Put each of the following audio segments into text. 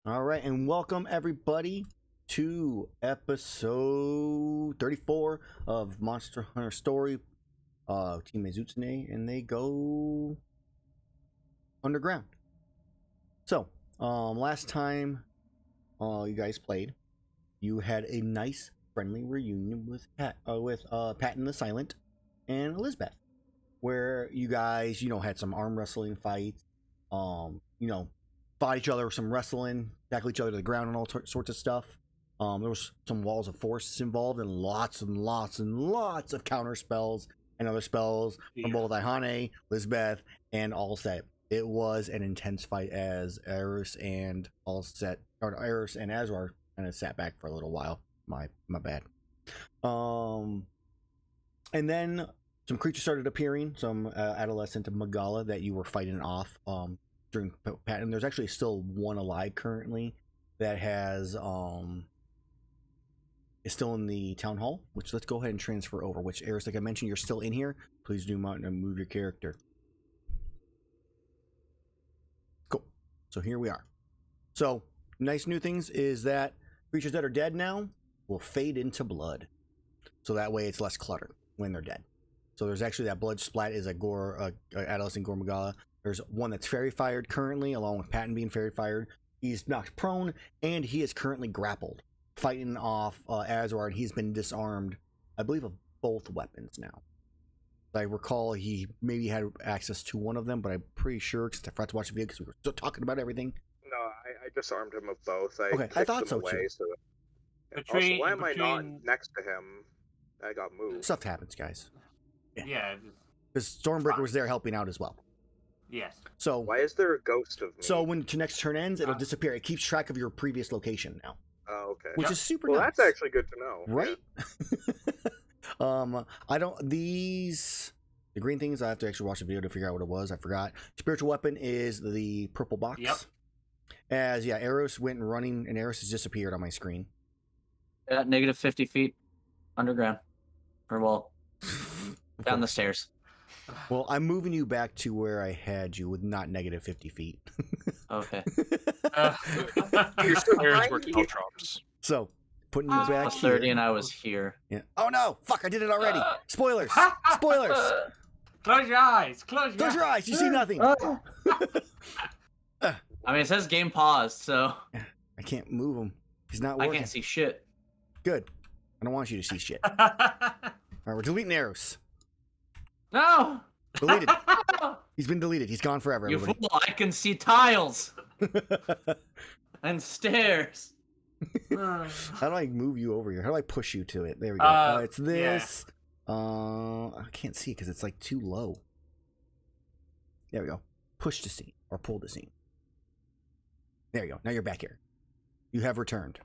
All right, and welcome everybody to episode 34 of Monster Hunter Story. Team Maizutsune, and they go underground. So, last time you guys played, you had a nice, friendly reunion with Patton the Silent and Elizabeth, where you guys, had some arm wrestling fights, fought each other, some wrestling, tackle each other to the ground, and all sorts of stuff. There was some walls of force involved, and lots of counter spells and other spells from both Iihane, Elizabeth, and Allset. It was an intense fight as Erus and Erus and Azrar kind of sat back for a little while. My bad. And then some creatures started appearing, some adolescent Magala that you were fighting off during Patton. There's actually still one alive currently that has is still in the town hall, which let's go ahead and transfer over. Which, Erus, like I mentioned, you're still in here. Please do not move your character. Cool. So here we are. So nice new things is that creatures that are dead now will fade into blood. So that way it's less clutter when they're dead. So there's actually that blood splat is a adolescent Gore Magala. There's one that's fairy fired currently, along with Patton being fairy fired. He's knocked prone, and he is currently grappled, fighting off Azrar, and he's been disarmed, I believe, of both weapons now. I recall he maybe had access to one of them, but I'm pretty sure, because I forgot to watch the video because we were still talking about everything. No, I disarmed him of both. I thought so too. So... Also, why am I not next to him? I got moved. Stuff happens, guys. Yeah. Because Stormbreaker was there helping out as well. Yes. So why is there a ghost of me? So when the next turn ends, it'll disappear. It keeps track of your previous location now. Oh, okay. Which is super nice. That's actually good to know. Right? Yeah. The green things, I have to actually watch the video to figure out what it was. I forgot. Spiritual weapon is the purple box. Yep. Erus went running, and Erus has disappeared on my screen. Negative 50 feet underground. Or, well, down the stairs. Well, I'm moving you back to where I had you with not negative 50 feet. Okay. Your stairs were caltrops. So, putting you back here. 30 here. And I was here. Yeah. Oh no! Fuck! I did it already. Spoilers! Spoilers! Close your eyes. Close your eyes. You see nothing. I mean, it says game paused, so I can't move him. He's not working. I can't see shit. Good. I don't want you to see shit. All right, we're deleting Erus. No! Deleted. He's been deleted. He's gone forever. You fool! I can see tiles and stairs. How do I move you over here? How do I push you to it? There we go. It's this. Yeah. I can't see because it's like too low. There we go. Push to scene or pull to scene. There you go. Now you're back here. You have returned.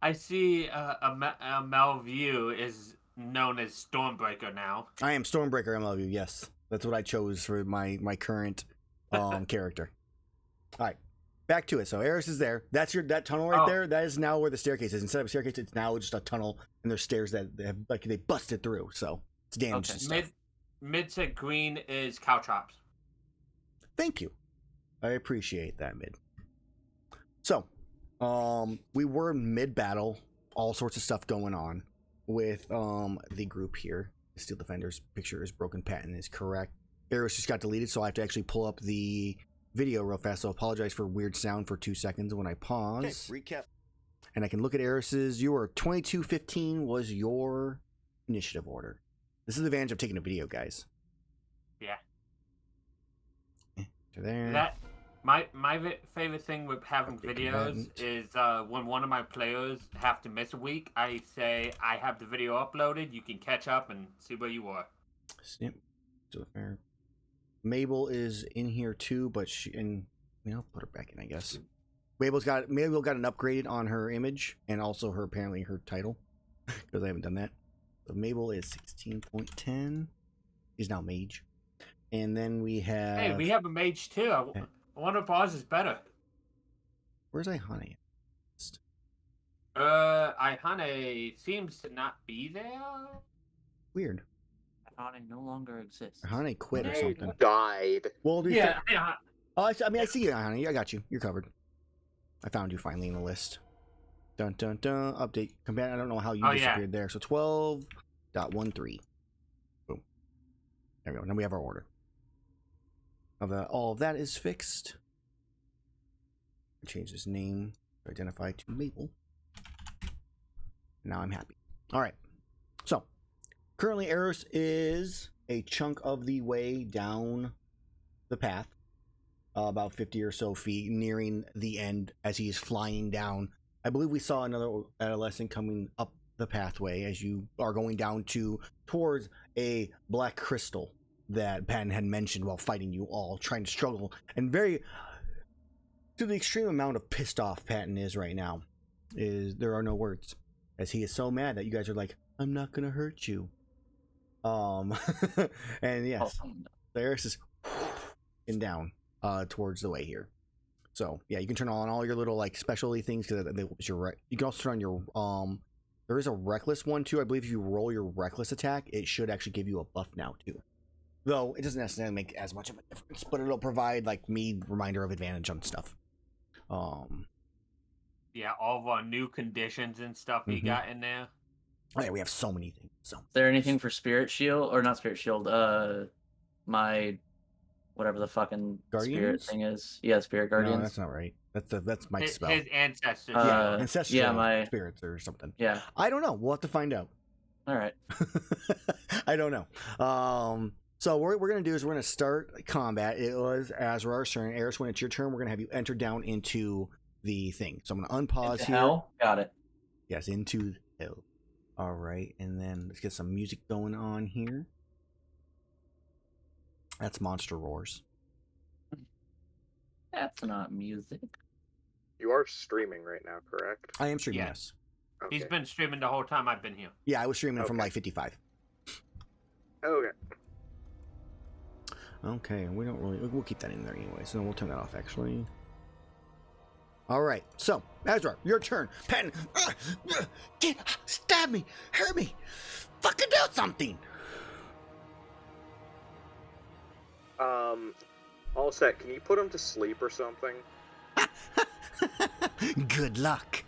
I see Amellwind is known as Stormbreaker now. I am Stormbreaker Amellwind, yes. That's what I chose for my current character. Alright. Back to it. So Erus is there. That's that tunnel right there. That is now where the staircase is. Instead of a staircase, it's now just a tunnel, and there's stairs that they busted through. So it's damaged and stuff. Mid to green is caltrops. Thank you. I appreciate that, Mid. So, we were mid-battle, all sorts of stuff going on with the group here. The Steel Defender's picture is broken. Patton is correct. Erus just got deleted, so I have to actually pull up the video real fast. So I apologize for weird sound for 2 seconds when I pause. Okay, recap. And I can look at Erus's. You were 2215 was your initiative order. This is the advantage of taking a video, guys. Yeah. To there. My favorite thing with having videos is when one of my players have to miss a week, I say I have the video uploaded. You can catch up and see where you were. Snip. Mabel is in here too, but put her back in, I guess. Mabel got an upgrade on her image and also apparently her title because I haven't done that. So Mabel is 16.10. She's now mage, and then we have. Hey, we have a mage too. I wonder if ours is better. Where's Iihane? Iihane seems to not be there. Weird. Iihane no longer exists. Iihane quit or something. Died. Well, yeah. I see you, Iihane. I got you. You're covered. I found you finally in the list. Dun dun dun. Update combat. I don't know how you Oh, disappeared there. So 12.13. Boom. There we go. Now we have our order. All of that is fixed. Change this name to identify to Maple. Now I'm happy. All right. So currently Erus is a chunk of the way down the path, about 50 or so feet, nearing the end as he is flying down. I believe we saw another adolescent coming up the pathway as you are going down towards a black crystal that Patton had mentioned while fighting you all, trying to struggle, and very to the extreme amount of pissed off Patton is right now. There are no words, as he is so mad that you guys are like, I'm not gonna hurt you. And yes, the Erus is and down towards the way here. So yeah, you can turn on all your little like specialty things because you can also turn on your there is a reckless one too. I believe if you roll your reckless attack, it should actually give you a buff now too. Though it doesn't necessarily make as much of a difference, but it'll provide like me reminder of advantage on stuff. Yeah, all of our new conditions and stuff we got in there. Oh yeah, we have so many things. So is there anything for Spirit Shield or not Spirit Shield? My whatever the fucking Guardians? spirit thing is. Yeah, Spirit Guardians. No, that's not right. That's my spell. His ancestors. Yeah, ancestral yeah, my spirits or something. Yeah. I don't know. We'll have to find out. All right. I don't know. So what we're going to do is we're going to start combat. It was Azrar's turn. Erus, when it's your turn, we're going to have you enter down into the thing. So I'm going to unpause Into here. hell? Got it. Yes, into hell. All right, and then let's get some music going on here. That's Monster Roars. That's not music. You are streaming right now, correct? I am streaming, Yeah. yes. Okay. He's been streaming the whole time I've been here. Yeah, I was streaming from Okay. like 55. Okay. Okay, we'll keep that in there anyway, so we'll turn that off actually. All right, so Azrar, your turn. Patton, stab me, hurt me, fucking do something. All set. Can you put him to sleep or something? Good luck.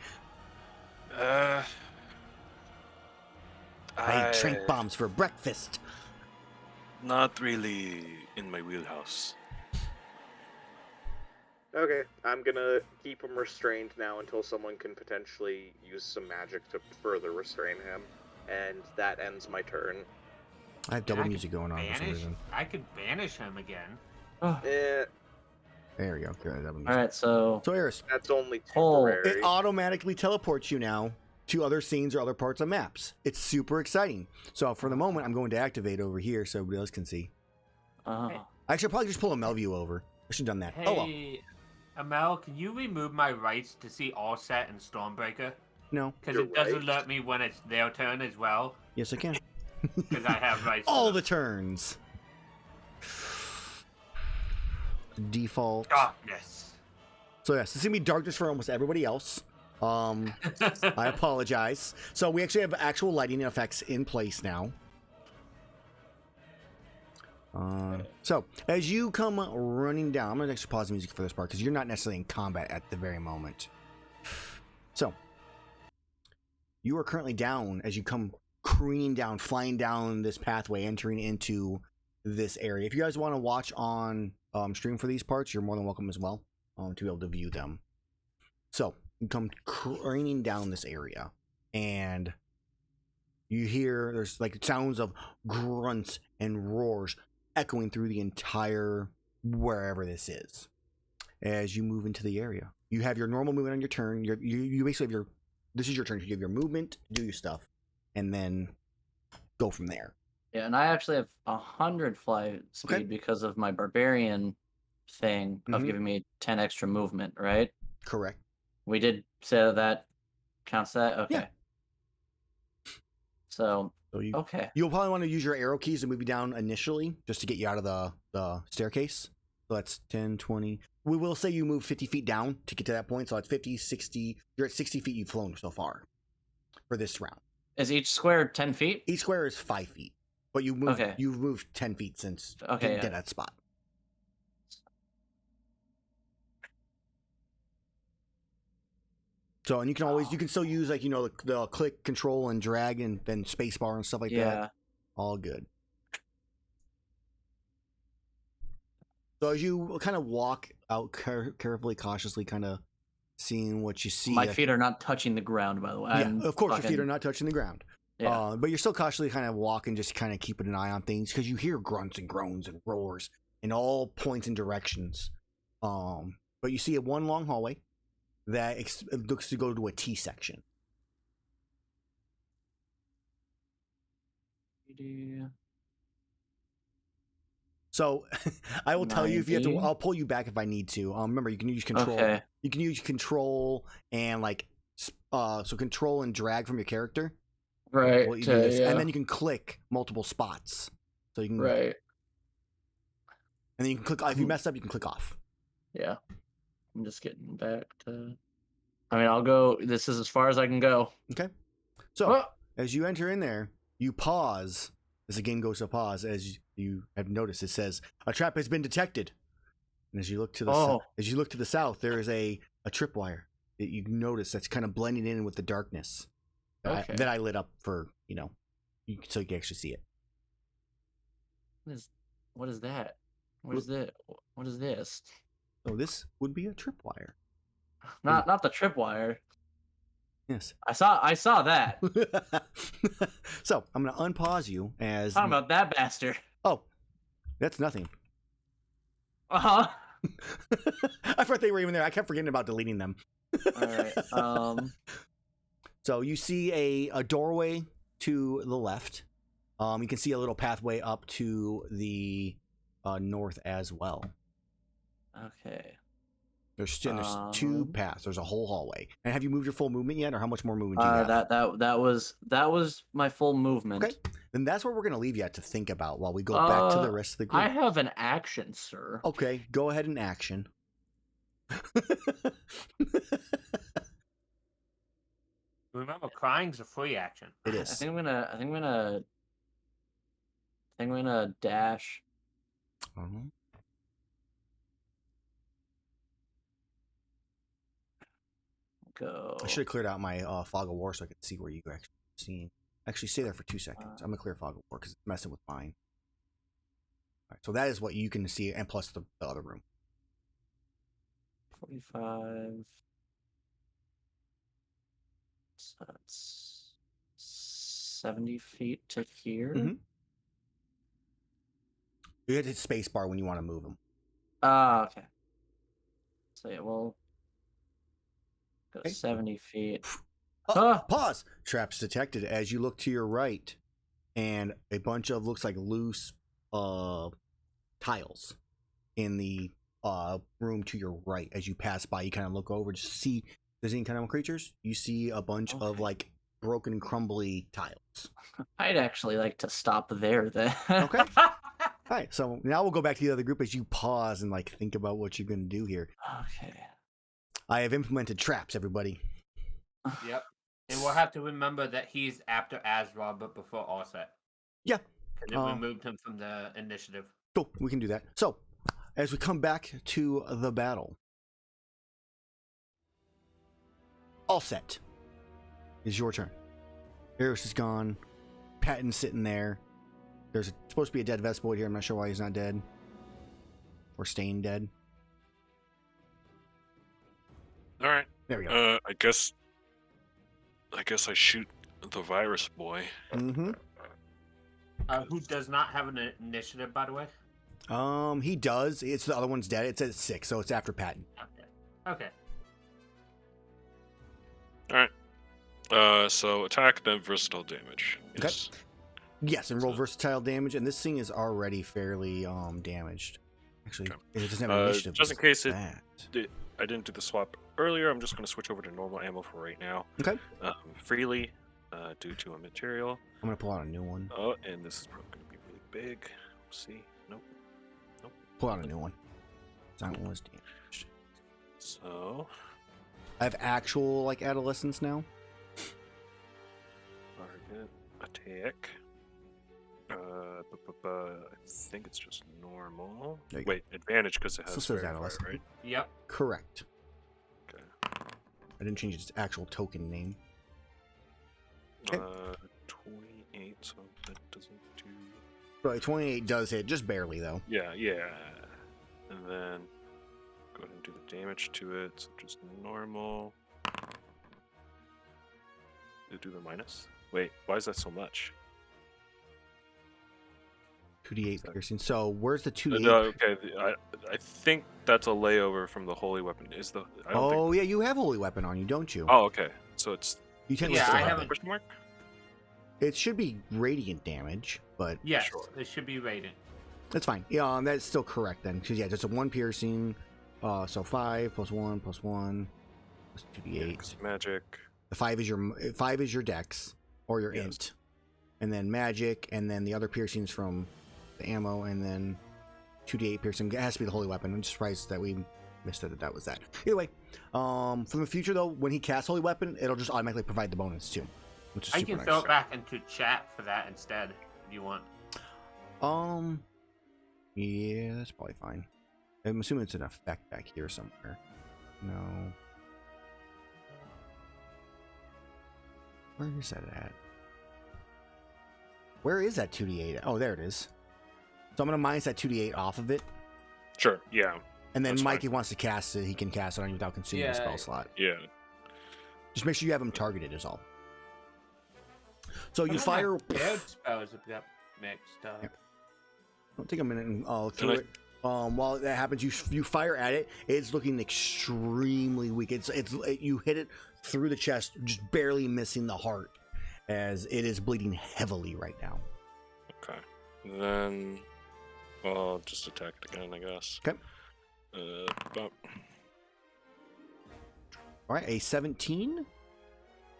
I I eat trank bombs for breakfast. Not really in my wheelhouse. Okay, I'm gonna keep him restrained now until someone can potentially use some magic to further restrain him, and that ends my turn. I have double music going on for some reason. I could banish him again. Eh, There we go. Good, double music. All right, so So Erus, that's only Oh, temporary. it automatically teleports you now to other scenes or other parts of maps. It's super exciting. So for the moment, I'm going to activate over here so everybody else can see. I should probably just pull a Melview over. I should have done that. Hey, Oh well. Amel, can you remove my rights to see All Set and Stormbreaker? No. Because Your it does rights? alert me when it's their turn as well. Yes, I can. Because I have rights. to All them. the turns. Default. Darkness. So yes, it's gonna be darkness for almost everybody else. I apologize. So we actually have actual lighting effects in place now. So as you come running down, I'm gonna actually pause the music for this part because you're not necessarily in combat at the very moment. So you are currently down as you come careening down, flying down this pathway, entering into this area. If you guys want to watch on stream for these parts, you're more than welcome as well to be able to view them. So you come careening down this area, and you hear there's like sounds of grunts and roars echoing through the entire wherever this is. As you move into the area, you have your normal movement on your turn. You basically have this is your turn. You have your movement, do your stuff, and then go from there. Yeah, and I actually have 100 fly speed Okay. because of my barbarian thing of Mhm. giving me 10 extra movement, right? Correct. We did say that counts that? Okay. Yeah. So, So okay. you'll probably want to use your arrow keys to move you down initially, just to get you out of the staircase. So that's 10, 20. We will say you move 50 feet down to get to that point. So it's 50, 60. You're at 60 feet you've flown so far for this round. Is each square 10 feet? Each square is 5 feet, but you've moved 10 feet since Okay, get that spot. So, and you can still use like the click, control, and drag, and then spacebar and stuff like that. All good. So as you kind of walk out carefully, cautiously, kind of seeing what you see. My feet are not touching the ground, by the way. Yeah, of course, your feet are not touching the ground. Yeah. But you're still cautiously kind of walking, just kind of keeping an eye on things because you hear grunts and groans and roars in all points and directions. But you see one long hallway that looks to go to a T section. So I will tell you if you have to. I'll pull you back if I need to. Remember, you can use control. Okay. You can use control and so control and drag from your character. Right. And then you can click multiple spots. So you can. Right. And then you can click. If you mess up, you can click off. Yeah. I'm just getting back to. I mean, I'll go. This is as far as I can go. Okay. So as you enter in there, you pause. As the game goes to pause, as you have noticed, it says a trap has been detected. And as you look to the south, there is a tripwire that you notice that's kind of blending in with the darkness that I lit up for so you can actually see it. What is that? What is this? What is this? So this would be a tripwire. Not the tripwire. Yes. I saw that. So I'm gonna unpause you as Talking about that bastard. Oh, that's nothing. Uh-huh. I forgot they were even there. I kept forgetting about deleting them. All right. So you see a doorway to the left. You can see a little pathway up to the north as well. Okay. There's two paths. There's a whole hallway. And have you moved your full movement yet, or how much more movement do you have? That was my full movement. Okay. Then that's where we're gonna leave you at to think about while we go back to the rest of the group. I have an action, sir. Okay, go ahead and action. Remember, crying's a free action. It is. I think I'm gonna dash. Go. I should have cleared out my fog of war so I could see where you actually seeing. Actually, stay there for 2 seconds. I'm gonna clear fog of war because it's messing with mine. All right, so that is what you can see, and plus the other room. 45. So that's 70 feet to here. Mm-hmm. You hit space bar when you want to move them. Okay. So yeah, we'll go 70 feet. Pause. Traps detected as you look to your right, and a bunch of looks like loose tiles in the room to your right. As you pass by, you kind of look over to see if there's any kind of creatures. You see a bunch of like broken, crumbly tiles. I'd actually like to stop there then. Okay. All right. So now we'll go back to the other group as you pause and like think about what you're going to do here. Okay. I have implemented traps, everybody. Yep. And we'll have to remember that he's after Azrar, but before Offset. Yeah. And then we moved him from the initiative. Cool. We can do that. So, as we come back to the battle, all set. It's your turn. Erus is gone. Patton's sitting there. There's supposed to be a dead Vespoid here. I'm not sure why he's not dead. Or staying dead. All right. There we go. I guess I shoot the virus boy. Mm-hmm. Who does not have an initiative, by the way? He does. It's the other one's dead. It's at 6, so it's after Patton. Okay. All right. So attack, then versatile damage. Yes. Okay. Yes, and roll versatile damage, and this thing is already fairly damaged. Actually, it doesn't have initiative. Just in case I didn't do the swap earlier, I'm just going to switch over to normal ammo for right now. Okay. Freely, due to a material. I'm going to pull out a new one. Oh, and this is probably going to be really big. We'll see. Nope. Pull out a new one. That one was damaged. So I have actual like adolescence now. Target attack. I think it's just normal. Wait, advantage because it has So says fairy adolescent. fire, right? Yep. Correct. Okay. I didn't change its actual token name. Okay. 28, so that doesn't do... Right, 28 does hit, just barely though. Yeah. And then go ahead and do the damage to it, so just normal. Do the minus? Wait, why is that so much? 2d8 piercing. So where's the 2d8? No, okay, I think that's a layover from the holy weapon. Is the... I don't Oh, think... yeah, you have holy weapon on you, don't you? Oh, okay. So it's... You technically Yeah, still I have haven't- it. Question mark? It should be radiant damage, but Yes, Sure. it should be rated. that's fine. Yeah, that's still correct then. Because, yeah, just a 1 piercing. So 5 plus 1 plus 1 plus 2d8. 'Cause magic. The 5 is your dex or your Yes. int. And then magic, and then the other piercings from the ammo, and then 2d8 piercing. It has to be the holy weapon. I'm just surprised that we missed it, that was that. Either way, from the future though, when he casts holy weapon, it'll just automatically provide the bonus too, which is I super can nice. throw it back into chat for that instead, if you want. Yeah, that's probably fine. I'm assuming it's an effect back here somewhere. No. Where is that at? Where is that 2d8? Oh, there it is. So I'm going to minus that 2d8 off of it. Sure, yeah. And then That's Mike, fine. if he wants to cast it, he can cast it on you without consuming a Yeah. spell slot. Yeah. Just make sure you have him targeted is all. So you Some of fire... my Baird spells have got mixed up. Yep. I'll take a minute and I'll throw And it. While that happens, you fire at it. It's looking extremely weak. You hit it through the chest, just barely missing the heart, as it is bleeding heavily right now. Okay. Then I'll just attack it again, I guess. Okay. But All right, a 17.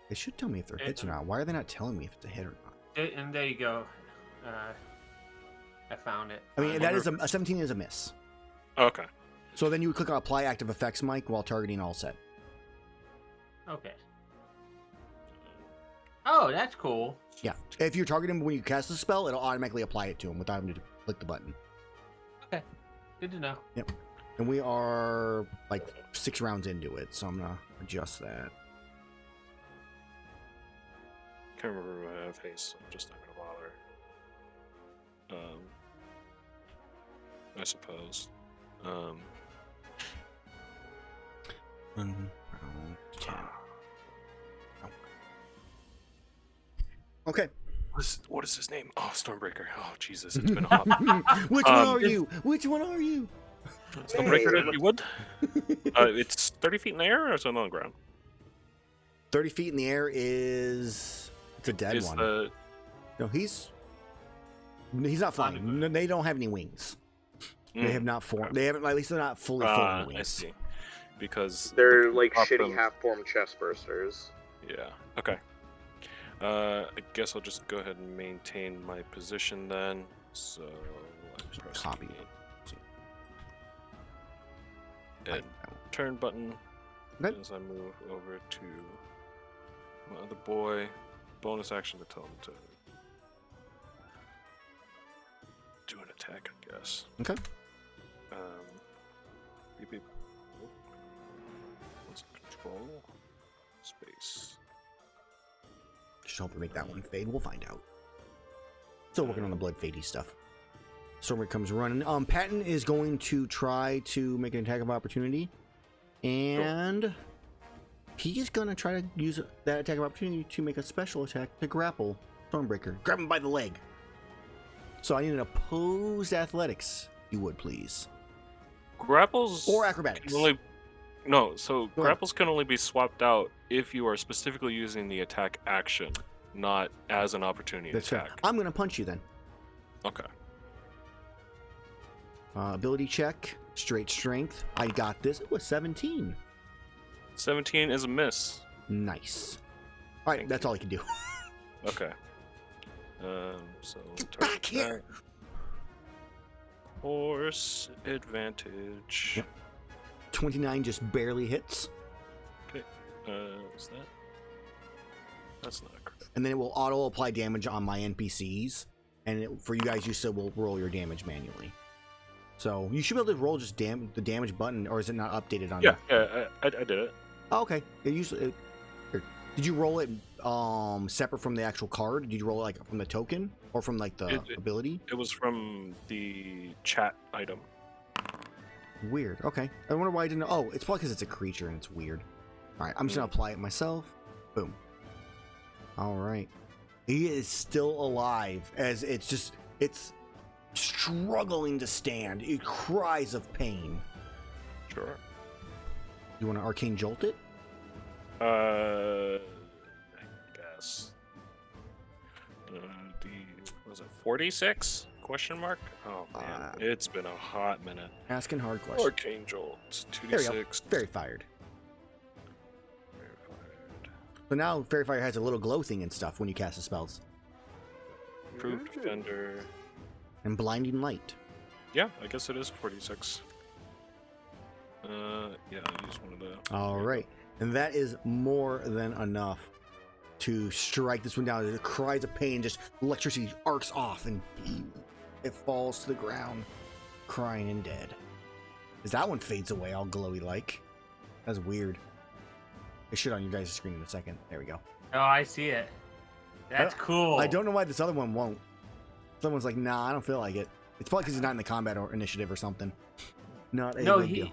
They should tell me if they're hits or not. Why are they not telling me if it's a hit or not? And there you go. I found it. I mean, that is a 17 is a miss. okay. So then you would click on apply active effects, Mike, while targeting all set. Okay. Oh, that's cool. Yeah. If you're targeting him when you cast the spell, it'll automatically apply it to him without him to click the button. Okay. Good to know. And we are like 6 rounds into it, so I'm gonna adjust that. Can't remember if I have haste, so I'm just not gonna bother. I suppose. Round 10. Okay. What is his name? Oh, Stormbreaker. Oh, Jesus, it's been hot. Which one are you? Which one are you? Stormbreaker, if you would. It's 30 feet in the air, or is it on the ground? 30 feet in the air is... It's a dead Is one. the No, he's not flying. No, they don't have any wings. They have not formed. They haven't. At least they're not fully formed I wings. see. Because They're like up shitty them- half-formed chest bursters. Yeah. Okay. I guess I'll just go ahead and maintain my position then. So I press Copy. E. And turn button Okay. as I move over to my other boy. Bonus action to tell him to do an attack, I guess. Okay. Beep, beep. What's control? Space. Just hope we make that one fade. We'll find out. Still working on the blood fadey stuff. Stormbreaker comes running. Patton is going to try to make an attack of opportunity, and he is going to try to use that attack of opportunity to make a special attack to grapple Stormbreaker. Grab him by the leg. So I need an opposed athletics, if you would please, Grapples or acrobatics. can only no. So ahead. grapples can only be swapped out if you are specifically using the attack action, not as an opportunity That's fair. attack. I'm going to punch you then. Okay. Ability check, straight strength. I got this. It was 17. 17 is a miss. Nice. All right, Thank that's all I can do. Okay. So Get target back here. that. Horse advantage. Yep. 29 just barely hits, Is that? That's not correct. and then it will auto apply damage on my NPCs. And for you guys, you still will roll your damage manually. So you should be able to roll just the damage button, or is it not updated on? Yeah, I did it. Oh, okay. It usually. Here. Did you roll it separate from the actual card? Did you roll it like from the token or from like the ability? It was from the chat item. Weird. Okay. I wonder why I didn't. Oh, it's probably because it's a creature and it's weird. All right. I'm just gonna apply it myself. Boom. All right. He is still alive as it's struggling to stand. It cries of pain. Sure. You want to arcane jolt it? I guess. Was it 46? Question mark? Oh man, it's been a hot minute. Asking hard questions. Arcane Jolt, There you go. 2d6. Fairy fired. Very fired. So now Fairy Fire has a little glow thing and stuff when you cast the spells. Improved Defender. And Blinding Light. Yeah, I guess it is 46. Yeah, I use one of the. All right. And that is more than enough to strike this one down. It cries of pain, just electricity arcs off, and it falls to the ground, crying and dead. As that one fades away, all glowy like. That's weird. It should on you guys' screen in a second. There we go. Oh, I see it. That's cool. I don't know why this other one won't. Someone's like, nah, I don't feel like it. It's probably because he's not in the combat or initiative or something. Not a big deal.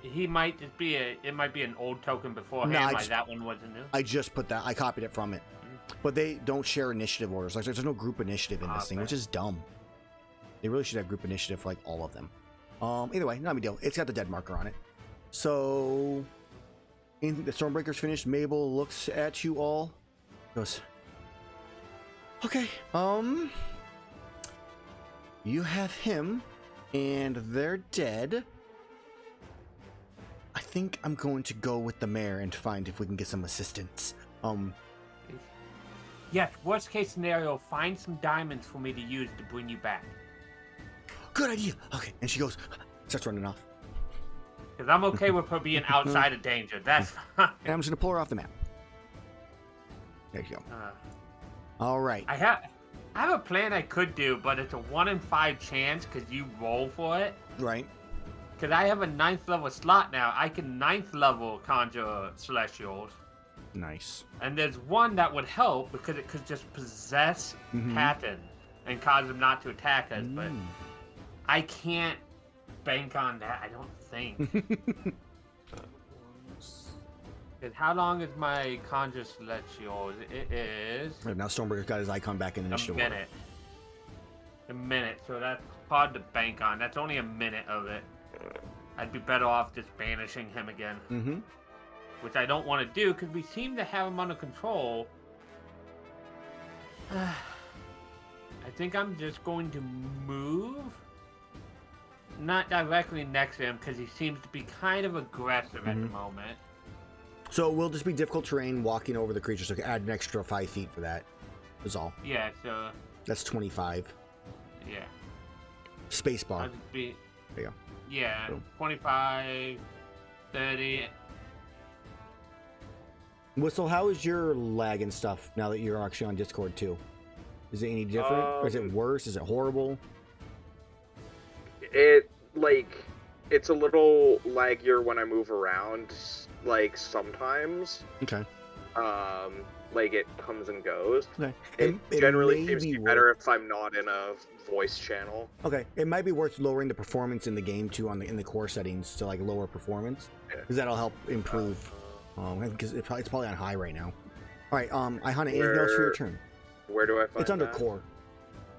He might just be it might be an old token beforehand. No, that one wasn't new. I just put that. I copied it from it. But they don't share initiative orders. Like there's no group initiative in this thing, which is dumb. They really should have group initiative for like all of them. Either way, not a big deal. It's got the dead marker on it. So the Stormbreaker's finished. Mabel looks at you all. Goes, okay, you have him, and they're dead. I think I'm going to go with the mayor and find if we can get some assistance. Yeah, worst case scenario, find some diamonds for me to use to bring you back. Good idea. Okay, and she goes, starts running off. Because I'm okay with her being outside of danger. That's fine. And I'm just gonna pull her off the map. There you go. All right. I have a plan I could do, but it's a 1 in 5 chance because you roll for it. Right. Because I have a 9th level slot now. I can 9th level conjure Celestials. Nice. And there's one that would help because it could just possess Patton and cause him not to attack us. But I can't bank on that, I don't think. How long is my conjure Celestials? It is... Right, now Stormbreaker's got his icon back in initiative. A minute. So that's hard to bank on. That's only a minute of it. I'd be better off just banishing him again. Which I don't want to do because we seem to have him under control. I think I'm just going to move. Not directly next to him because he seems to be kind of aggressive at the moment. So it will just be difficult terrain walking over the creature, so add an extra 5 feet for that. Is all. Yeah, so... That's 25. Yeah. Spacebar. I'll just be... There you go. Yeah, Boom. 25, 30. Whistle, how is your lag and stuff now that you're actually on Discord too? Is it any different? Or is it worse? Is it horrible? It's a little laggier when I move around, like, sometimes. Okay. Like, it comes and goes. Okay. It generally seems to be better if I'm not in a voice channel. Okay. It might be worth lowering the performance in the game too in the core settings to like lower performance. Because that'll help improve. Because it's probably on high right now. All right. Iihane, anything else for your turn? Where do I find It's under that? core.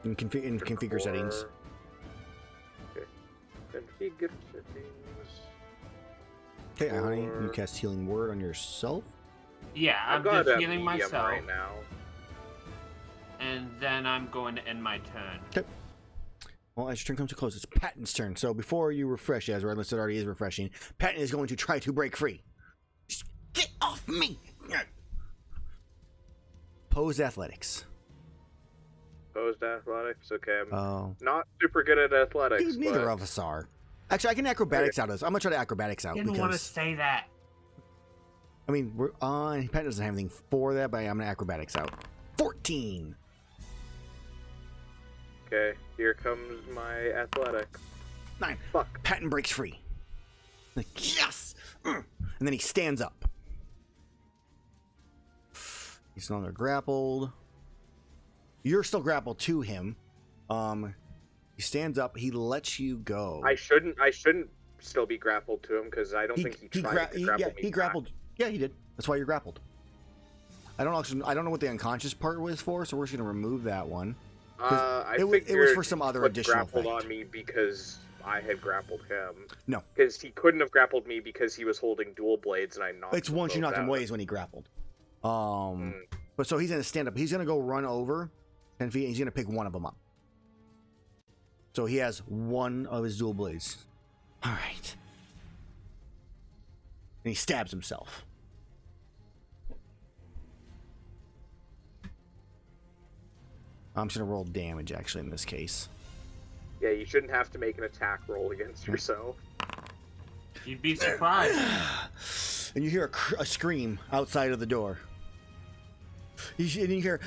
In configure Core. settings. Okay. Configure settings. Okay, Iihane, you cast Healing Word on yourself. Yeah, I'm I've got just a healing medium myself. right now. And then I'm going to end my turn. Okay. Well, as your turn comes to close, it's Patton's turn. So before you refresh, Azrar, unless it already is refreshing, Patton is going to try to break free. Just get off me! Posed athletics. Opposed athletics? Okay, I'm Oh. not super good at athletics. Dude, neither but... of us are. Actually, I can acrobatics out of this. I'm going to try to acrobatics out. I didn't want to say that. I mean, we're on. Patton doesn't have anything for that, but I'm going to acrobatics out. 14! Okay, here comes my athletics. 9. Fuck. Patton breaks free. Like, yes! And then he stands up. He's no longer grappled. You're still grappled to him. He stands up. He lets you go. I shouldn't still be grappled to him because I don't think he tried to grapple me. He grappled. Yeah, he did. That's why you're grappled. I don't know what the unconscious part was for, so we're just gonna remove that one. It was for some other additional grappled effect. on me because I had grappled him. No, because he couldn't have grappled me because he was holding dual blades and I knocked. It's once you knocked him away is when he grappled. But so he's gonna stand up. He's gonna go run over 10 feet. And he's gonna pick one of them up. So he has one of his dual blades. All right. And he stabs himself. I'm just gonna roll damage actually in this case. Yeah, you shouldn't have to make an attack roll against yourself. You'd be surprised. And you hear a scream outside of the door. And you hear,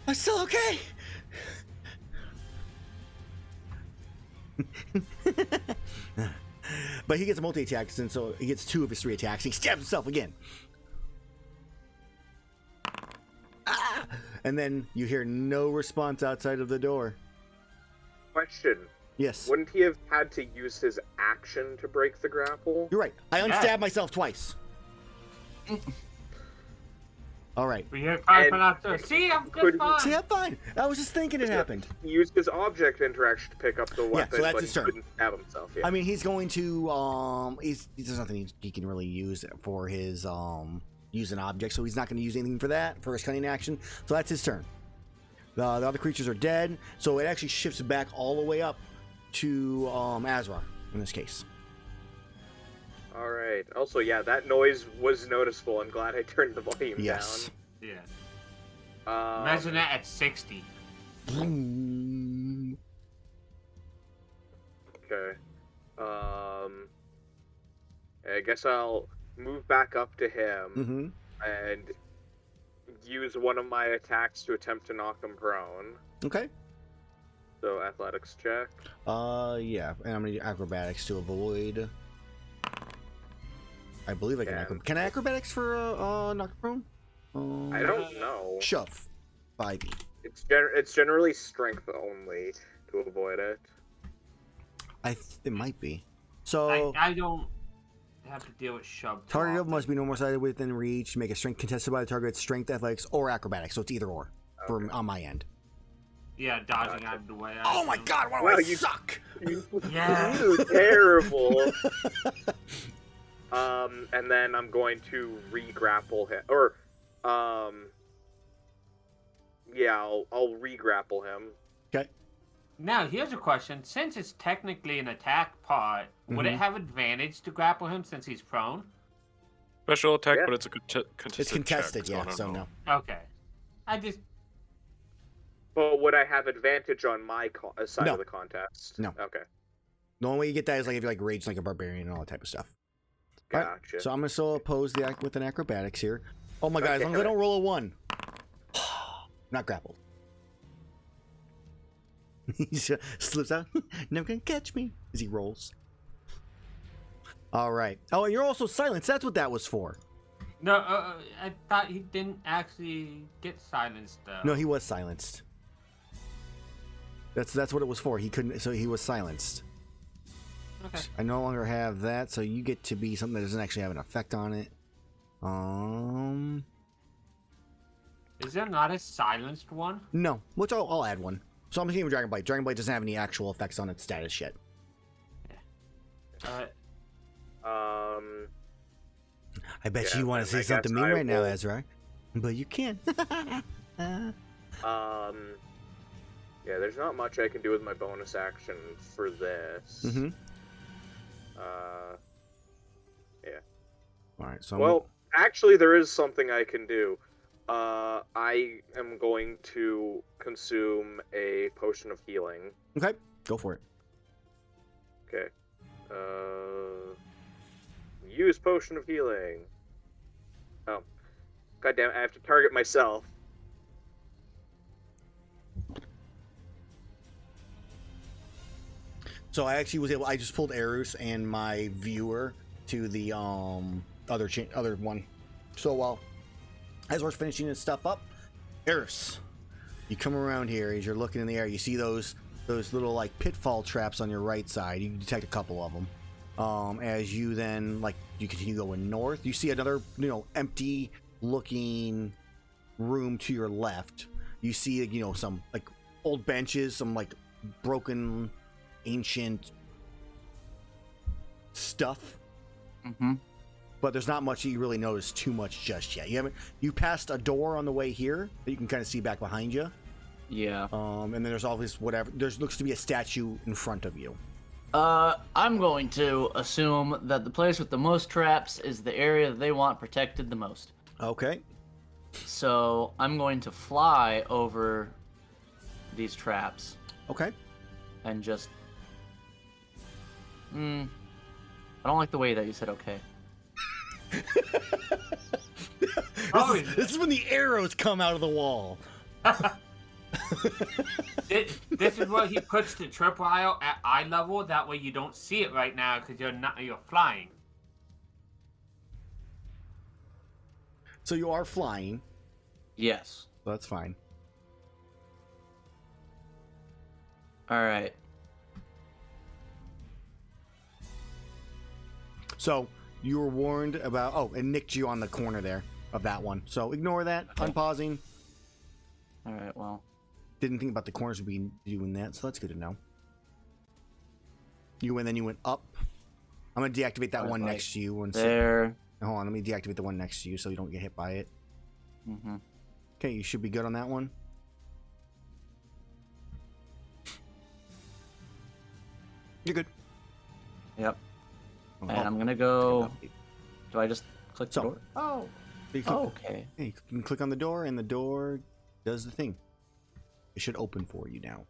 "I'm still okay." But he gets a multi-attack, and so he gets 2 of his 3 attacks. He stabs himself again. Ah! And then you hear no response outside of the door. Question. Yes. Wouldn't he have had to use his action to break the grapple? You're right. I unstabbed myself twice. All right. We hear Carpenter out there. See, I'm good fine. See, I'm fine. I was just thinking it happened. He used his object interaction to pick up the weapon, so that's but his he turn. couldn't stab himself. Yeah. I mean, he's going to there's nothing he can really use for his use an object, so he's not going to use anything for that for his cunning action. So that's his turn. The other creatures are dead, so it actually shifts back all the way up to Azrar in this case. All right. Also, yeah, that noise was noticeable. I'm glad I turned the volume Yes. down. Yeah. Imagine that at 60. Okay. I guess I'll move back up to him and use one of my attacks to attempt to knock him prone. Okay. So athletics check. Yeah, and I'm gonna do acrobatics to avoid. I believe I can. Can I acrobatics for knock prone? I don't know. Shove. 5e. It's generally strength only to avoid it. It might be. So I don't have to deal with shove. Target must be no more sided within reach. Make a strength contested by the target. Strength, athletics, or acrobatics. So it's either or on my end. Yeah, dodging out of the way. Oh my god! Why do I suck? Yeah. You terrible. And then I'm going to re-grapple him, or yeah, I'll re-grapple him. Okay. Now, here's a question. Since it's technically an attack part, would it have advantage to grapple him since he's prone? Special attack, Yeah. but it's a contested. It's contested, check, yeah. So no. Okay. But would I have advantage on my side No. of the contest? No. Okay. The only way you get that is like if you like rage like a barbarian and all that type of stuff. Gotcha. Alright, so I'm gonna still oppose the act with an acrobatics here. Oh my god! As Okay, long as I don't roll a 1, not grappled. He just slips out. Never gonna catch me as he rolls. All right. Oh, and you're also silenced. That's what that was for. No, I thought he didn't actually get silenced, though. No, he was silenced. That's what it was for. He couldn't. So he was silenced. Okay. I no longer have that, so you get to be something that doesn't actually have an effect on it. Is there not a silenced one? No, which I'll add one. So I'm thinking of Dragon Blight. Dragon Blight doesn't have any actual effects on its status yet. I bet Yeah, you want to I say something guess mean I right now, will- Azrar. But you can. Yeah, there's not much I can do with my bonus action for this. Mm-hmm. Yeah. All right. So Well, actually, there is something I can do. I am going to consume a potion of healing. okay, go for it. Okay. Use potion of healing. Oh. God damn it, I have to target myself. So I actually was able. I just pulled Erus and my viewer to the other one. So while Azrar's finishing his stuff up, Erus, you come around here as you're looking in the air. You see those little like pitfall traps on your right side. You detect a couple of them. As you then you continue going north, you see another empty looking room to your left. You see some like old benches, some like broken ancient stuff. Mm-hmm. But there's not much that you really notice too much just yet. You passed a door on the way here that you can kind of see back behind you. Yeah. And then there's all this whatever. Looks to be a statue in front of you. I'm going to assume that the place with the most traps is the area that they want protected the most. Okay. So I'm going to fly over these traps Okay. and just... I don't like the way that you said okay. This is when the arrows come out of the wall. This is where he puts the tripwire at eye level. That way you don't see it right now because you're flying. So you are flying. Yes. So that's fine. All right. So you were warned about. Oh, it nicked you on the corner there of that one. So ignore that. Okay. Unpausing. All right. Well. Didn't think about the corners would be doing that, so that's good to know. You went, then you went up. I'm gonna deactivate that one next to you. There. Hold on, let me deactivate the one next to you so you don't get hit by it. Mm-hmm. Okay, you should be good on that one. You're good. Yep. Oh, And I'm gonna go. Do I just click the So- door? Oh. you can, Okay. yeah, you can click on the door, and the door does the thing. It should open for you now.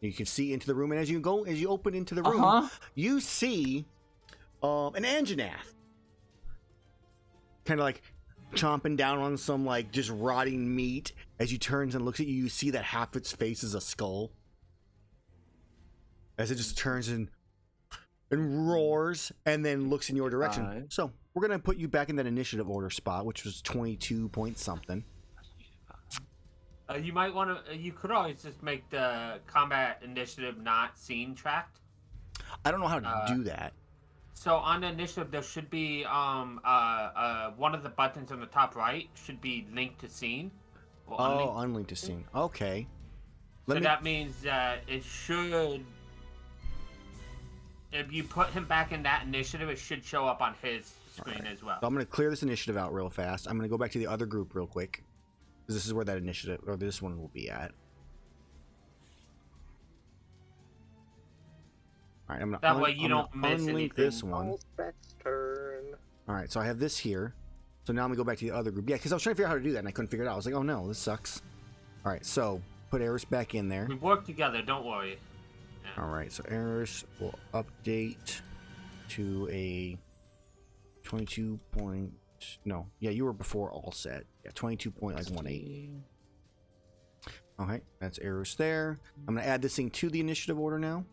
You can see into the room, and as you open into the room, you see an Anjanath. Kind of like chomping down on some like just rotting meat. As you turns and looks at you, you see that half its face is a skull. As it just turns and roars and then looks in your direction. Five. So we're gonna put you back in that initiative order spot, which was 22 point something. You might want to. You could always just make the combat initiative not scene tracked. I don't know how to do that. So on the initiative, there should be one of the buttons on the top right should be linked to scene. Oh, unlinked to scene. Okay. So that means that it should. If you put him back in that initiative, it should show up on his screen as well. So I'm going to clear this initiative out real fast. I'm going to go back to the other group real quick. Because this is where that initiative, or this one will be at. Alright, I'm going to That way you don't miss unlink anything. this one. Spec's turn. Alright, so I have this here. So now I'm going to go back to the other group. Yeah, because I was trying to figure out how to do that and I couldn't figure it out. I was like, oh no, this sucks. Alright, so put Erus back in there. We work together, don't worry. Yeah. Alright, so Erus will update to a 22 point... No, yeah, you were before all set. Yeah, 22.18. Okay, that's Erus there. I'm going to add this thing to the initiative order now.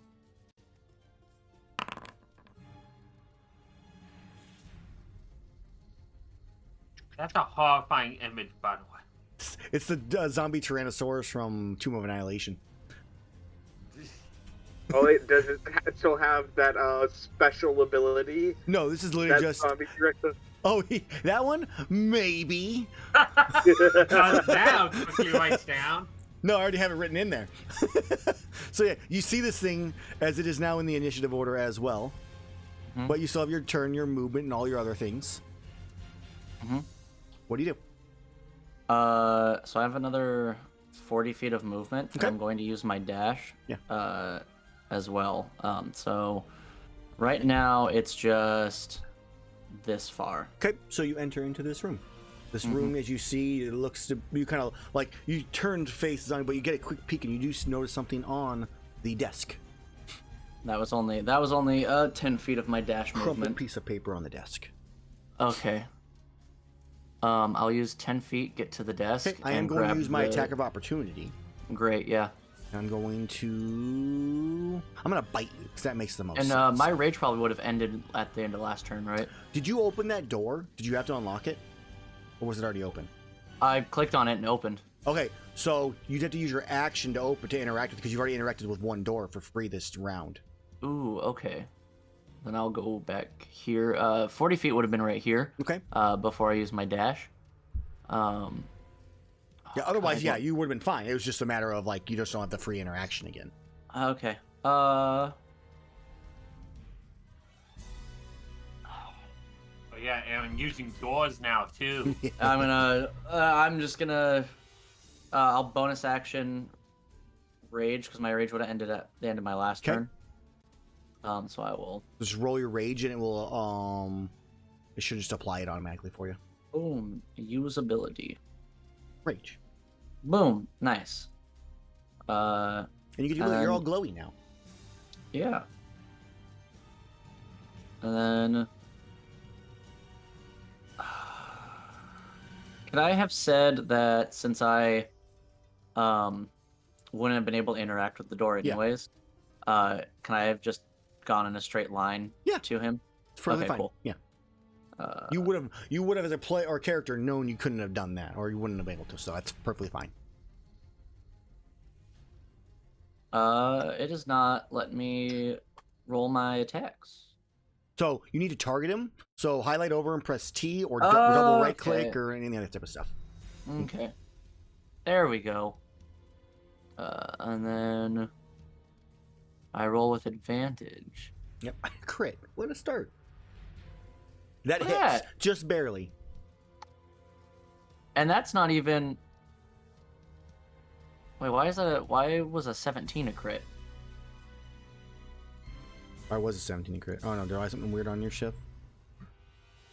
That's a horrifying image, by the way. It's the zombie Tyrannosaurus from Tomb of Annihilation. Oh, does it still have that special ability? No, this is literally That just... zombie director? Oh, that one? Maybe. Goes down, quickly writes down. No, I already have it written in there. So yeah, you see this thing as it is now in the initiative order as well. Mhm. But you still have your turn, your movement, and all your other things. Mhm. What do you do? So I have another 40 feet of movement. Okay. And I'm going to use my dash. Yeah. As well. So right now it's just this far. Okay, so you enter into this room. This room, as you see, it looks to you kind of like you turned faces on, but you get a quick peek and you do notice something on the desk. That was only 10 feet of my dash Crumpled movement. piece of paper on the desk. Okay. I'll use 10 feet, get to the desk. Okay, I am and going to grab use my the- attack of opportunity. Great, yeah. I'm going to bite you because that makes the most And sense. my rage probably would have ended at the end of last turn, right? Did you open that door? Did you have to unlock it, or was it already open? I clicked on it and opened. Okay, so you'd have to use your action to interact with, because you've already interacted with one door for free this round. Ooh, okay. Then I'll go back here. 40 feet would have been right here. Okay. Before I use my dash. Yeah. Otherwise, yeah, you would have been fine. It was just a matter of like you just don't have the free interaction again. Okay. Oh yeah, and I'm using doors now too. I'm just gonna. I'll bonus action rage because my rage would have ended at the end of my last turn. So I will just roll your rage and it will it should just apply it automatically for you. Boom. Use ability. Rage. Boom. Nice. And you can do it. You're all glowy now. Yeah. And then could I have said that since I wouldn't have been able to interact with the door anyways, can I have just gone in a straight line to him? It's perfectly fine. Cool. Yeah. You would have as a play or character known you couldn't have done that, or you wouldn't have been able to, so that's perfectly fine. It does not let me roll my attacks. So you need to target him. So highlight over and press T or double right click or any other type of stuff. Okay. There we go. And then I roll with advantage. Yep. Crit. What a start. That Look hits at that. just barely. And that's not even. Wait, why was a 17 a crit? Why was it 17 crit? Oh no, did I have something weird on your shift?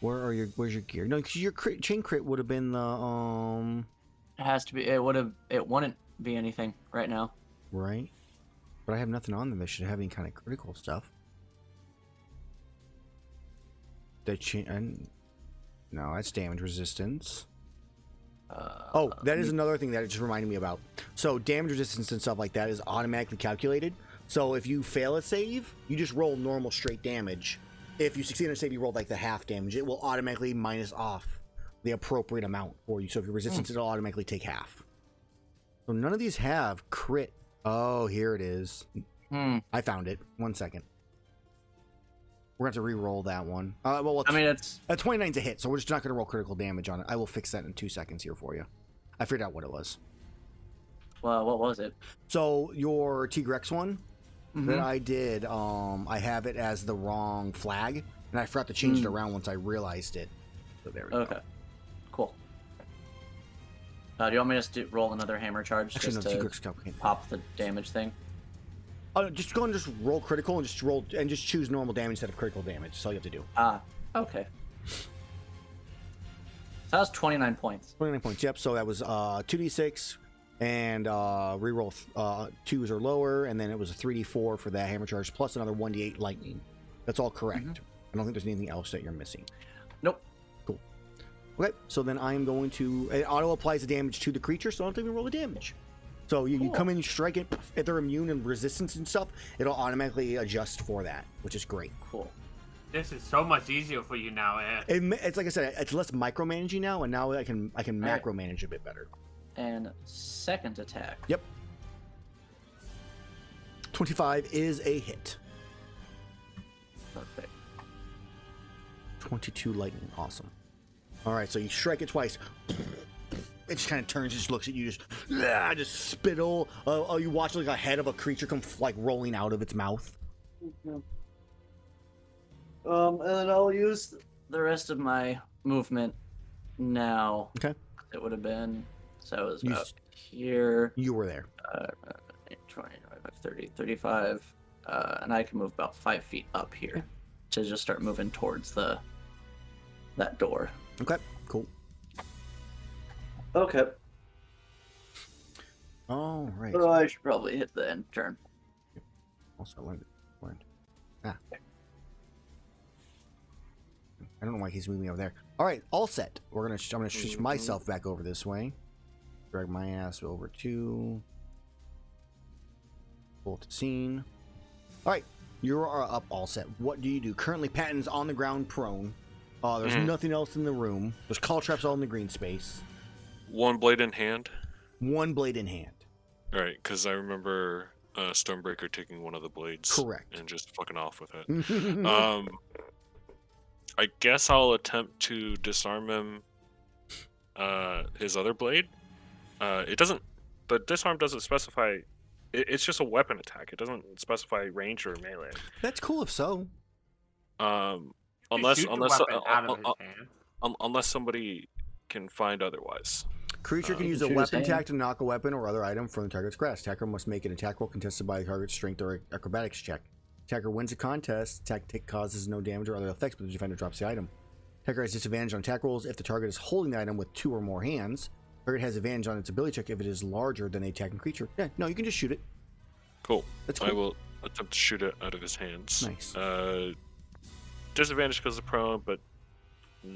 Where's your gear? No, because your chain crit would have been the It has to be. It wouldn't be anything right now. Right. But I have nothing on them that should have any kind of critical stuff. No, that's damage resistance. That is another thing that it just reminded me about. So damage resistance and stuff like that is automatically calculated. So if you fail a save, you just roll normal straight damage. If you succeed on a save, you roll like the half damage. It will automatically minus off the appropriate amount for you. So if you're resistance, it'll automatically take half. So none of these have crit. Oh, here it is. I found it. 1 second. We're going to have to re-roll that one. It's 29's a hit, so we're just not going to roll critical damage on it. I will fix that in 2 seconds here for you. I figured out what it was. Well, what was it? So your Tigrex one that I did, I have it as the wrong flag, and I forgot to change it around once I realized it. So there we go. Okay, cool. Do you want me to just roll another hammer charge just to pop the damage thing? Just go and just roll critical and just choose normal damage instead of critical damage. That's all you have to do. Okay. So that was 29 points. 29 points. Yep. So that was 2d6 and reroll 2s or lower, and then it was a 3d4 for that hammer charge plus another 1d8 lightning. That's all correct. I don't think there's anything else that you're missing. Nope. Cool. Okay. So then I'm going to it auto applies the damage to the creature, so I don't even roll the damage. So you come in, you strike it. If they're immune and resistance and stuff, it'll automatically adjust for that, which is great. Cool. This is so much easier for you now, Ed. It's like I said, it's less micromanaging now, and now I can macro manage a bit better. And second attack. Yep. 25 is a hit. Perfect. 22 lightning, awesome. All right, so you strike it twice. It just kind of turns, just looks at you, just spittle. You watch like a head of a creature come like rolling out of its mouth. And then I'll use the rest of my movement now. Okay. It would have been, so it was about here. You were there. 20, 30, 35, and I can move about 5 feet up here to just start moving towards that door. Okay, cool. Okay. All right. So I should probably hit the end turn. Also learned. I don't know why he's moving over there. All right, all set. I'm gonna switch myself back over this way. Drag my ass over to pull to scene. All right, you are up, all set. What do you do? Currently, Patton's on the ground, prone. There's nothing else in the room. There's call traps all in the green space. One blade in hand. One blade in hand. All right, because I remember Stormbreaker taking one of the blades. Correct. And just fucking off with it. I guess I'll attempt to disarm him. His other blade. It doesn't. The disarm doesn't specify. It's just a weapon attack. It doesn't specify range or melee. That's cool if so. Unless Shoot the weapon out of his hand. unless somebody can find otherwise. Creature can You use can a shoot his weapon hand. attack to knock a weapon or other item from the target's grasp. Attacker must make an attack roll contested by the target's strength or acrobatics check. Attacker wins a contest. Attack causes no damage or other effects, but the defender drops the item. Attacker has disadvantage on attack rolls if the target is holding the item with 2 or more hands. Target has advantage on its ability check if it is larger than the attacking creature. Yeah, no, you can just shoot it. Cool. That's cool. I will attempt to shoot it out of his hands. Nice. Disadvantage because of prone, but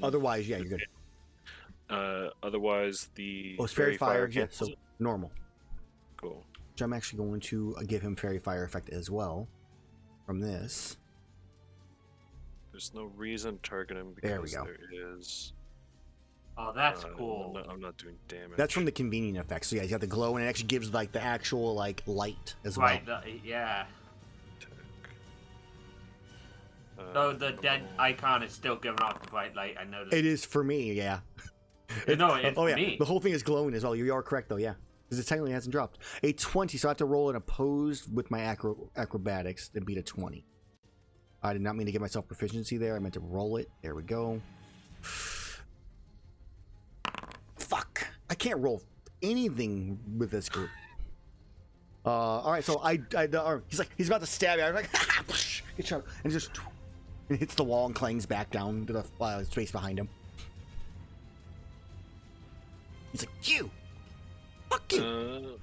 Otherwise, yeah, you're good. Otherwise the Oh, it's fairy fire. Yeah, cancels so it. normal. Cool. Which I'm actually going to give him fairy fire effect as well. From this. There's no reason to target him because There we go. there is. Oh, that's cool. I'm not doing damage. That's from the convenient effect. So yeah, he's got the glow, and it actually gives like the actual like light as Right, well. yeah. attack. So the dead icon is still giving off the bright light, I noticed. It is for me, yeah. No, it's oh yeah, me. the whole thing is glowing as well. You are correct though, yeah, because it technically hasn't dropped. A 20, so I have to roll an opposed with my acrobatics to beat a 20. I did not mean to give myself proficiency there. I meant to roll it. There we go. Fuck! I can't roll anything with this group. All right, so he's about to stab you. I'm like, get shot, and just it hits the wall and clangs back down to the space behind him. He's like, you! Fuck you!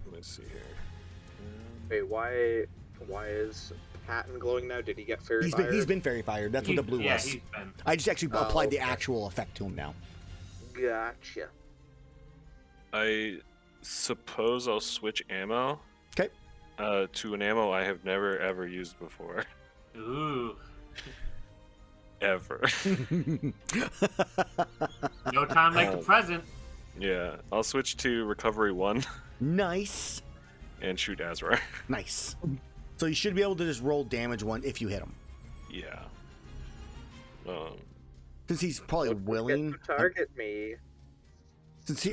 Let me see here. Wait, why is Patton glowing now? Did he get fairy fire? He's been fairy fired. That's what the blue was. He's been. I just actually applied the okay. actual effect to him now. Gotcha. I suppose I'll switch ammo. Okay. To an ammo I have never ever used before. Ooh. Ever. No time like the present. Yeah, I'll switch to recovery 1 Nice. and shoot Azrar. Nice. So you should be able to just roll damage 1 if you hit him. Yeah. Since he's probably Don't forget willing. to target me.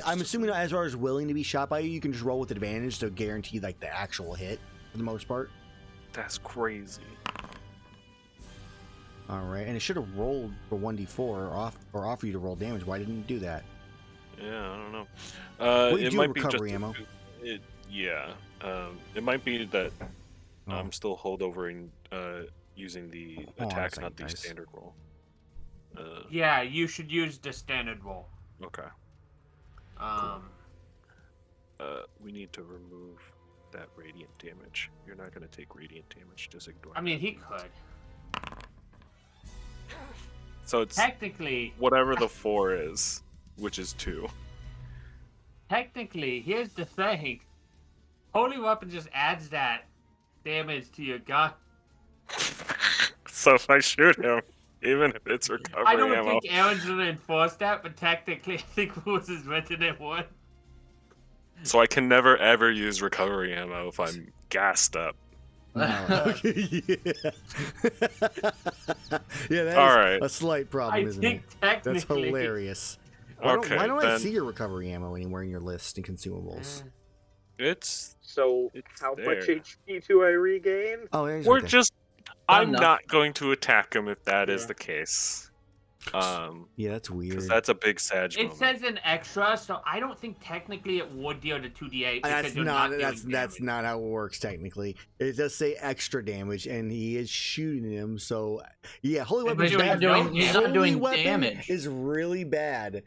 I'm assuming Azrar is willing to be shot by you. You can just roll with advantage to guarantee like the actual hit for the most part. That's crazy. All right, and it should have rolled for 1d4 or offer you to roll damage. Why didn't it do that? Yeah, I don't know. What do you it do might with be recovery just ammo? Yeah. It might be that Oh. I'm still holdovering using the Oh, attack, that's not the nice. standard roll. Yeah, you should use the standard roll. Okay. We need to remove that radiant damage. You're not going to take radiant damage. Just ignore I mean, that. he could. So it's Technically, whatever the 4 is, which is 2. here's the thing. Holy Weapon just adds that damage to your gun. So if I shoot him, even if it's recovery I don't ammo, think Aaron's gonna enforce that, but technically, I think rules is written it would. so I can never ever use recovery ammo if I'm gassed up. No. yeah. Yeah, that's All right. a slight problem, I isn't think it? technically. That's hilarious. Okay, Why don't I then- see your recovery ammo anywhere in your list and consumables? It's So, It's how there. much HP do I regain? Oh, there's we're right there. just. Not I'm enough. not going to attack him if that is Yeah. the case. Yeah, that's weird. Because that's a big Sag It moment. says an extra, so I don't think technically it would deal to 2d8 because That's you're not doing that's damage. not how it works technically. It does say extra damage, and he is shooting him. So yeah, holy But weapon. he's not doing- he's not doing Holy weapon damage. Is really bad.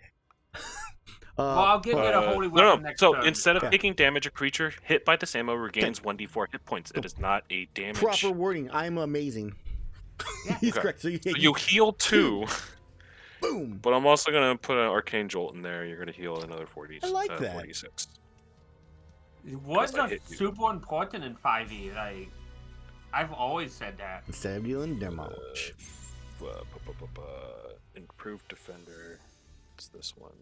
Well, I'll give you the holy weapon no. next So turn. instead of Okay. taking damage, a creature hit by this ammo regains 1d4 hit points. It is not a damage. Proper wording. I'm amazing. Yeah. He's Okay. correct. So So you heal 2, boom. but I'm also gonna put an arcane jolt in there. You're gonna heal another 40. I like that. 46. Words I are hit you. super important in 5e. Like, I've always said that. Instead of dealing demolish. Improved defender. It's this one.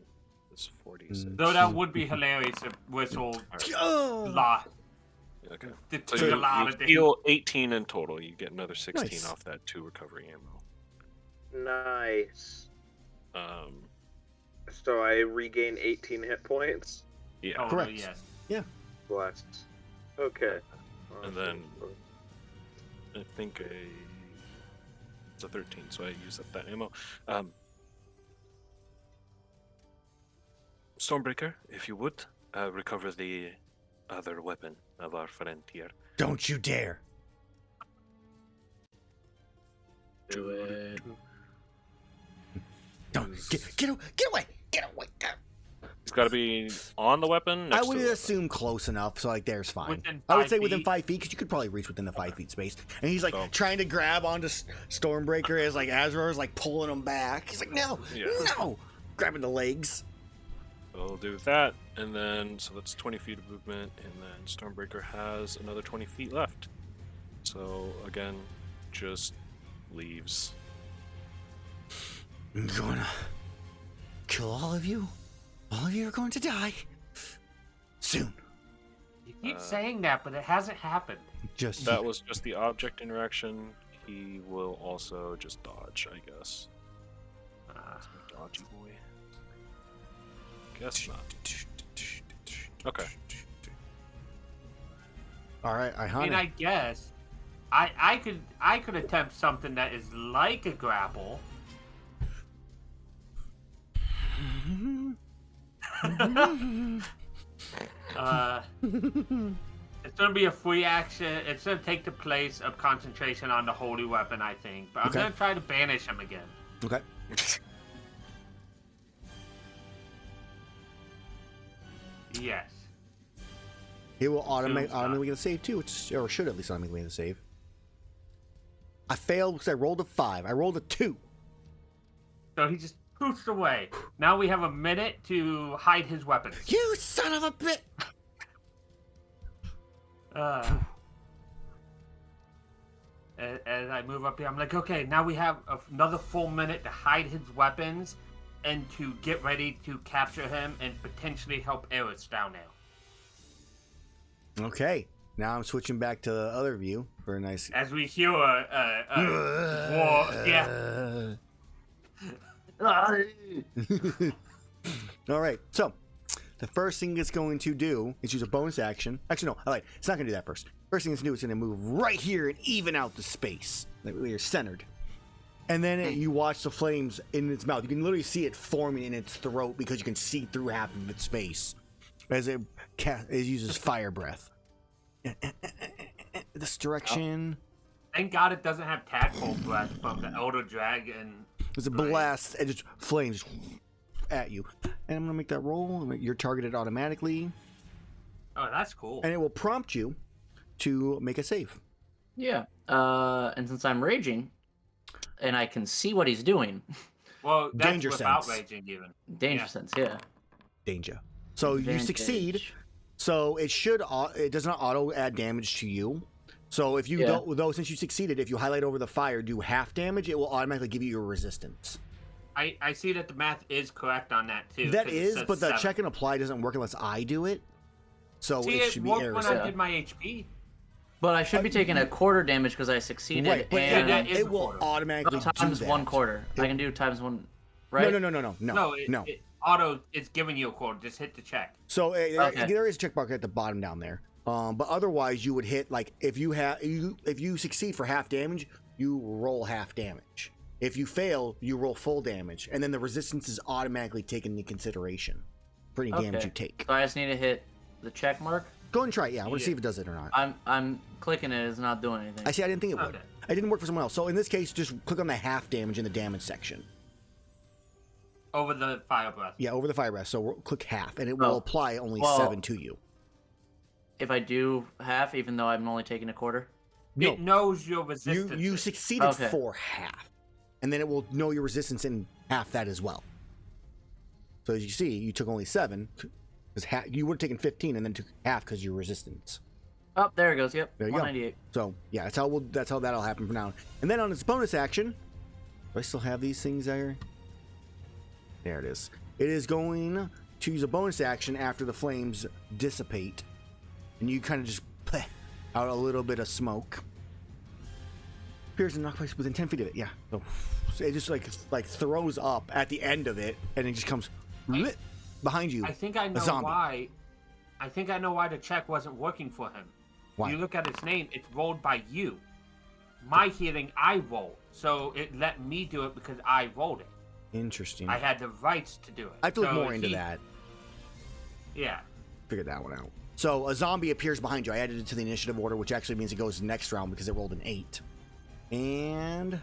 It's 46. Though that would be hilarious if Whistle Oh! lost. Okay. It So took a lot of you heal 18 in total. You get another 16 Nice. off that 2 recovery ammo. Nice. Um, So I regain 18 hit points. yeah. Oh, Correct. yes. Blessed. Okay. And then I think it's a 13, so I use up that ammo. Stormbreaker, if you would, recover the other weapon of our friend here. Don't you dare. Do it. Don't get away. Get away. It's got to be on the weapon. I Next would to the weapon. assume close enough, so like there's fine. Within I would 5 say within feet? 5 feet, because you could probably reach within the 5 feet space. And he's like So- trying to grab onto Stormbreaker as like Azrar is like pulling him back. He's like, no, Yeah. no, grabbing the legs. We'll do that, and then so that's 20 feet of movement, and then Stormbreaker has another 20 feet left. So again, just leaves. I'm gonna kill all of you. All of you are going to die soon. You keep saying that, but it hasn't happened. Just That was just the object interaction. He will also just dodge, I guess. Dodgy boy. Guess not. Okay. all right. I mean, I guess I could attempt something that is like a grapple. It's gonna be a free action. It's gonna take the place of concentration on the holy weapon, I think. But I'm Okay. gonna try to banish him again. Okay. Yes. He will Soon's not. automatically get a save too, or should at least automatically get a save. I failed because I rolled a 5. I rolled a 2. So he just poofs away. Now we have a minute to hide his weapons. You son of a bit! As I move up here, I'm like, okay, now we have another full minute to hide his weapons and to get ready to capture him and potentially help Erus down there. Okay. Now I'm switching back to the other view for a nice. As we hear war, yeah. All right. So the first thing it's going to do is use a bonus action. Actually, no. All right. It's not going to do that first. First thing it's going to do is going to move right here and even out the space. Like where you're centered. And then you watch the flames in its mouth. You can literally see it forming in its throat because you can see through half of its face as it uses fire breath. This direction. Thank God it doesn't have tadpole breath from the Elder Dragon. There's a blast and just flames at you. And I'm going to make that roll. You're targeted automatically. Oh, that's cool. And it will prompt you to make a save. Yeah. And since I'm raging, and I can see what he's doing, Well, that's Danger without sense. raging even. danger Yeah. sense, yeah. Danger. So you succeed. Advantage. So it does not auto add damage to you. So if you Yeah. don't, though, since you succeeded, if you highlight over the fire, do half damage, it will automatically give you your resistance. I see that the math is correct on that too. That 'cause it is, says but the 7. check and apply doesn't work unless I do it. So See, it should be worked Erus. when I Yeah. did my HP. But I should be taking a quarter damage because I succeeded. Right, but and that is it a will quarter. automatically do times that. 1 quarter. I can do times 1, right? No. It auto is giving you a quarter. Just hit the check. So Okay. there is a check mark at the bottom down there. But otherwise, you would hit like if you succeed for half damage, you roll half damage. If you fail, you roll full damage, and then the resistance is automatically taken into consideration for any damage Okay. you take. So I just need to hit the check mark. Go and try it. Yeah, I want to Yeah. see if it does it or not. I'm clicking it. It's not doing anything. I see. I didn't think it would. Okay. I didn't work for someone else. So in this case, just click on the half damage in the damage section. Over the fire breath. Yeah, over the fire breath. So click half, and it will Oh. apply only Well, 7 to you. If I do half, even though I'm only taking a quarter. No. It knows your resistance. You succeeded Okay. for half, and then it will know your resistance in half that as well. So as you see, you took only 7, because you would have taken 15 and then took half because your resistance. Oh, there it goes. Yep. There you go. 198. So yeah, that's how that'll happen from now on. And then on its bonus action, do I still have these things there? There it is. It is going to use a bonus action after the flames dissipate, and you kind of just pleh out a little bit of smoke. Appears in knock place within 10 feet of it. Yeah. So it just like throws up at the end of it, and it just comes behind you. I think I know why. I think I know why the check wasn't working for him. Why? You look at his name; it's rolled by you. My healing, I rolled, so it let me do it because I rolled it. Interesting. I had the rights to do it. I have to look So more into that. Yeah. Figure that one out. So a zombie appears behind you. I added it to the initiative order, which actually means it goes next round because it rolled an 8. And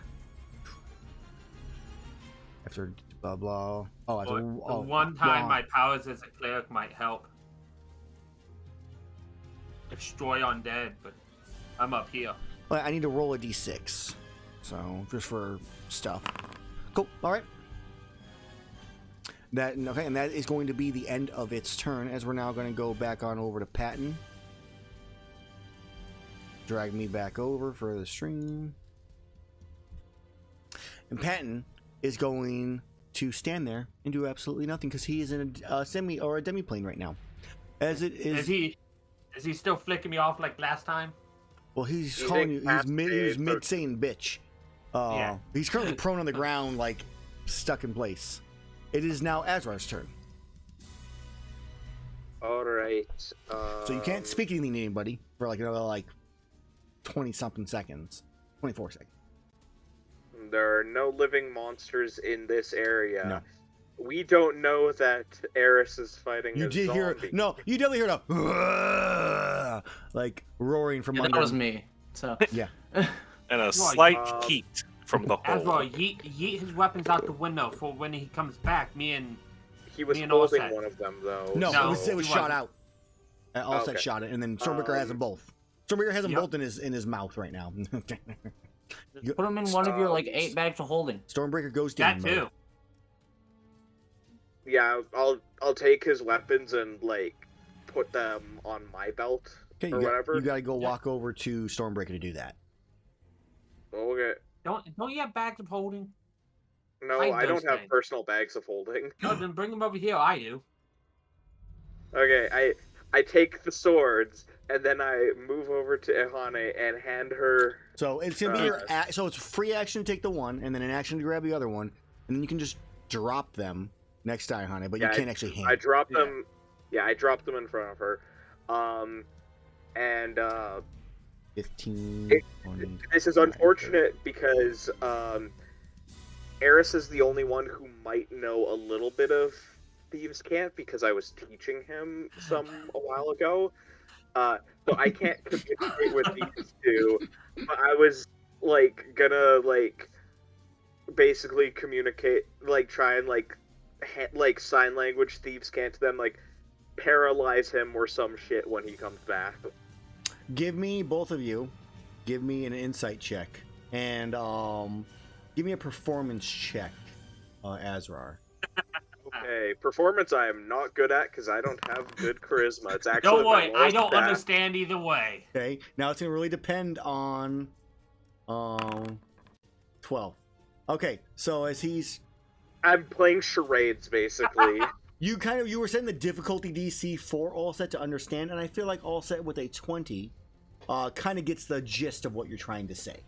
after blah blah. Oh, after one time my powers as a cleric might help destroy undead, but I'm up here. Well, I need to roll a d6, so just for stuff. Cool. All right. Okay, and that is going to be the end of its turn. As we're now going to go back on over to Patton. Drag me back over for the stream. And Patton is going to stand there and do absolutely nothing because he is in a semi or a demi-plane right now. As it is. Is he still flicking me off like last time? Well, he's calling you. He's mid saying bitch. Yeah. He's currently prone on the ground, like stuck in place. It is now Azrar's turn. All right. So you can't speak anything to anybody for like another 20-something seconds, 24 seconds. There are no living monsters in this area. No. We don't know that Erus is fighting You a did zombie. hear no. You definitely heard a like roaring from under. That was me. So Yeah. And a slight heat from the hole. Azrar, yeet his weapons out the window for when he comes back. He was Me and holding Allset. one of them, though. No, No, it was he shot wasn't. out. Allset Okay. shot it, and then Stormbreaker has them both. Stormbreaker has them Yep. both in his mouth right now. just put them in one of your 8 bags of holding. Stormbreaker goes down. That too. mode. Yeah, I'll take his weapons and put them on my belt Okay, or whatever. You got to go walk over to Stormbreaker to do that. Okay. Don't you have bags of holding? No, Hide I don't those have things. personal bags of holding. No, then bring them over here. I do. Okay, I take the swords and then I move over to Iihane and hand her. So it's gonna be so it's free action to take the one, and then an action to grab the other one, and then you can just drop them next to Iihane, but you can't actually hand. I drop them. Yeah, I drop them in front of her. 15. 20, This is 25, unfortunate because Erus is the only one who might know a little bit of Thieves' Cant because I was teaching him some a while ago. So I can't communicate with these two. But I was gonna basically communicate, try and sign language Thieves' Cant to them, paralyze him or some shit when he comes back. Give me, both of you, give me an insight check, and give me a performance check, Azrar. Okay, performance I am not good at because I don't have good charisma. It's actually Don't worry, my I worst don't stat. understand either way. Okay, now it's gonna really depend on 12. Okay, so as he's I'm playing charades basically. you were setting the difficulty DC for Allset to understand, and I feel like Allset with a 20 kind of gets the gist of what you're trying to say.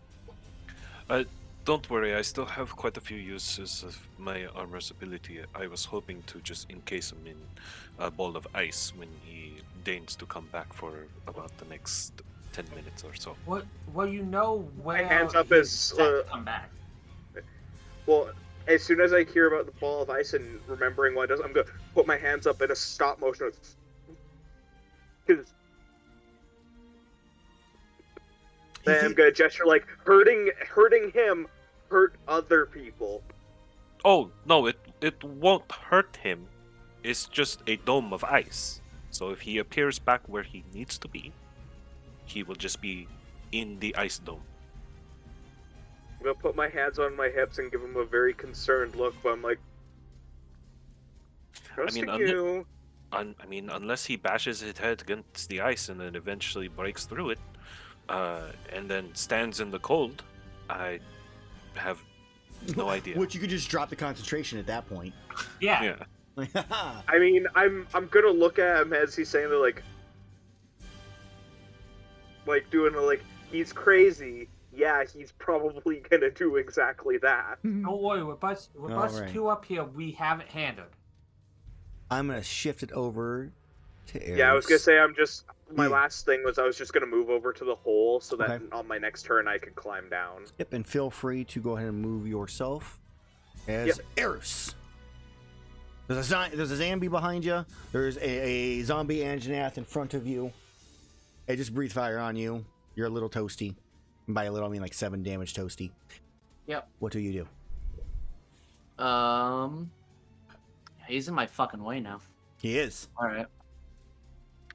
Don't worry, I still have quite a few uses of my armor's ability. I was hoping to just encase him in a ball of ice when he deigns to come back for about the next 10 minutes or so. Well, you know where My hands up he's as, set to come back. Well, as soon as I hear about the ball of ice and remembering what it does, I'm gonna put my hands up in a stop motion. Because then I'm gonna gesture hurting him hurt other people. Oh, no, it won't hurt him. It's just a dome of ice. So if he appears back where he needs to be, he will just be in the ice dome. I'm gonna put my hands on my hips and give him a very concerned look, but I'm like, trusting you. Unless he bashes his head against the ice and then eventually breaks through it, and then stands in the cold, I have No idea. Which you could just drop the concentration at that point. Yeah. Yeah. I mean, I'm gonna look at him as he's saying that, like doing the, like, he's crazy. Yeah, he's probably gonna do exactly that. Don't worry, with us Alright. two up here, we have it handled. I'm gonna shift it over to Erus. Yeah, I was gonna say my Yeah. last thing was I was just gonna move over to the hole so that Okay. on my next turn I could climb down. Yep, and feel free to go ahead and move yourself as Yep. Erus. There's a zombie behind you. There's a zombie Anjanath in front of you. It just breathe fire on you. You're a little toasty. And by a little, I mean like 7 damage toasty. Yep. What do you do? He's in my fucking way now. He is. All right.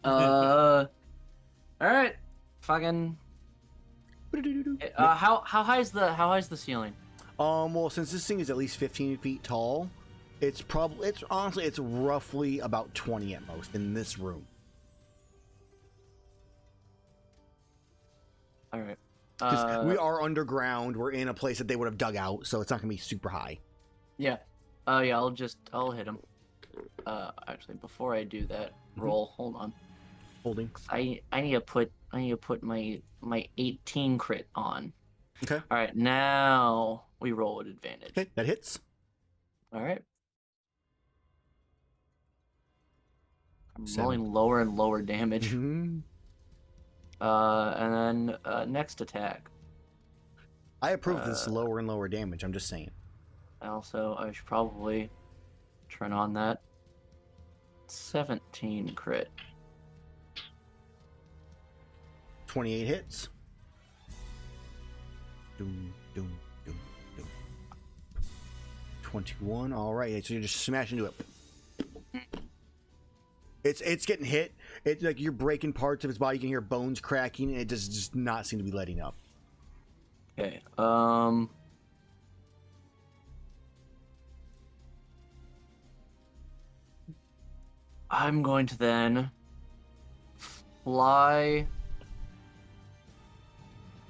All right. Fucking. How high is the ceiling? Well, since this thing is at least 15 feet tall, it's honestly roughly about 20 at most in this room. All right. Because we are underground. We're in a place that they would have dug out, so it's not gonna be super high. Yeah. Yeah. I'll hit him. Actually, before I do that, roll. Hold on. Holding. I need to put my 18 crit on. Okay. All right. Now we roll with advantage. Okay, that hits. All right. I'm 7. rolling lower and lower damage. Mhm. And then next attack. I approve this lower and lower damage. I'm just saying. Also, I should probably turn on that 17 crit. 28 hits. Doom, doom, doom, doom. 21. All right, so you're just smashing into it. It's getting hit. It's like you're breaking parts of his body. You can hear bones cracking, and it does not seem to be letting up. Okay. I'm going to then fly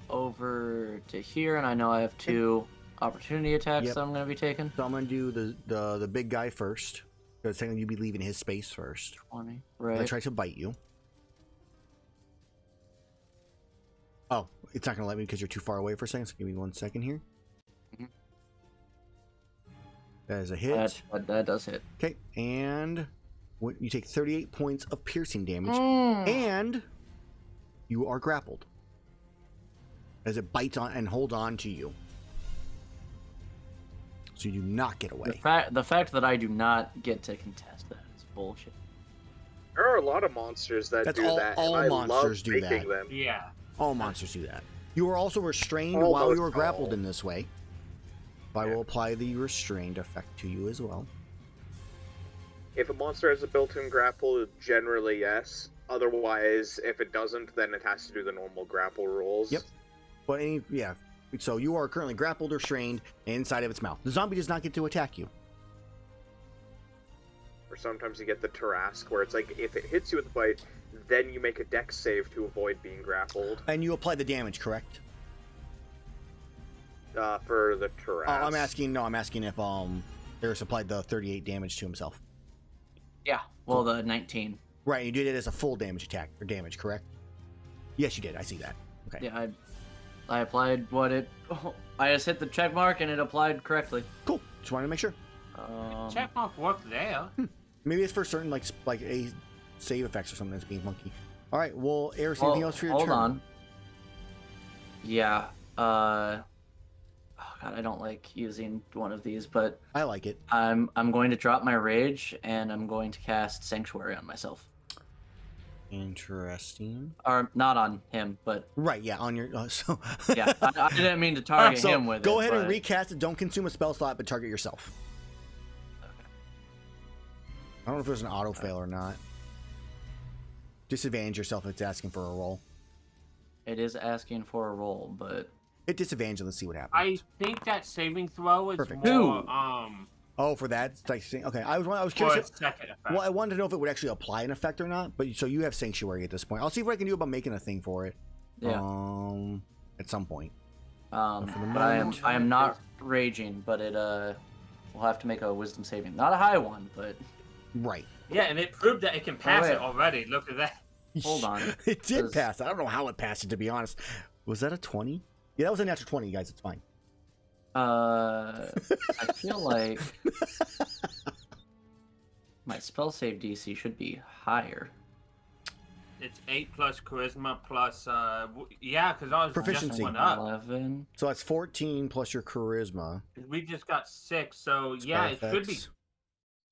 over to here, and I know I have 2 opportunity attacks Yep. that I'm going to be taking. So I'm gonna do the big guy first. Because technically you'd be leaving his space first. 20. I Right. try to bite you. Oh, it's not gonna let me because you're too far away for a second. So give me 1 second here. Mhm. That is a hit. That does hit. Okay, and you take 38 points of piercing damage, Mm. and you are grappled as it bites on and holds on to you. So you do not get away. The fact that I do not get to contest that is bullshit. There are a lot of monsters that That's do all- that. all and I monsters love do making that. them. Yeah. All monsters do that. You were also restrained Almost while you were grappled all. in this way. I will apply the restrained effect to you as well. If a monster has a built-in grapple, generally yes. Otherwise, if it doesn't, then it has to do the normal grapple rules. Yep. But yeah. So you are currently grappled or restrained inside of its mouth. The zombie does not get to attack you. Or sometimes you get the Tarrasque, where it's like, if it hits you with a bite, then you make a dex save to avoid being grappled. And you apply the damage, correct? For the Tarrasque. I'm asking if Erus applied the 38 damage to himself. Yeah. Well, the 19. Right, you did it as a full damage attack or damage, correct? Yes, you did. I see that. Okay. Yeah, I applied what it. I just hit the check mark and it applied correctly. Cool. Just wanted to make sure. Check mark worked there. Maybe it's for certain like a save effects or something that's being funky. All right. Well, Erus, anything else for your turn? Hold on. Yeah. Oh God, I don't like using one of these, but I like it. I'm going to drop my rage and I'm going to cast Sanctuary on myself. Interesting. Or not on him, but Right. Yeah. On your so. yeah, I didn't mean to target him with it. Go ahead and but- recast it. Don't consume a spell slot, but target yourself. I don't know if there's an auto fail or not. Disadvantage yourself if it's asking for a roll. It is asking for a roll, but Hit disadvantage and let's see what happens. I think that saving throw is Perfect. more Oh, for that? It's like, okay, I was for curious. a second effect. Well, I wanted to know if it would actually apply an effect or not. But so you have Sanctuary at this point. I'll see what I can do about making a thing for it. yeah. At some point. For the But I moment. am not raging, but it will have to make a wisdom saving. Not a high one, but Right. Yeah, and it proved that it can pass wait. it already. Look at that. Hold on. It did 'cause- pass. I don't know how it passed it, to be honest. Was that a 20? Yeah, that was a natural 20, guys. It's fine. I feel like my spell save DC should be higher. It's 8 plus charisma plus yeah, because I was Proficiency. just went up. 11. So that's 14 plus your charisma. We just got 6, so yeah, it Spell should be. effects.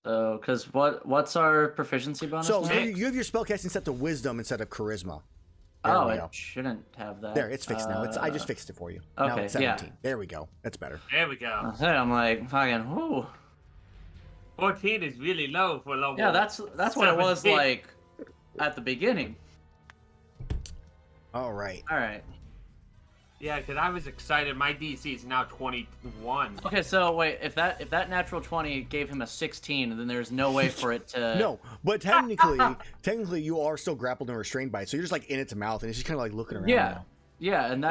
So, because what's our proficiency bonus? So now? you have your spellcasting set to wisdom instead of charisma. There Oh, we it go. shouldn't have that. There, it's fixed now. I just fixed it for you. Now okay, it's 17. There we go. That's better. There we go. I'm like, fucking, whoo. 14 is really low for level. Yeah, that's what it was 17. like at the beginning. All right. All right. Yeah, because I was excited. My DC is now 21. Okay, so wait, if that natural 20 gave him a 16, then there's no way for it to. No, but technically, you are still grappled and restrained by it. So you're just like in its mouth, and it's just kind of like looking around. Yeah. now. Yeah, and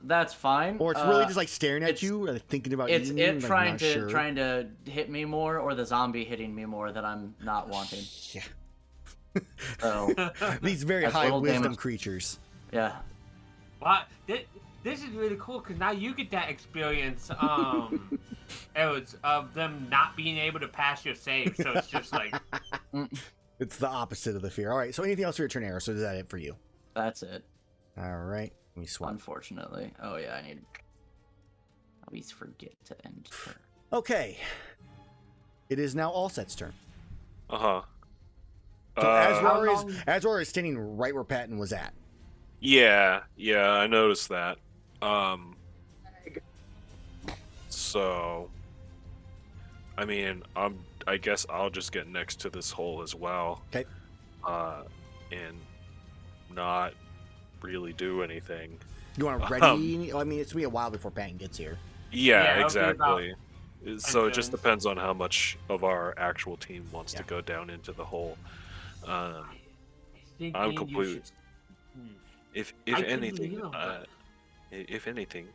that's fine. Or it's really just like staring at it's- you, or thinking about It's eating you, it like, trying not to sure. trying to hit me more, or the zombie hitting me more that I'm not wanting. Yeah. So These very That's high little wisdom damage. creatures. yeah. What? This is really cool because now you get that experience, Erus, of them not being able to pass your save. So it's just like, It's the opposite of the fear. All right. So anything else for your turn, Erus? So is that it for you? That's it. All right. Let me swap. Unfortunately. Oh yeah, I always forget to end turn. Okay. It is now Allset's turn. Uh-huh. So How long- Azrar is standing right where Patton was at. Yeah, I noticed that. So, I mean, I guess I'll just get next to this hole as well. Okay. And not really do anything. You want to ready? I mean, it's gonna be a while before Patton gets here. Yeah, it'll be about exactly. So it just turns. depends on how much of our actual team wants to Yeah. go down into the hole. thinking I'm you completely. should- If I could anything, leave, but- if anything,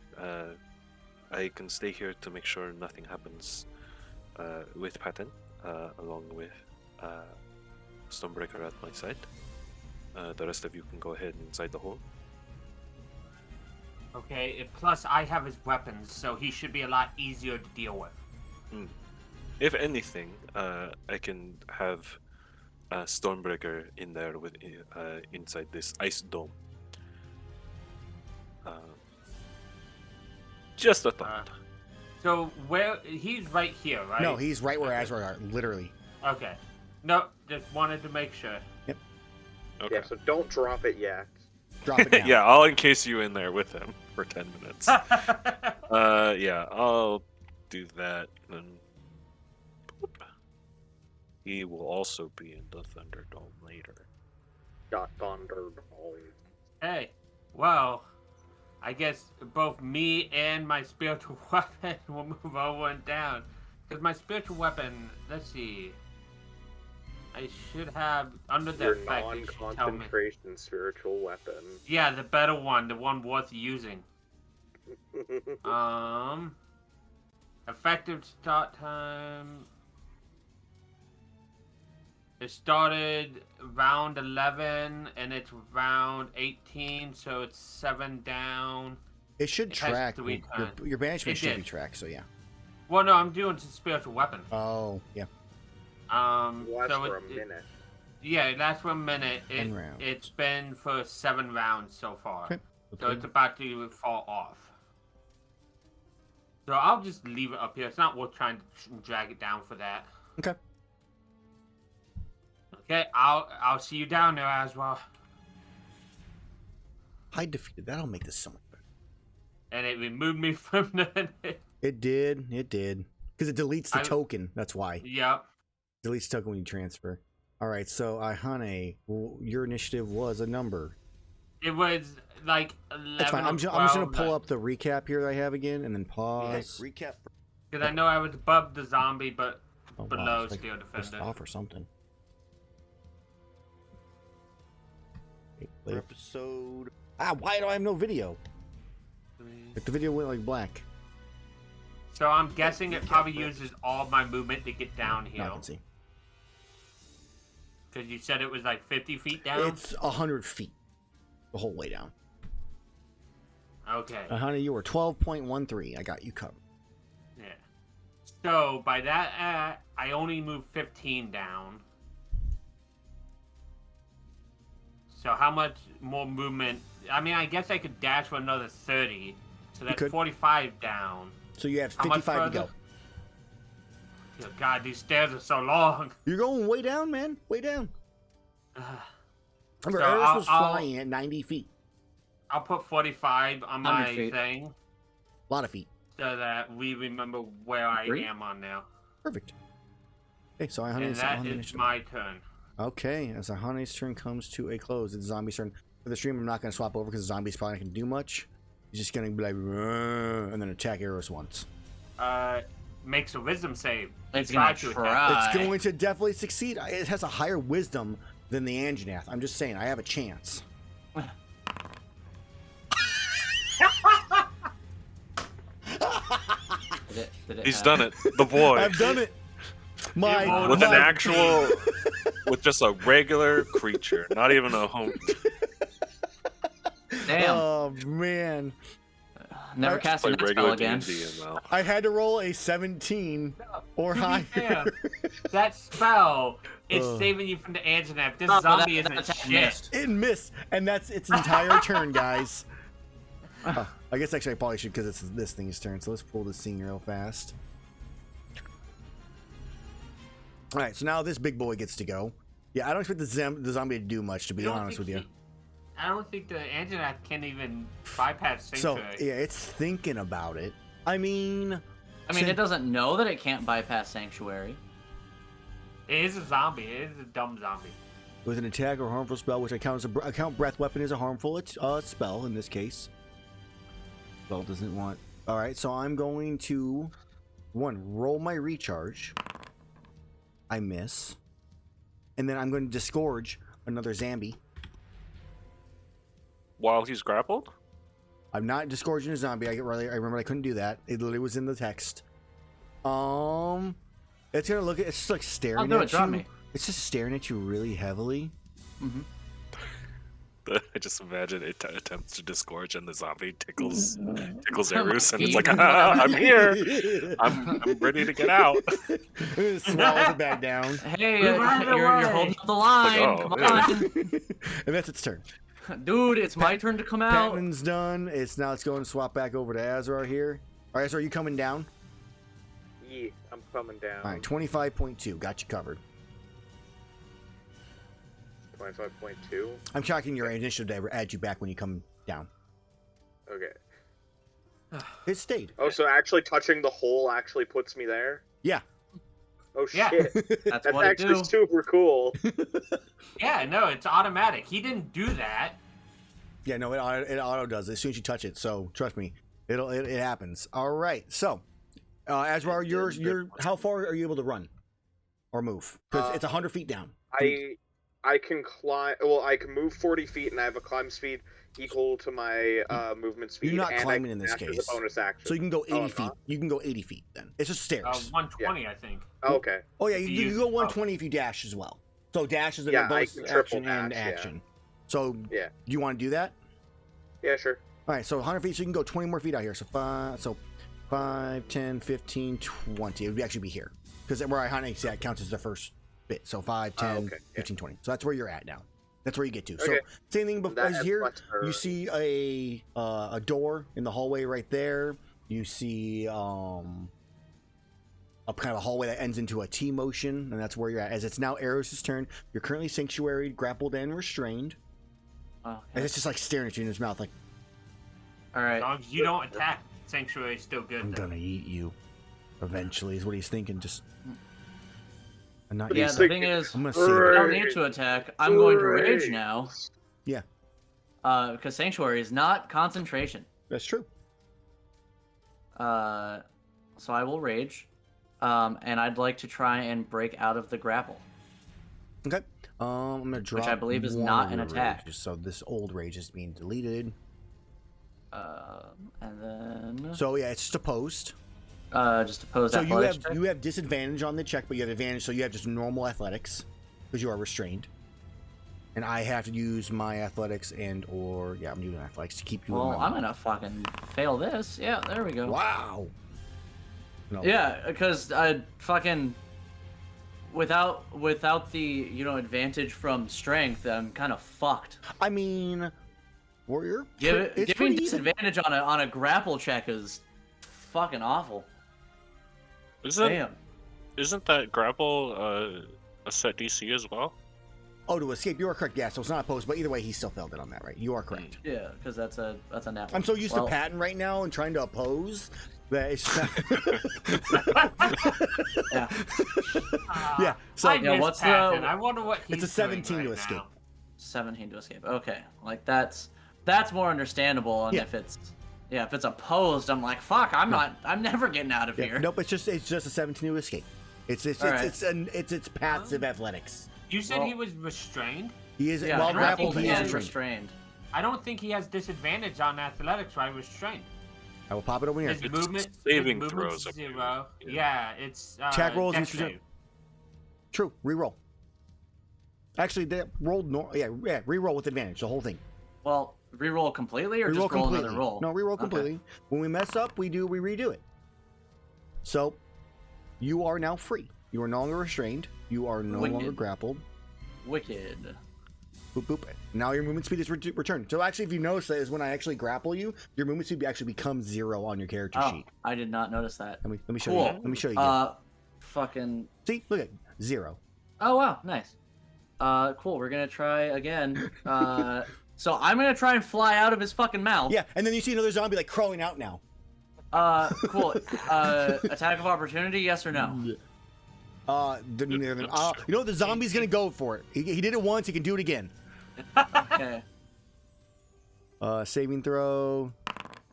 I can stay here to make sure nothing happens with Patton, along with Stonebreaker at my side. The rest of you can go ahead inside the hole. Okay, plus I have his weapons, so he should be a lot easier to deal with. If anything, I can have Stormbreaker in there with inside this ice dome. Just a thought. So where he's right here, right? No, he's right where Okay. Azrar are, literally. Okay. No, just wanted to make sure. Okay. Yeah, so don't drop it yet. Drop it down. Yeah, I'll encase you in there with him for 10 minutes. Yeah, I'll do that. And boop. He will also be in the Thunderdome later. Got thunder. Hey, well, I guess both me and my spiritual weapon will move over and down. Because my spiritual weapon, let's see. I should have, under the Your effect, it should tell me. non-concentration spiritual weapon. Yeah, the better one, the one worth using. Effective start time. It started round 11 and it's round 18, so it's 7 down. It should It has track. 3 times. Your banishment It should did. be tracked, so yeah. Well, no, I'm doing the spiritual weapon. Oh, yeah. Lasts So for a it, minute. yeah, it lasts for a minute. 10 rounds. It's been for 7 rounds so far. Okay. So it's about to fall off. So I'll just leave it up here. It's not worth trying to drag it down for that. Okay. Okay, I'll see you down there as well. I defeated. That'll make this so much better. And it removed me from the. It did. Because it deletes the I- token. That's why. Yep. Deletes token when you transfer. All right. So Iihane, your initiative was a number. It was like 11. That's fine. I'm just gonna pull up the recap here that I have again, and then pause. Recap. Because I know I was above the zombie, but Oh, wow, below it's like Steel first Defender. off or something. For episode. Why do I have no video? If the video went like black. So I'm guessing it probably uses all my movement to get Now I downhill. can see. Because you said it was like 50 feet down? It's 100 feet. The whole way down. Okay. Honey, you were 12.13. I got you covered. Yeah. So by that, I only moved 15 down. So how much more movement? I mean, I guess I could dash for another 30. So that's could. 45 down. So you have How much 55 to go. further? Oh, God, these stairs are so long. You're going way down, man. Way down. Remember, So Erus was flying at 90 feet. I'll put 45 on 100 my feet. thing A lot of feet. so that we remember where I Agree. am on now. Perfect. Okay, so And Iihane's that on the is initiative. my turn. Okay, as Iihane's turn comes to a close, it's the zombie's turn. For the stream, I'm not going to swap over because the zombie's probably not going to do much. He's just going to be like, "Rrrr," and then attack Erus once. Makes a wisdom save. It's Try gonna to attack. try. It's going to definitely succeed. It has a higher wisdom than the Anjanath. I'm just saying, I have a chance. Did it He's happen? done it. The boy. I've done it. My, With an my- actual, with just a regular creature, not even a home. Damn. Oh, man. Never I- cast Play a spell regular again. D&D ML. I had to roll a 17 or To be higher. fair, that spell is Ugh. saving you from the Anjanath. This No, zombie that isn't attack shit. missed. It missed, and that's its entire turn, guys. Oh, I guess actually I probably should because it's this thing's turn. So let's pull this scene real fast. All right, so now this big boy gets to go. Yeah, I don't expect the zombie to do much, to be You don't honest with think you. I don't think the Anjanath can even bypass So Sanctuary. yeah, it's thinking about it. I mean, It doesn't know that it can't bypass Sanctuary. It is a zombie. It is a dumb zombie. with an attack or harmful spell, which I count as I count breath weapon as a harmful spell in this case. Spell doesn't want. All right, so I'm going to roll my recharge. I miss, and then I'm going to disgorge another zombie. While he's grappled? I'm not disgorging a zombie. I remember I couldn't do that. It literally was in the text. It's gonna look at. It's just like staring I'll do at it. Drop you. me. It's just staring at you really heavily. Mm-hmm. I just imagine it attempts to disgorge and the zombie tickles Erus and it's like, feet. I'm here. I'm ready to get out. Swallows it back down, Hey, We're running you're away. holding up the line. oh, Come yeah. on. and that's its turn. Dude, it's my turn to come out. Patman's done. It's going to swap back over to Azrar here. All right, Azrar, are you coming down? Yeah, I'm coming down. All right, 25.2. Got you covered. 25.2. I'm tracking your initiative to add you back when you come down. Okay. It stayed. Oh, so actually touching the hole actually puts me there? Yeah. Oh Yeah. shit. That's That's what I actually do. super cool. Yeah, no, it's automatic. He didn't do that. Yeah, no, it auto does as soon as you touch it. So trust me, it happens. All right, so Azrar, you're how far are you able to run or move? Because it's 100 feet down. I can climb. Well, I can move 40 feet, and I have a climb speed equal to my movement speed. You're not and climbing I in can this dash as case. a bonus action. So you can go 80 I'm feet. not? You can go 80 feet then. It's just stairs. 120, I think. Oh, okay. Oh yeah, if you you can use- go 120 if you dash as well. So dash is a Yeah, I bonus can triple action and dash, yeah. action. So Yeah. do you want to do that? Yeah, sure. All right, so 100 feet, so you can go 20 more feet out here. So 5, 10, 15, 20. It would actually be here because where Iihane at counts as the first bit. So 5, 10, okay, yeah. 15, 20. So that's where you're at now. That's where you get to. Okay. So same thing That as has here. flex for- You see a door in the hallway right there. You see a kind of a hallway that ends into a T motion, and that's where you're at. As it's now Erus' turn. You're currently sanctuary, grappled, and restrained. Oh, And it's just like staring at you in his mouth, like all As right. long as you don't attack, Sanctuary is still good. I'm then. gonna eat you. Eventually, is what he's thinking. Just. I'm not. Yeah, He's the thinking, thing is, I'm gonna I save "Hooray." it. don't need to attack. I'm going to rage Rage. now. Yeah. Because Sanctuary is not concentration. That's true. So I will rage. And I'd like to try and break out of the grapple. Okay. I'm gonna drop. I believe is one not of an your attack. rages, so this old rage is being deleted. And then So yeah, it's just opposed. just opposed So athletics check. you have disadvantage on the check, but you have advantage. So you have just normal athletics because you are restrained. And I have to use my athletics I'm doing athletics to keep you. Well, in my I'm gonna fucking fail this. Yeah, there we go. Wow. No. Yeah, because I fucking without the advantage from strength, I'm kind of fucked. I mean, warrior. Giving pretty easy. disadvantage on a grapple check is fucking awful. Damn. Isn't that grapple a set DC as well? Oh, to escape, you are correct. Yeah, so it's not opposed, but either way, he still failed it on that, right? You are correct. Yeah, because that's a nat one. I'm so used to patent right now and trying to oppose that it's just Yeah. yeah. So I yeah, miss what's the- Patton. I wonder what he's it's a 17 doing to right escape. now. 17 to escape. Okay, like that's more understandable. And Yeah. if it's opposed, I'm like, fuck, I'm never getting out of Yeah, here. nope, it's just a 17 to escape. It's passive athletics. You said Well- he was restrained? He is Yeah, while grappled, grappled. He he is is restrained. restrained. I don't think he has disadvantage on athletics while restrained. I will pop it over here. His It's movement saving his movement's throws, I believe. 0. Yeah. Yeah, it's Attack rolls dex each save. True. Reroll. Actually, they rolled reroll with advantage. The whole thing. Well, reroll completely or Reroll just roll completely. another roll? No, reroll Okay. completely. When we mess up, we redo it. So, you are now free. You are no longer restrained. You are no Wicked. longer grappled. Wicked. Boop boop. Now your movement speed is returned. So actually, if you notice that is when I actually grapple you, your movement speed actually becomes 0 on your character Oh, sheet. I did not notice that. Let me show Cool. you. Let me show you. Again. Fucking. See, look at 0. Oh wow, nice. Cool. We're gonna try again. So I'm gonna try and fly out of his fucking mouth. Yeah, and then you see another zombie like crawling out now. Cool. Attack of opportunity, yes or no? You know what? The zombie's gonna go for it. He did it once. He can do it again. Okay. Saving throw.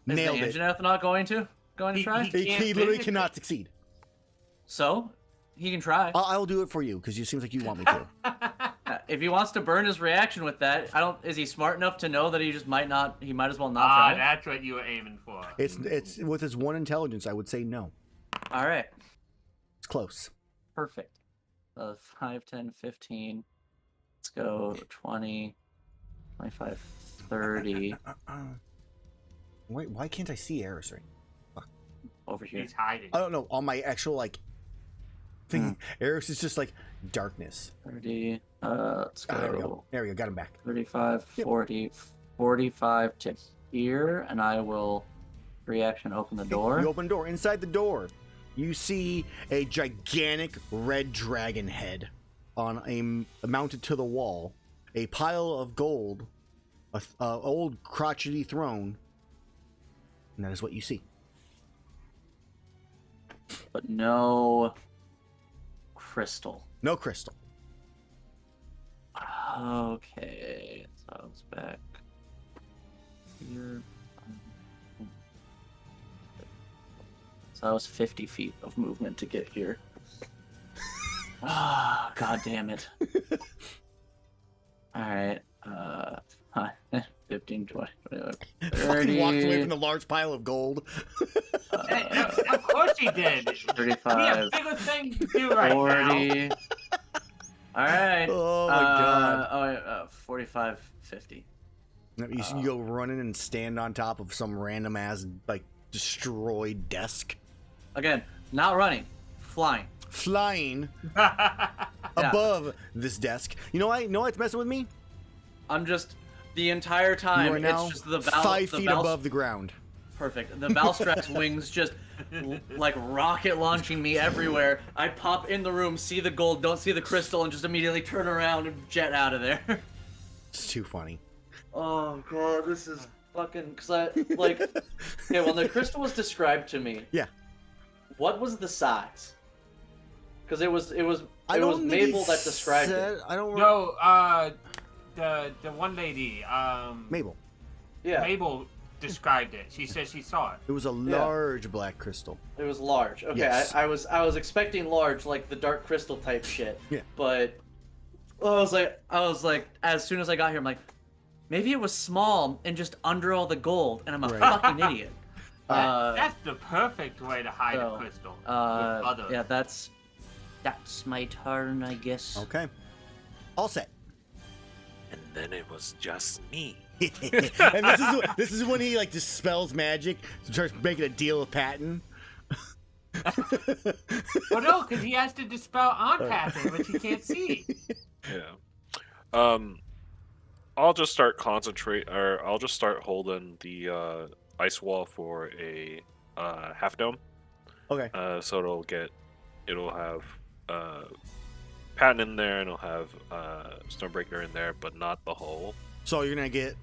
Is Nailed the it. Anjanath not going to try? He can't He literally finish cannot succeed. So he can try. I'll do it for you because it seems like you want me to. If he wants to burn his reaction with that, is he smart enough to know that he just might not? He might as well not try. That's what you were aiming for. It's with his 1 intelligence. I would say no. All right. It's close. Perfect. 5, 10, 15. Let's go 20, 25, 30 Wait, why can't I see Erus right? over here. He's hiding. I don't know. On my actual thing, Erus is just like darkness. 30. Let's Ah, there we go. go. There we go. Got him back. 35, Yep. 40, 45 to here, and I will reaction open the door. You open the door. Inside the door, you see a gigantic red dragon head on mounted to the wall, a pile of gold, a old crotchety throne, and that is what you see. But no crystal. No crystal. Okay, so I was back here. So that was 50 feet of movement to get here. Ah, god damn it. Alright, 15, 20, 25, Fucking walked away 30, from the large pile of gold. Of course he did. We 35, have bigger things to do right now. 40. Alright. Oh my god. 45, 50. You go running and stand on top of some random ass destroyed desk, Again, not running, flying. flying above this desk. You know what's messing with me? I'm just the entire time. You are now it's just the 5 feet above the ground. Perfect. The Valstrax wings just like rocket launching me everywhere. I pop in the room, see the gold, don't see the crystal, and just immediately turn around and jet out of there. It's too funny. Oh god, this is fucking. Cause okay, when the crystal was described to me, Yeah. what was the size? Because it was I don't think he Mabel that described it. I don't. No, the one lady, Mabel. Yeah, Mabel described it. She said she saw it. It was a large black crystal. it was large. Okay, Yes. I was expecting large, like the dark crystal type shit. Yeah. But I was like, as soon as I got here, I'm like, maybe it was small and just under all the gold, and I'm a Right. fucking idiot. That's the perfect way to hide a crystal. with others. Yeah, that's my turn, I guess. Okay. All set. And then it was just me. And this is when he like dispels magic, starts making a deal with Patton. Well, no, because he has to dispel on Patton, which he can't see. Yeah. I'll just start I'll just start holding the ice wall for a half dome. Okay. So it'll have Patton in there, and it'll have Stormbreaker in there, but not the hole. So you're gonna get.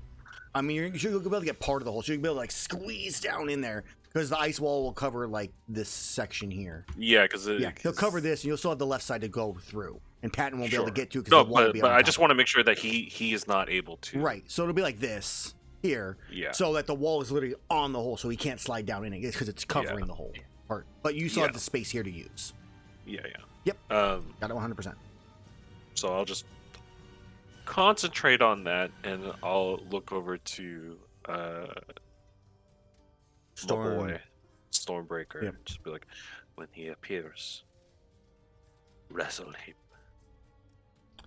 I mean, you should be able to get part of the hole. So you can be able to like squeeze down in there because the ice wall will cover like this section here. Yeah, because He'll cover this, and you'll still have the left side to go through, and Patton won't be able to get to because No, the wall will be but on I top. just want to make sure that he is not able to. Right. So it'll be like this here. Yeah. So that the wall is literally on the hole, so he can't slide down in it because it's covering the whole part. But you still have the space here to use. Yeah. Yep. Got it 100%. So I'll just concentrate on that, and I'll look over to my boy, Stormbreaker, Yep. just be like, when he appears, wrestle him.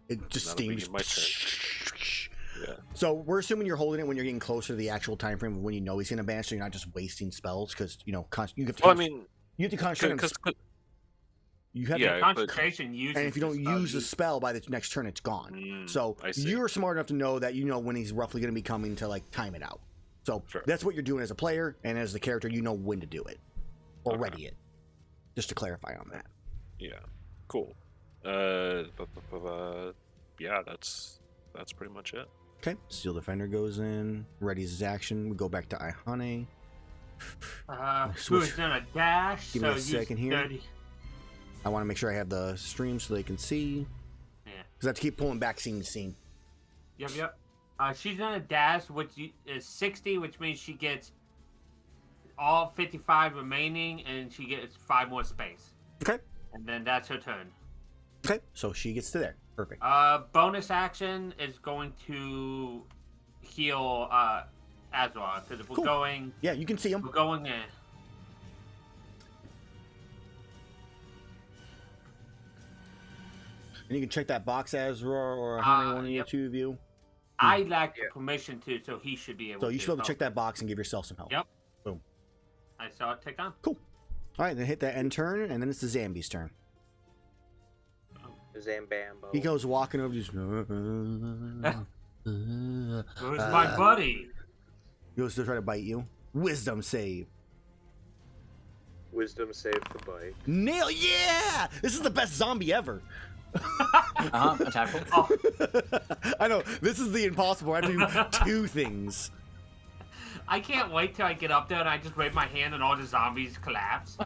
It just That'll be steams. my turn. Yeah. So we're assuming you're holding it when you're getting closer to the actual time frame of when you know he's gonna banish, so you're not just wasting spells because you know you have to. Well, I mean, you have to concentrate. because You have yeah, to, Concentration uses. and if you don't the spell use the spell by the next turn, it's gone. So I see. you're smart enough to know that you know when he's roughly going to be coming to like time it out. So Sure. that's what you're doing as a player, and as the character, you know when to do it or Okay. ready it. Just to clarify on that. Yeah, cool. Yeah, that's pretty much it. Okay, Steel Defender goes in, readies his action. We go back to Iihane. Who's gonna dash? Give me so a second use here. 30. I want to make sure I have the stream so they can see. Yeah. Because I have to keep pulling back scene to scene. Yep. She's gonna dash, which is 60, which means she gets all 55 remaining, and she gets 5 more space. Okay. And then that's her turn. Okay, so she gets to there. Perfect. Bonus action is going to heal Azrar, because if we're Cool. going, Yeah, you can see him. we're going in. And you can check that box, Azrar or Iihane, one of you, two of you. I lack the permission to, so he should be able to. So you should be able to check that box and give yourself some help. Yep. Boom. I saw it take on. Cool. All right, then hit that end turn, and then it's the Zambi's turn. Zambambo. He goes walking over, just. Where's my buddy? He goes to try to bite you. Wisdom save. Wisdom save the bite. Nail, yeah! This is the best zombie ever. Attack roll. Oh, I know, this is the impossible. I have to do 2 things. I can't wait till I get up there and I just wave my hand and all the zombies collapse.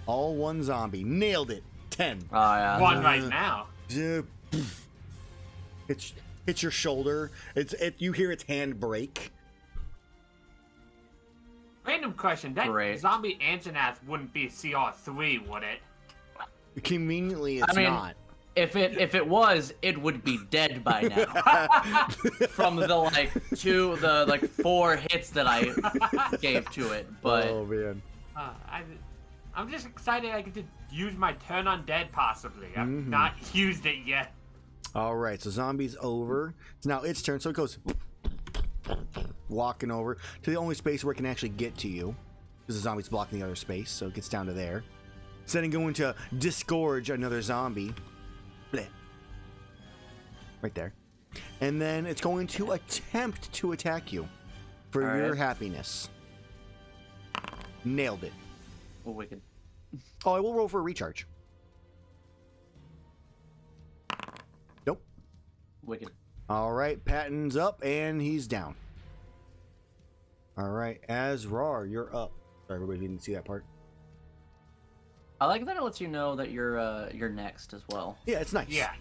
All one zombie. Nailed it. 10. Oh, yeah. One right now. Hits your shoulder. You hear its hand break. Random question. That Great. zombie Anjanath wouldn't be CR3, would it? Conveniently, it's I mean, not. If it was, it would be dead by now. From the 4 hits that I gave to it. But Oh man. I'm just excited I get to use my turn on dead possibly. I've Mhm. not used it yet. All right, so zombie's over. It's now its turn, so it goes walking over to the only space where it can actually get to you, because the zombie's blocking the other space, so it gets down to there. It's then going to disgorge another zombie. Bleh. Right there. And then it's going to attempt to attack you for All your right. happiness. Nailed it. oh, wicked. Oh, I will roll for a recharge. Nope. Wicked. All right, Patton's up and he's down. All right, Azrar, you're up. Sorry, everybody didn't see that part. I like that it lets you know that you're next as well. Yeah, it's nice. Yeah.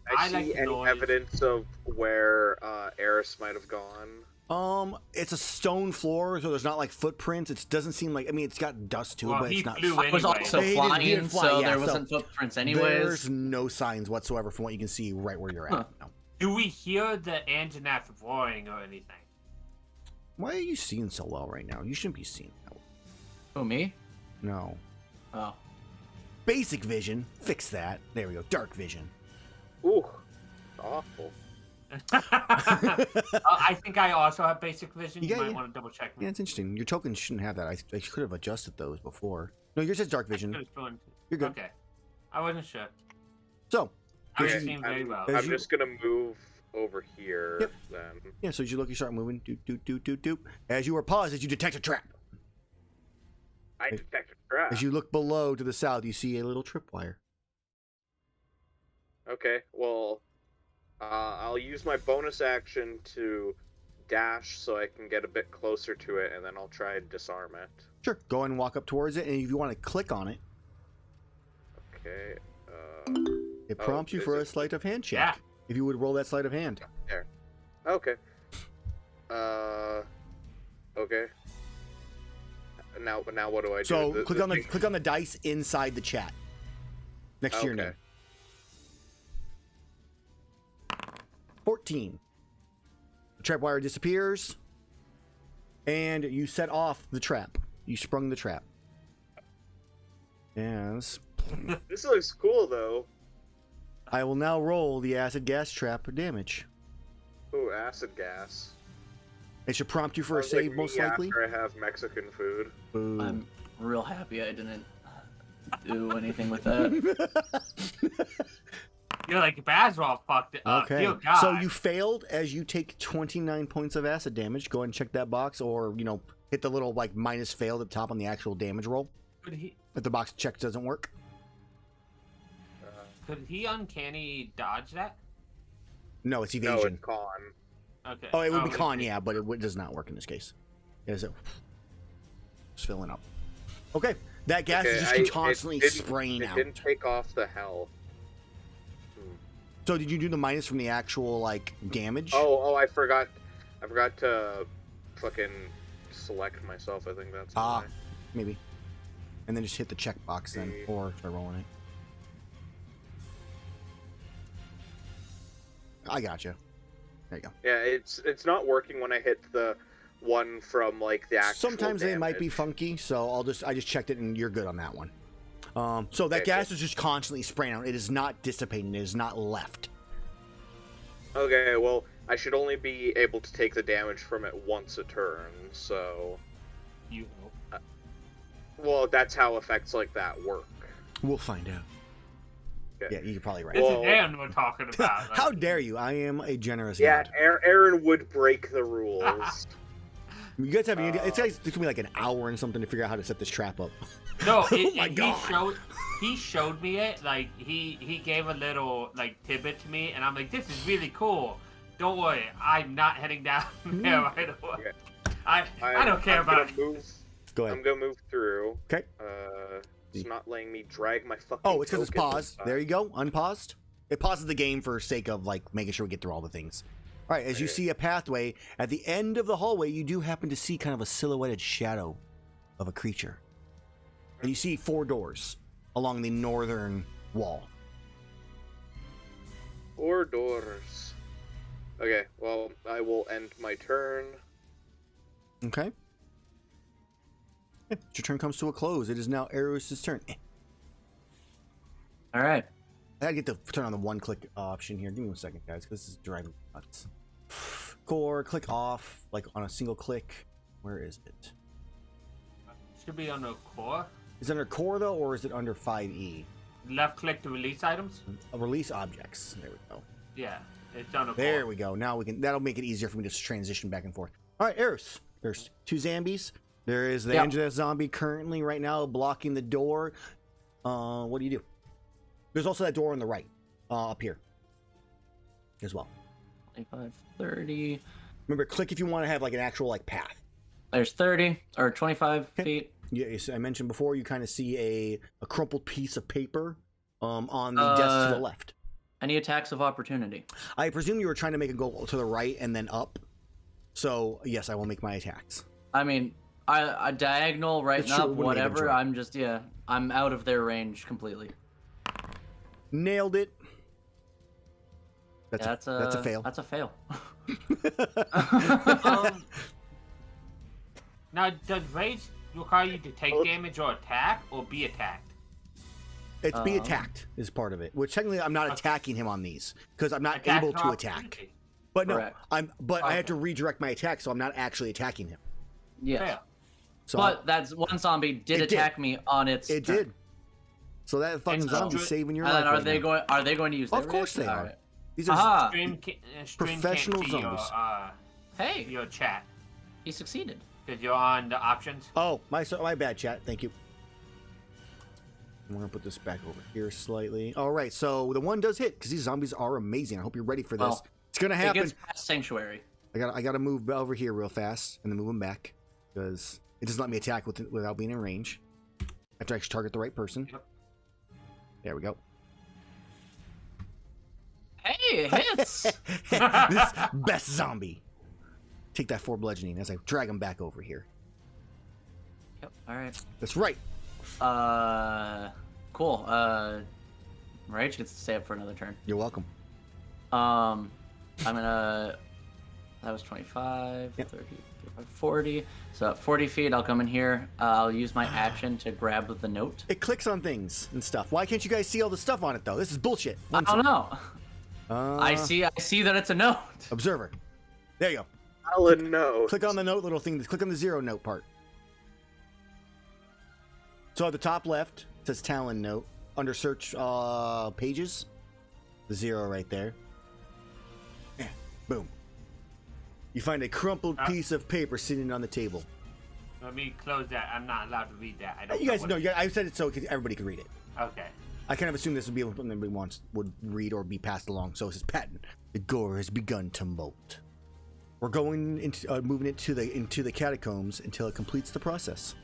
I I like see the any noise. evidence of where Erus might have gone. It's a stone floor, so there's not like footprints. It doesn't seem like. I mean, it's got dust to it, Well, but he it's not. flew I was anyway. also He flying, didn't fly, so yeah, there so wasn't footprints anyways. There's no signs whatsoever from what you can see right where you're at. Huh. No. Do we hear the Anjanath roaring or anything? Why are you seeing so well right now? You shouldn't be seeing that well. Who, me? No. Oh. Basic vision. Fix that. There we go. Dark vision. Ooh, awful. I think I also have basic vision. You Yeah, might yeah. want to double check Yeah, me. it's interesting. Your tokens shouldn't have that. I could have adjusted those before. No, yours says dark vision. You're good. Okay. I wasn't sure. So, I as was you- seeing very well. as I'm you- just gonna move over here Yep. then. yeah, so as you look, you start moving. Doot, doot, doot, doot, doot. As you are paused, as you detect a trap. I detect a trap. As you look below to the south, you see a little tripwire. Okay, well, I'll use my bonus action to dash so I can get a bit closer to it, and then I'll try and disarm it. Sure. Go ahead and walk up towards it, and if you want to click on it, Okay. it Oh, prompts you is for a it? sleight of hand check. Yeah. If you would roll that sleight of hand. There. Okay. Okay. Now what do I do? So The click thing- on the dice inside the chat next to your Okay. name. 14. The trapwire disappears, and you set off the trap. You sprung the trap. Yes. This looks cool though. I will now roll the acid gas trap damage. Ooh, acid gas. It should prompt you for a Sounds like save, most me likely. After I have Mexican food. Boo. I'm real happy I didn't do anything with that. You're like, Azrar fucked it up. Okay. Dear God. So you failed as you take 29 points of acid damage. Go ahead and check that box, or hit the little like minus failed at the top on the actual damage roll. If the box check doesn't work. Could he uncanny dodge that? No, it's No, evasion. it's con. Okay. Oh, it would be it's- con, yeah, but it does not work in this case. Is it? It's filling up. Okay, that gas is just constantly spraying It out. didn't take off the hell. So did you do the minus from the actual like damage? Oh, I forgot to fucking select myself. I think that's Ah. why. Maybe. And then just hit the check box then, Okay. or try rolling it. I gotcha. There you go. Yeah, it's not working when I hit the one from like the actual Sometimes they might be damage. funky, so I just checked it and you're good on that one. So that Okay, gas is just constantly spraying out. It is not dissipating. It is not left. Okay, well, I should only be able to take the damage from it once a turn, so... You hope. Well, that's how effects like that work. We'll find out. Okay. Yeah, you're probably right. This Well- is Aaron we're talking about. How dare you? I am a generous Yeah, god. Aaron would break the rules. You guys have any idea? It's gonna be like an hour and something to figure out how to set this trap up. No, Oh my God. he showed me it. Like he gave a little like tidbit to me, and I'm like, this is really cool. Don't worry, I'm not heading down there right away. Okay. I don't care I'm about gonna move. Go ahead. I'm gonna move through. Okay. It's not letting me drag my fucking. Oh, it's because it's token paused. inside. There you go. Unpaused. It pauses the game for sake of like making sure we get through all the things. All right. As you Okay. see a pathway at the end of the hallway, you do happen to see kind of a silhouetted shadow of a creature, and you see 4 doors along the northern wall. 4 doors. Okay. Well, I will end my turn. Okay. Yeah, your turn comes to a close. It is now Erus' turn. All right. I gotta get to turn on the one-click option here. Give me 1 second, guys, because this is driving me nuts. Core, click off, like on a single click. Where is it? Should be under core. Is it under core though, or is it under 5e? Left click to release items. Release objects. There we go. Yeah, it's under There core. we go. Now we can. That'll make it easier for me to just transition back and forth. All right, Erus. There's 2 zombies. There is the Yep. Anjanath zombie currently right now blocking the door. What do you do? There's also that door on the right, up here, as well. 25, 30. Remember, click if you want to have like an actual like path. There's 30 or 25 Okay. feet. Yeah, I mentioned before. You kind of see a crumpled piece of paper on the desk to the left. Any attacks of opportunity? I presume you were trying to make a go to the right and then up. So yes, I will make my attacks. I mean, I diagonal, right It's true, up, it wouldn't have been whatever. true. I'm just I'm out of their range completely. Nailed it. That's a fail. That's a fail. Now, does rage require you to take damage or attack, or be attacked? It's be attacked is part of it. Which technically I'm not attacking him on these because I'm not able to attack. But no, Correct. I have to redirect my attack, so I'm not actually attacking him. Yes. Fail. So But that's one zombie did attack me on its it turn. did. So that fucking zombie's saving your And life. then are they going to use their Of course rage? they All are. right. These are Aha! Stream Professional can't see zombies. Hey, your chat he succeeded. because you're on the options. Oh, my bad, chat. Thank you. I'm gonna put this back over here slightly. All right, so the one does hit because these zombies are amazing. I hope you're ready for this. Well, it's gonna happen. It gets past Sanctuary. I gotta move over here real fast and then move him back because it doesn't let me attack without being in range. I have to actually target the right person. Yep. There we go. Hey, it hits. This best zombie. Take that 4 bludgeoning as I drag him back over here. Yep. All right. That's right. Cool. Rage gets to stay up for another turn. You're welcome. I'm gonna. That was 25, Yep. 30, 35, 40. So at 40 feet, I'll come in here. I'll use my action to grab the note. It clicks on things and stuff. Why can't you guys see all the stuff on it though? This is bullshit. I don't know. I Uh, see that it's a note. Observer. There you go. Alan, no. Click on the note little thing. Click on the 0 note part. So at the top left, it says Talon note. Under search pages, the 0 right there. Yeah, boom. You find a crumpled piece of paper sitting on the table. Let me close that. I'm not allowed to read that. I don't You guys what know, it- I said it so everybody could read it. Okay. I kind of assumed this would be something everybody would read or be passed along. So it says, patent. The gore has begun to molt. We're going into moving it into the catacombs until it completes the process.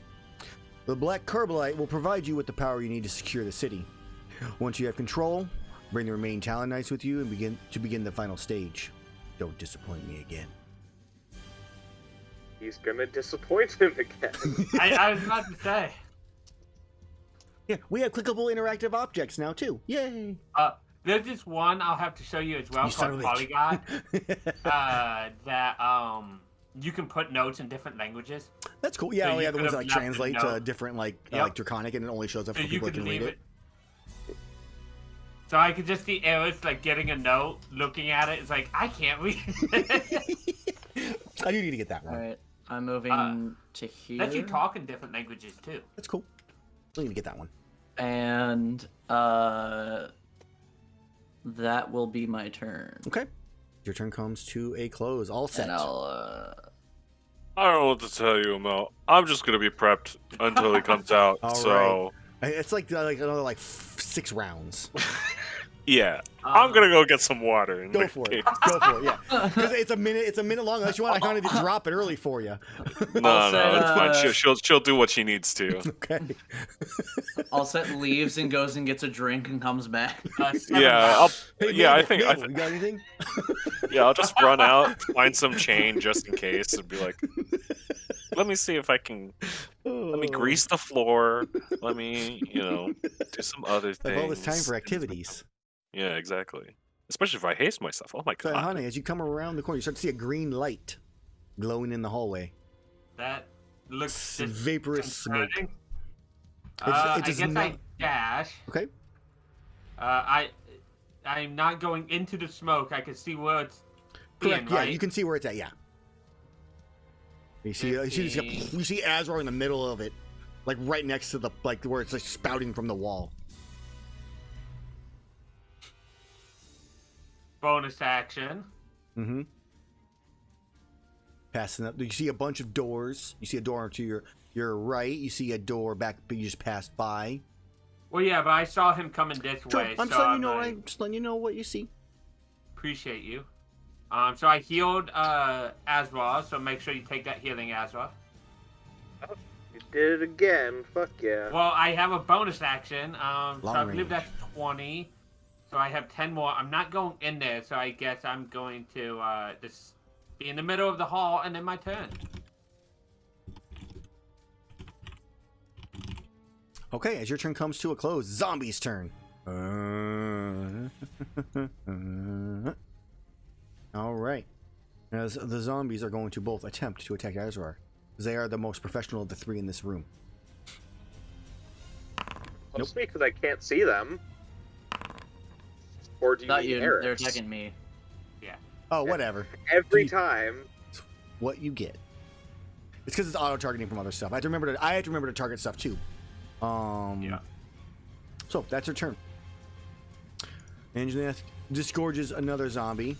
The black carbolite will provide you with the power you need to secure the city. Once you have control, bring the remaining Talon Knights with you and begin the final stage. Don't disappoint me again. He's gonna disappoint him again. I was about to say. Yeah, we have clickable interactive objects now too. Yay! There's this one I'll have to show you as well You son called of a bitch. Polygon. That you can put notes in different languages. That's cool. Yeah, So oh, you yeah, the could ones that have like left a translate to note. different like Yep. Draconic, and it only shows up So for you people that could can read leave it. So I could just see Erus like getting a note, looking at it. It's like I can't read it. I do need to get that All one. right. I'm moving to here. Let you talk in different languages too. That's cool. I need to get that one. And that will be my turn. Okay. Your turn comes to a close. All set. And I'll I don't know what to tell you, Mel. I'm just gonna be prepped until he comes out. All So It's like another 6 rounds. yeah, I'm gonna go get some water. Go for it. Go for it. Yeah, because it's a minute long. Unless you want Iihane to drop it early for you. No, I'll say, it's fine. She'll do what she needs to. Okay. I'll set leaves and goes and gets a drink and comes back. Yeah, Hey, yeah. Mabel, I Mabel, you got anything? yeah. I'll just run out, find some chain just in case, and be like, let me see if I can. Let me grease the floor. Let me, do some other I things. have all this time for activities. Yeah, exactly. Especially if I haste myself. Oh my So, god. Iihane, as you come around the corner, you start to see a green light glowing in the hallway. That looks It's vaporous smoke. disconcerting. It I does guess I not- dash. Okay. I'm not going into the smoke. I can see where it's Correct. being, Yeah, right? you can see where it's at. Yeah. You see, you see Azrar in the middle of it, like right next to the where it's like spouting from the wall. Bonus action. Mm-hmm. Passing up, you see a bunch of doors. You see a door to your right. You see a door back, but you just passed by. Well, yeah, but I saw him coming this Sure, way. I'm so just letting you know. like, I'm just letting you know what you see. Appreciate you. So I healed Azrar, so make sure you take that healing, Azrar. You did it again. Fuck yeah. Well, I have a bonus action. So I Long believe range. that's 20. So I have 10 more. I'm not going in there, so I guess I'm going to just be in the middle of the hall and then my turn. Okay, as your turn comes to a close, zombie's turn. All right. As the zombies are going to both attempt to attack Azrar. They are the most professional of the three in this room. Plus me because I can't see them. Or do you Not mean you. Erus? They're attacking me. Oh, whatever. Every time. What you get. It's because it's auto-targeting from other stuff. I have to remember to target stuff too. Yeah. So that's her turn. Anjaneth disgorges another zombie.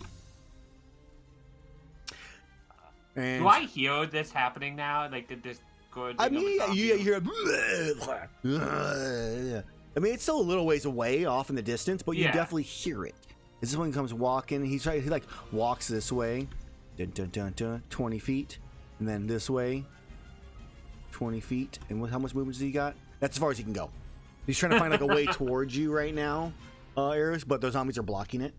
And Do I hear this happening now? Like, did this gorging I of a mean, zombie? you hear. I mean, it's still a little ways away, off in the distance, but you Yeah. definitely hear it. This one comes walking. He like walks this way, 20 feet, and then this way, 20 feet. And how much movement does he got? That's as far as he can go. He's trying to find like a way towards you right now, Erus, but those zombies are blocking it.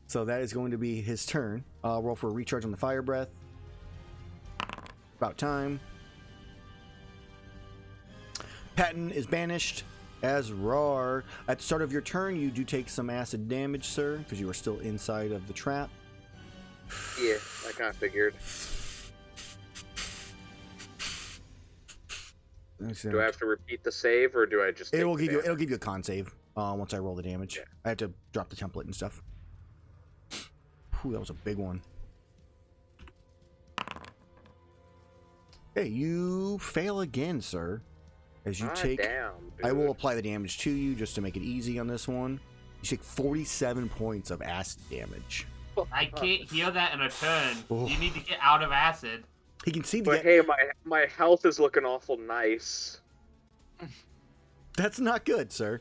So that is going to be his turn. Roll for a recharge on the fire breath. About time. Patton is banished. Azrar, at the start of your turn, you do take some acid damage, sir, because you are still inside of the trap. Yeah, I kind of figured. Do I have to repeat the save, or do I just? It'll give you a con save once I roll the damage. Yeah. I had to drop the template and stuff. Whew, that was a big one. Hey, you fail again, sir. As you take, damn, dude. I will apply the damage to you just to make it easy on this one. You take 47 points of acid damage. I can't heal that in a turn. Oh. You need to get out of acid. He can see the. But hey, my health is looking awful nice. That's not good, sir.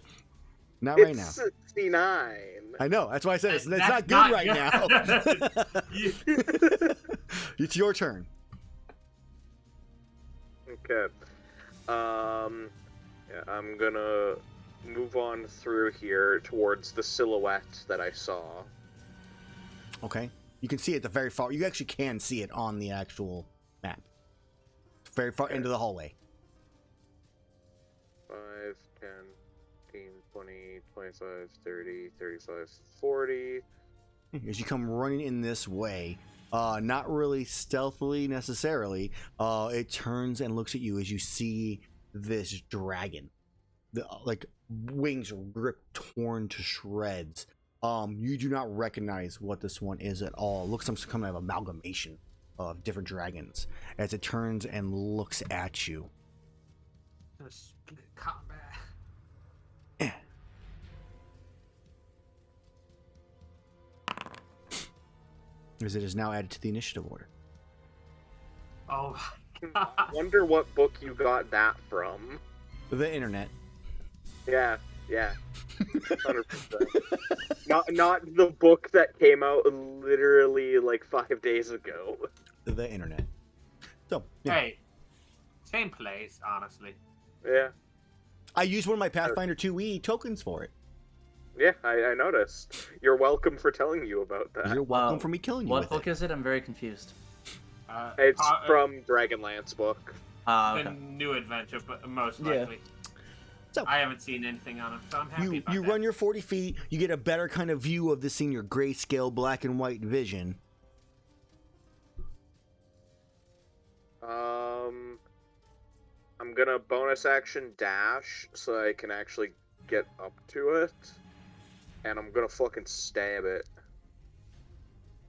Not right now. It's 69. I know. That's why I said it's That's not good not right good. now. It's your turn. Okay. Yeah, I'm gonna move on through here towards the silhouette that I saw. Okay. You can see it at the very far. You actually can see it on the actual map. Very far into the hallway. 5, 10, 15, 20, 25, 30, 35, 40. As you come running in this way, not really stealthily necessarily, it turns and looks at you as you see this dragon. The like wings are ripped, torn to shreds. You do not recognize what this one is at all. It looks like some kind of amalgamation of different dragons as it turns and looks at you. Split combat. As it is now added to the initiative order. Oh my I god. wonder what book you got that from. The internet. Yeah, 100%. Not the book that came out literally like 5 days ago. The internet. So, yeah. Hey, same place, honestly. Yeah, I used one of my Pathfinder 2e tokens for it. yeah, I noticed. You're welcome for telling you about that. You're welcome for me killing you What with book it. is it? I'm very confused. It's from Dragonlance book. The Okay. new adventure, but most Yeah. likely. So- I haven't seen anything on it, so I'm happy about You that. run your 40 feet, you get a better kind of view of this in your grayscale black and white vision. I'm gonna bonus action dash so I can actually get up to it, and I'm gonna fucking stab it.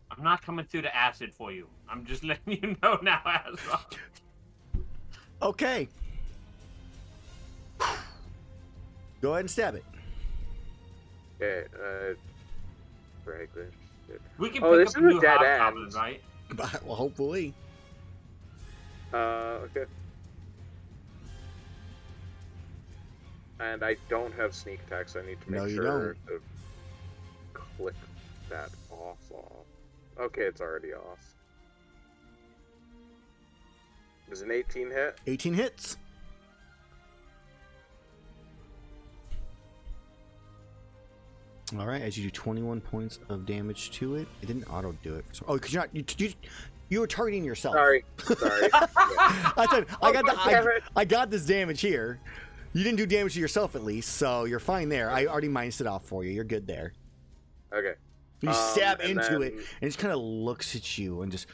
I'm not coming through the acid for you. I'm just letting you know now, Azrar. Okay. Go ahead and stab it. Okay, drag this shit. We can Oh, pick this up a is a new dead hobgoblin, end. right? Well, hopefully. Okay. And I don't have sneak attack, so I need to No, make you sure to click that off. Okay, it's already off. Does an 18 hit? 18 hits. All right, as you do 21 points of damage to it. It didn't auto do it. Oh, because you're not you were targeting yourself. Sorry. I said Damn it. I got this damage here. You didn't do damage to yourself at least, so you're fine there. I already minus it off for you. You're good there. Okay. You stab and into it, then- and it just kind of looks at you and just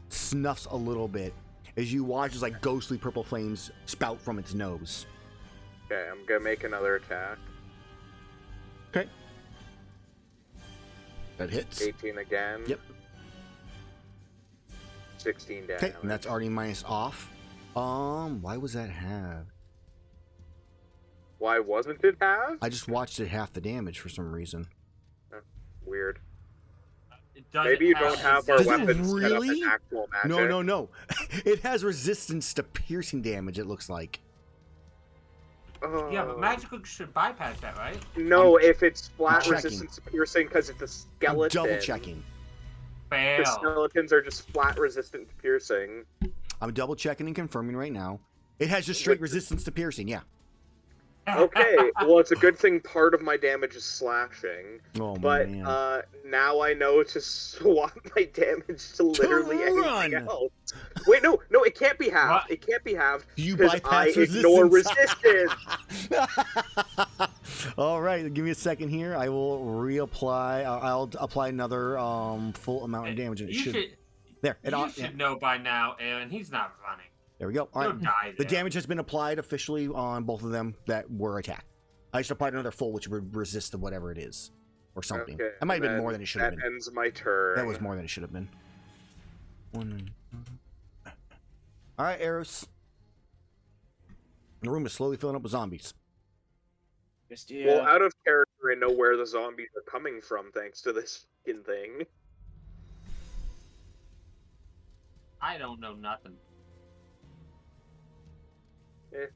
snuffs a little bit as you watch as like ghostly purple flames spout from its nose. Okay, I'm gonna make another attack. Okay. That hits. 18 again. Yep. 16 damage. Okay, and that's already minus off. Why was that half? Why wasn't it half? I just watched it half the damage for some reason. Weird. It doesn't Maybe you don't have our Does it weapons set up really? as actual magic. No. It has resistance to piercing damage, it looks like. Oh. Yeah, but magical should bypass that, right? No, if it's flat checking. resistance to piercing because it's a I'm skeleton. double checking. The Fail. skeletons are just flat resistant to piercing. I'm double checking and confirming right now. It has just straight resistance to piercing, yeah. Okay, well, it's a good thing part of my damage is slashing. Oh, But man. now I know to swap my damage to literally run! anything else. Wait, no, it can't be halved. What? It can't be halved You because I bypass ignore resistance. resistance. All right, give me a second here. I will reapply. I'll apply another full amount of damage. And it You should. should, There. It, you yeah, should know by now, Aaron. He's not running. there we go. All He'll right. die The there. damage has been applied officially on both of them that were attacked. I just applied another full, which would resist to whatever it is, or something. Okay, That might have been then more than it should have That been. ends my turn. That was more than it should have been. All right, Erus. The room is slowly filling up with zombies. Just, Well, out of character, I know where the zombies are coming from thanks to this fucking thing. I don't know nothing. yeah.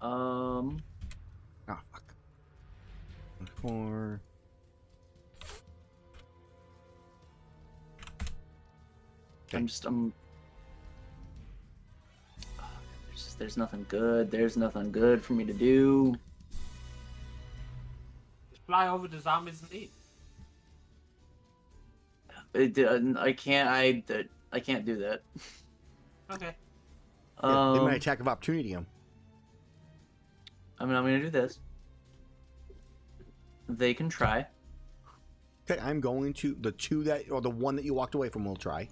Oh, fuck. 4. There's nothing good. There's nothing good for me to do. Just fly over the zombies and eat. I can't do that. Okay. Yeah, they might attack of opportunity him. I mean, I'm gonna do this. They can try. Okay, I'm going to the one that you walked away from will try.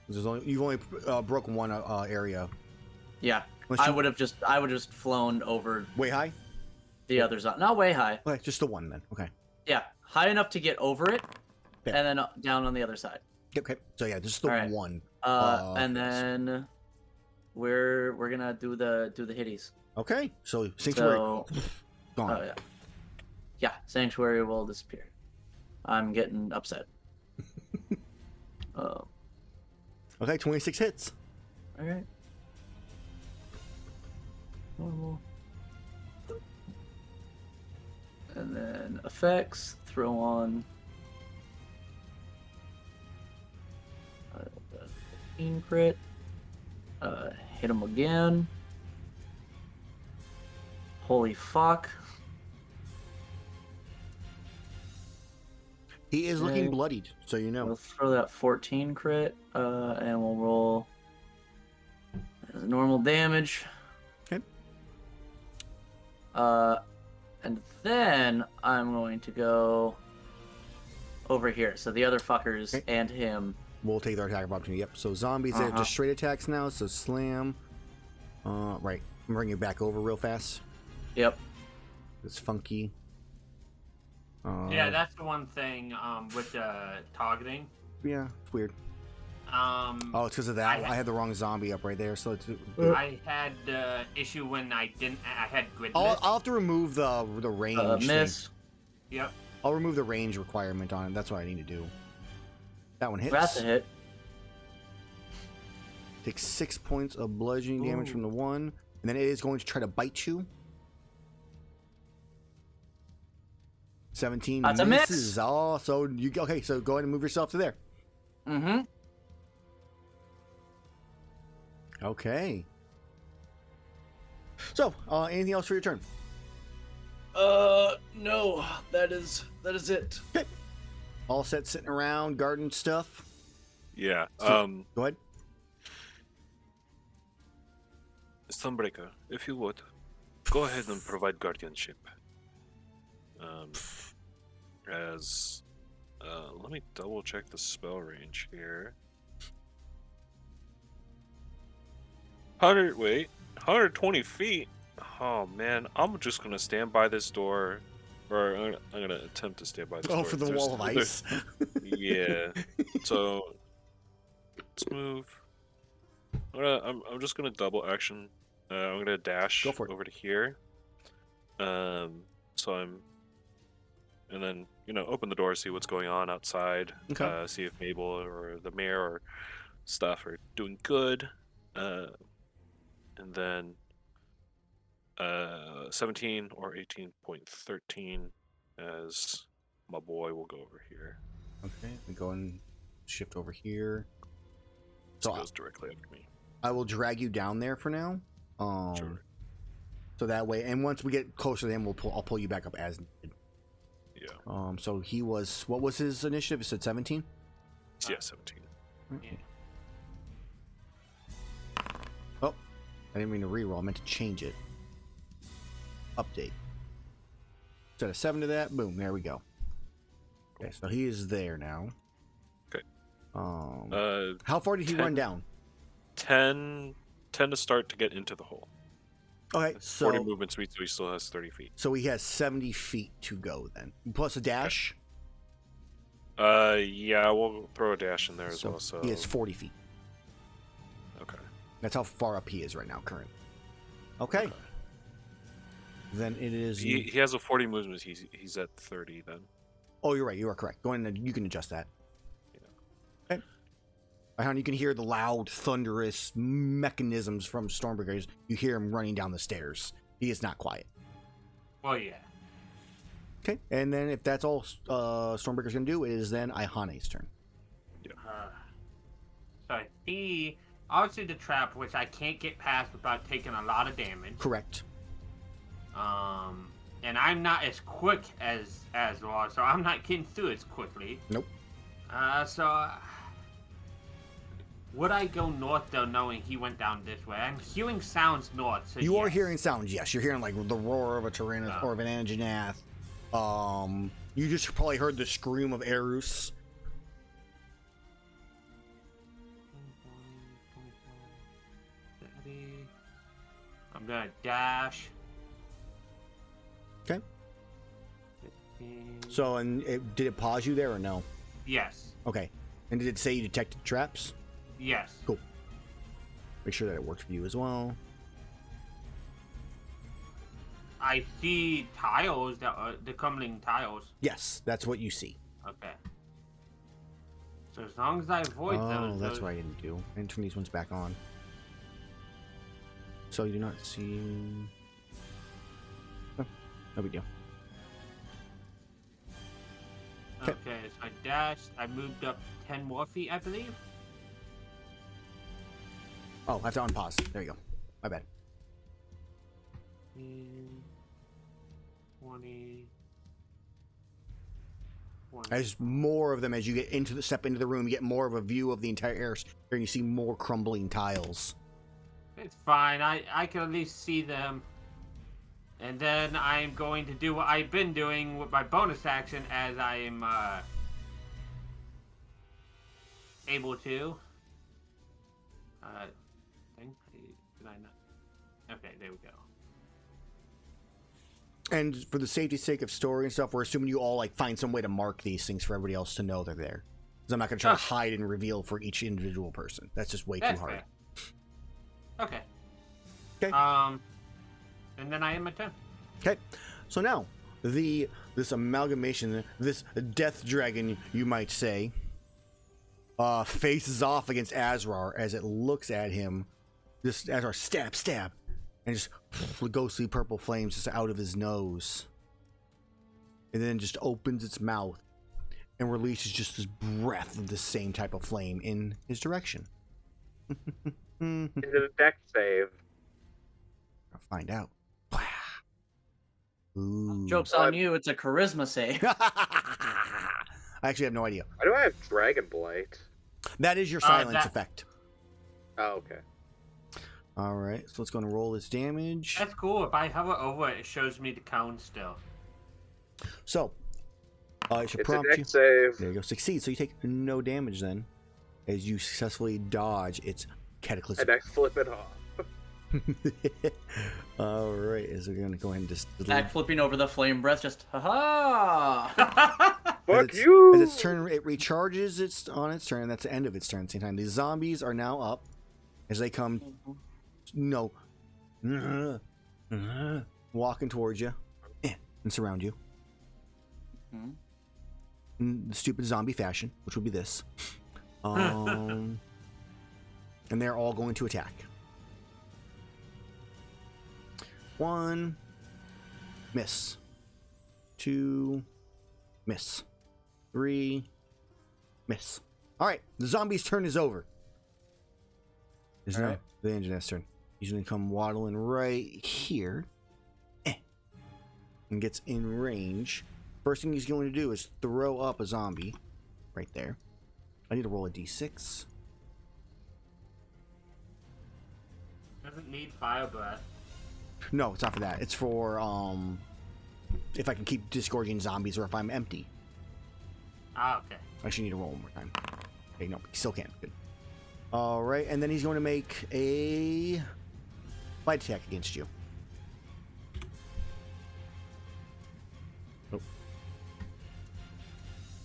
You've only broken one area. Yeah, Unless I you- would have just flown over Way high. the others. Not way high. Okay, just the one then. Okay. Yeah, high enough to get over it, Yeah. and then down on the other side. Okay. So yeah, just the All right. one. And yes. then we're gonna do the hitties. Okay. So sanctuary So, gone. oh yeah, yeah. Sanctuary will disappear. I'm getting upset. Okay, 26 hits. All right. Normal. And then effects. Throw on. 15 crit. Hit him again. Holy fuck. He is looking Okay. bloodied, so you know. We'll throw that 14 crit, and we'll roll normal damage. Okay. And then I'm going to go over here. So the other fuckers Okay. and him. We'll take their attack of opportunity. Yep. So zombies, they have just straight attacks now. So slam. Right. I'm bringing you back over real fast. Yep. It's funky. Yeah, that's the one thing with the targeting. Yeah, it's weird. Oh, it's because of that. I had the wrong zombie up right there. So it's, I had issue when I had grid miss. I'll have to remove the range. thing. Miss. Yep. I'll remove the range requirement on it. That's what I need to do. That one hits. That's a hit. Takes 6 points of bludgeoning damage from the one, and then it is going to try to bite you. 17 That's a misses. miss. Oh, so you okay? So go ahead and move yourself to there. Mm-hmm. Okay. So, anything else for your turn? No. That is it. All set, sitting around, garden stuff. Yeah. Go ahead. Stonebreaker, if you would, go ahead and provide guardianship. As let me double check the spell range here. 120 feet. Oh man, I'm just gonna stand by this door, or I'm gonna attempt to stand by this door. Oh, for the wall of ice. Yeah. So let's move. I'm just gonna double action. I'm gonna dash Go for it. over to here. So and then open the door, see what's going on outside. Okay. See if Mabel or the mayor or stuff are doing good. And then 17 or 18.13 as my boy will go over here. Okay, we go and shift over here. So So it goes directly after me. I will drag you down there for now. Sure. So that way, and once we get closer to him, I'll pull you back up as needed. Yeah. So he was, what was his initiative? It said 17? Yeah, 17. Okay. Oh, I didn't mean to reroll. I meant to change it. Update. Set a 7 to that. Boom. There we go. Okay, so he is there now. Okay. How far did he 10 run down? 10 to start to get into the hole. Okay, so 40 movement speed, so he still has 30 feet. so he has 70 feet to go then, plus a dash. Yeah, we'll throw a dash in there as well. So he has 40 feet. Okay. That's how far up he is right now, current. Okay. Then it is. He has a 40 movement. He's at 30 then. Oh, you're right. You are correct. Go ahead and you can adjust that. Yeah. Okay. Iihane, you can hear the loud, thunderous mechanisms from Stormbreakers. You hear him running down the stairs. He is not quiet. Well, yeah. Okay. And then if that's all Stormbreaker's going to do, it is then Iihane's turn. So I see, obviously the trap, which I can't get past without taking a lot of damage. Correct. And I'm not as quick as Azrar, so I'm not getting through as quickly. Nope. Would I go north though, knowing he went down this way? I'm hearing sounds north. So You are yes. hearing sounds, yes. You're hearing like the roar of a Tyrannus or of an Anjanath. You just probably heard the scream of Erus. I'm gonna dash. Okay. 15. So, and did it pause you there or no? Yes. Okay. And did it say you detected traps? Yes. Cool. Make sure that it works for you as well. I see tiles that are the crumbling tiles. Yes, that's what you see. Okay. So as long as I avoid those. Oh, that's what I didn't do. And turn these ones back on. So you do not see. Oh, no big deal. Okay, so I dashed. I moved up 10 more feet, I believe. Oh, I have to unpause. There you go. My bad. 20. As more of them, as you get into the step into the room, you get more of a view of the entire area, and you see more crumbling tiles. It's fine. I can at least see them. And then I'm going to do what I've been doing with my bonus action as I am able to. Did I not? Okay, there we go. And for the safety's sake of story and stuff, we're assuming you all like find some way to mark these things for everybody else to know they're there. Because I'm not going to try to hide and reveal for each individual person. That's just way too hard. Fair. Okay. Okay. And then I am my turn. Okay. So now, this amalgamation, this death dragon, you might say, faces off against Azrar as it looks at him. This Azrar stab, and just ghostly purple flames just out of his nose, and then just opens its mouth and releases just this breath of the same type of flame in his direction. Is it a deck save? I'll find out. Ooh. Joke's on you, it's a charisma save. I actually have no idea. Why do I have Dragon Blight? That is your silence effect. Oh, okay. All right, so let's go and roll this damage. That's cool. If I hover over it, it shows me the count still. So, It should It's a prompt dex you. save. There you go. Succeed. So you take no damage then, as you successfully dodge its cataclysm. And I flip it off. All right, is we're gonna go ahead and just Back flipping over the flame breath, just haha. Fuck you! As its turn, it recharges its on its turn. And that's the end of its turn. At the same time, the zombies are now up as they come. No, walking towards you and surround you. In the stupid zombie fashion, which would be this. And they're all going to attack. 1, miss. 2, miss. 3, miss. All right, the zombie's turn is over. It's now the engineer's turn. He's going to come waddling right here. And gets in range. First thing he's going to do is throw up a zombie right there. I need to roll a d6. Doesn't need fire breath. No, it's not for that. It's for if I can keep disgorging zombies or if I'm empty. Ah, okay. I actually need to roll one more time. Okay, no, he still can't. Good. All right, and then he's going to make a bite attack against you.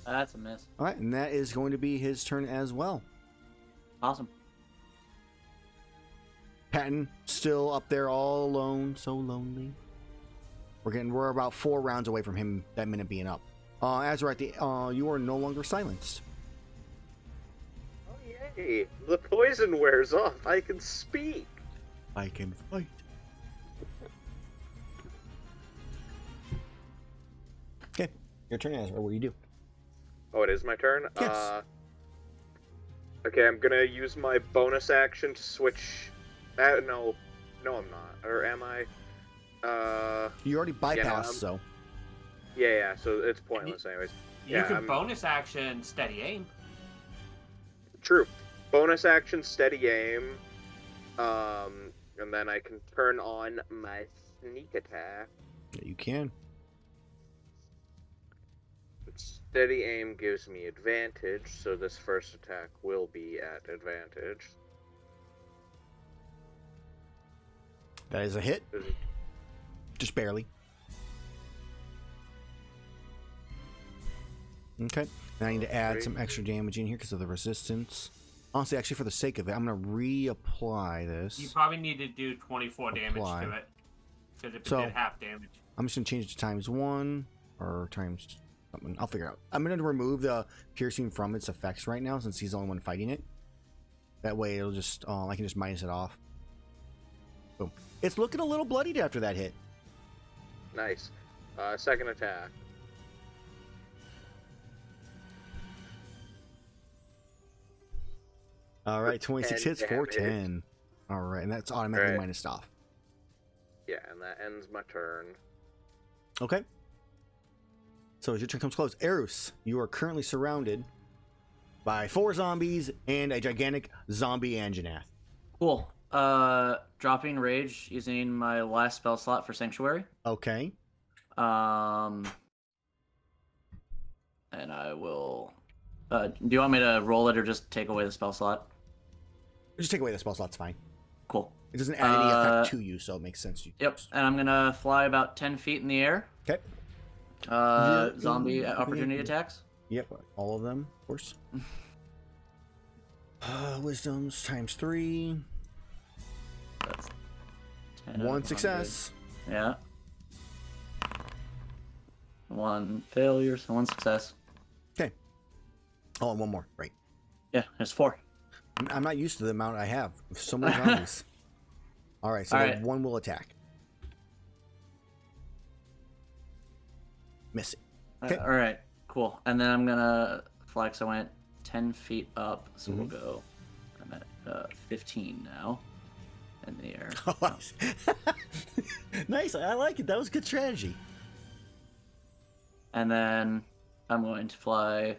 That's a miss. All right, and that is going to be his turn as well. Awesome. Patton still up there all alone, so lonely. We're about 4 rounds away from him that minute being up. Azrar, you are no longer silenced. Oh, yay. The poison wears off. I can speak. I can fight. Okay, your turn, Azrar. What do you do? Oh, it is my turn? Yes. Okay, I'm gonna use my bonus action to switch... no, I'm not. Or am I? You already bypassed, I'm- so. Yeah, so it's pointless anyways. You can bonus action steady aim. True. Bonus action, steady aim. And then I can turn on my sneak attack. Yeah, you can. Steady aim gives me advantage, so this first attack will be at advantage. That is a hit. Just barely. Okay. Now I need to add some extra damage in here because of the resistance. Honestly, actually, for the sake of it, I'm going to reapply this. You probably need to do 24 damage Apply. to it. Because if it So- did half damage. I'm just going to change it to ×1 or times something. I'll figure it out. I'm going to remove the piercing from its effects right now since he's the only one fighting it. That way it'll just, I can just minus it off. Boom. It's looking a little bloodied after that hit. Nice. Second attack. All right, 26 hits, 10 410. All right, and that's automatically Right. minused off. Yeah, and that ends my turn. Okay. So as your turn comes close, Erus, you are currently surrounded by 4 zombies and a gigantic zombie Anjanath. Cool. Dropping rage using my last spell slot for sanctuary. Okay. And I will. Do you want me to roll it or just take away the spell slot? Just take away the spell slot's fine. Cool. It doesn't add any effect to you, so it makes sense. Yep. And I'm gonna fly about 10 feet in the air. Okay. Zombie opportunity attacks. Yep, all of them, of course. Wisdoms ×3. That's 10 1 of success. 100. Yeah. 1 failure, so 1 success. Okay. Oh, and 1 more. Right. Yeah, there's 4. I'm not used to the amount I have. So many zombies. All right, so All then right. 1 will attack. Miss it. Okay. All right, cool. And then I'm gonna flex. I went 10 feet up, so we'll go. I'm at 15 now in the air. Nice. I like it. That was good strategy. And then I'm going to fly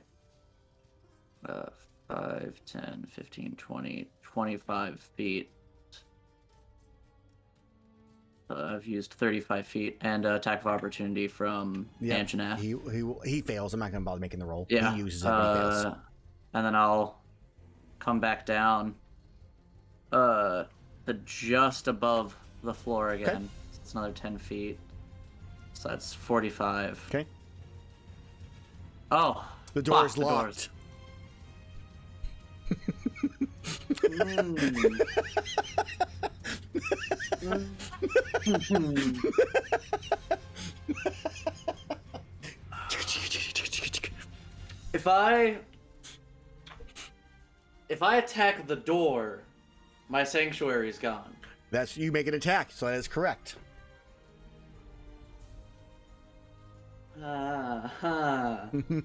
5, 10, 15, 20, 25 feet I've used 35 feet and attack of opportunity from Yeah, Anjanath. he fails. I'm not gonna bother making the roll. Yeah. He uses it, but he fails. And then I'll come back down. To just above the floor again. Okay. So it's another 10 feet. So that's 45. Okay. Oh. The door is the locked. If I attack the door, my sanctuary is gone. That's you make an attack, so that is correct.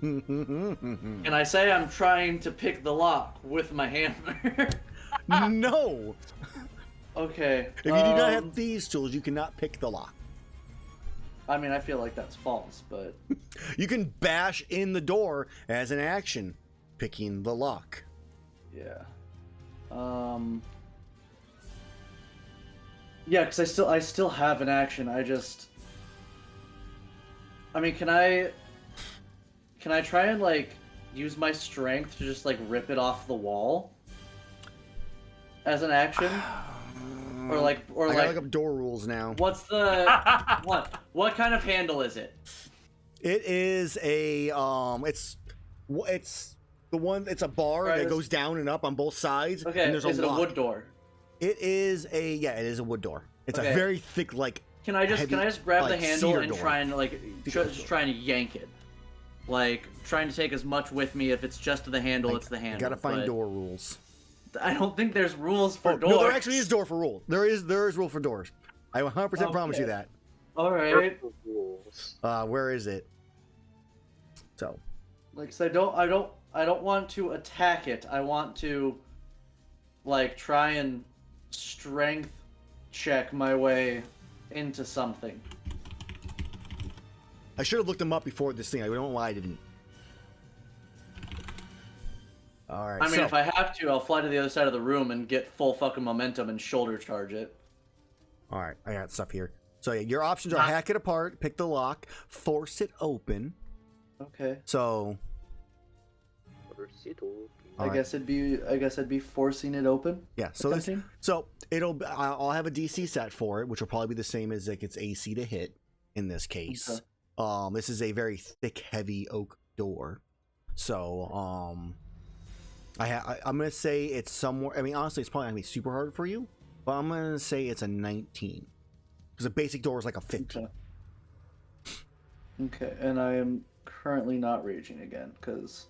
Can I say I'm trying to pick the lock with my hammer? No. Okay. If you do not have these tools, you cannot pick the lock. I mean, I feel like that's false, but You can bash in the door as an action, picking the lock. yeah. Yeah, because I still have an action. I mean, can I try and like use my strength to just like rip it off the wall as an action? Or I gotta look up door rules now. What's the what kind of handle is it? It is a it's the one. It's a bar Right, that goes down and up on both sides. Okay, and there's is it lock. a wood door? It is a it is a wood door. It's Okay. a very thick Can I just grab like, the handle cedar and door. try and like just trying to yank it, like trying to take as much with me? If it's just the handle, it's the handle. You gotta find but door rules. I don't think there's rules for doors. No, there actually is door for rule. There is rule for doors. I 100% promise you that. All right. Rules. Where is it? So Like, 'cause I don't want to attack it. I want to, like, try and strength check my way into something. I should have looked them up before this thing. I don't know why I didn't. All right. I mean, if I have to, I'll fly to the other side of the room and get full fucking momentum and shoulder charge it. All right, I got stuff here. So yeah, your options are hack it apart, pick the lock, force it open. Okay. So I guess it'd be forcing it open. yeah, so I'll have a DC set for it, which will probably be the same as like its AC to hit in this case. Okay. This is a very thick, heavy oak door. So I'm gonna say it's somewhere. I mean, honestly, it's probably not gonna be super hard for you, but I'm gonna say it's a 19 because a basic door is like a 15. Okay, and I am currently not raging again because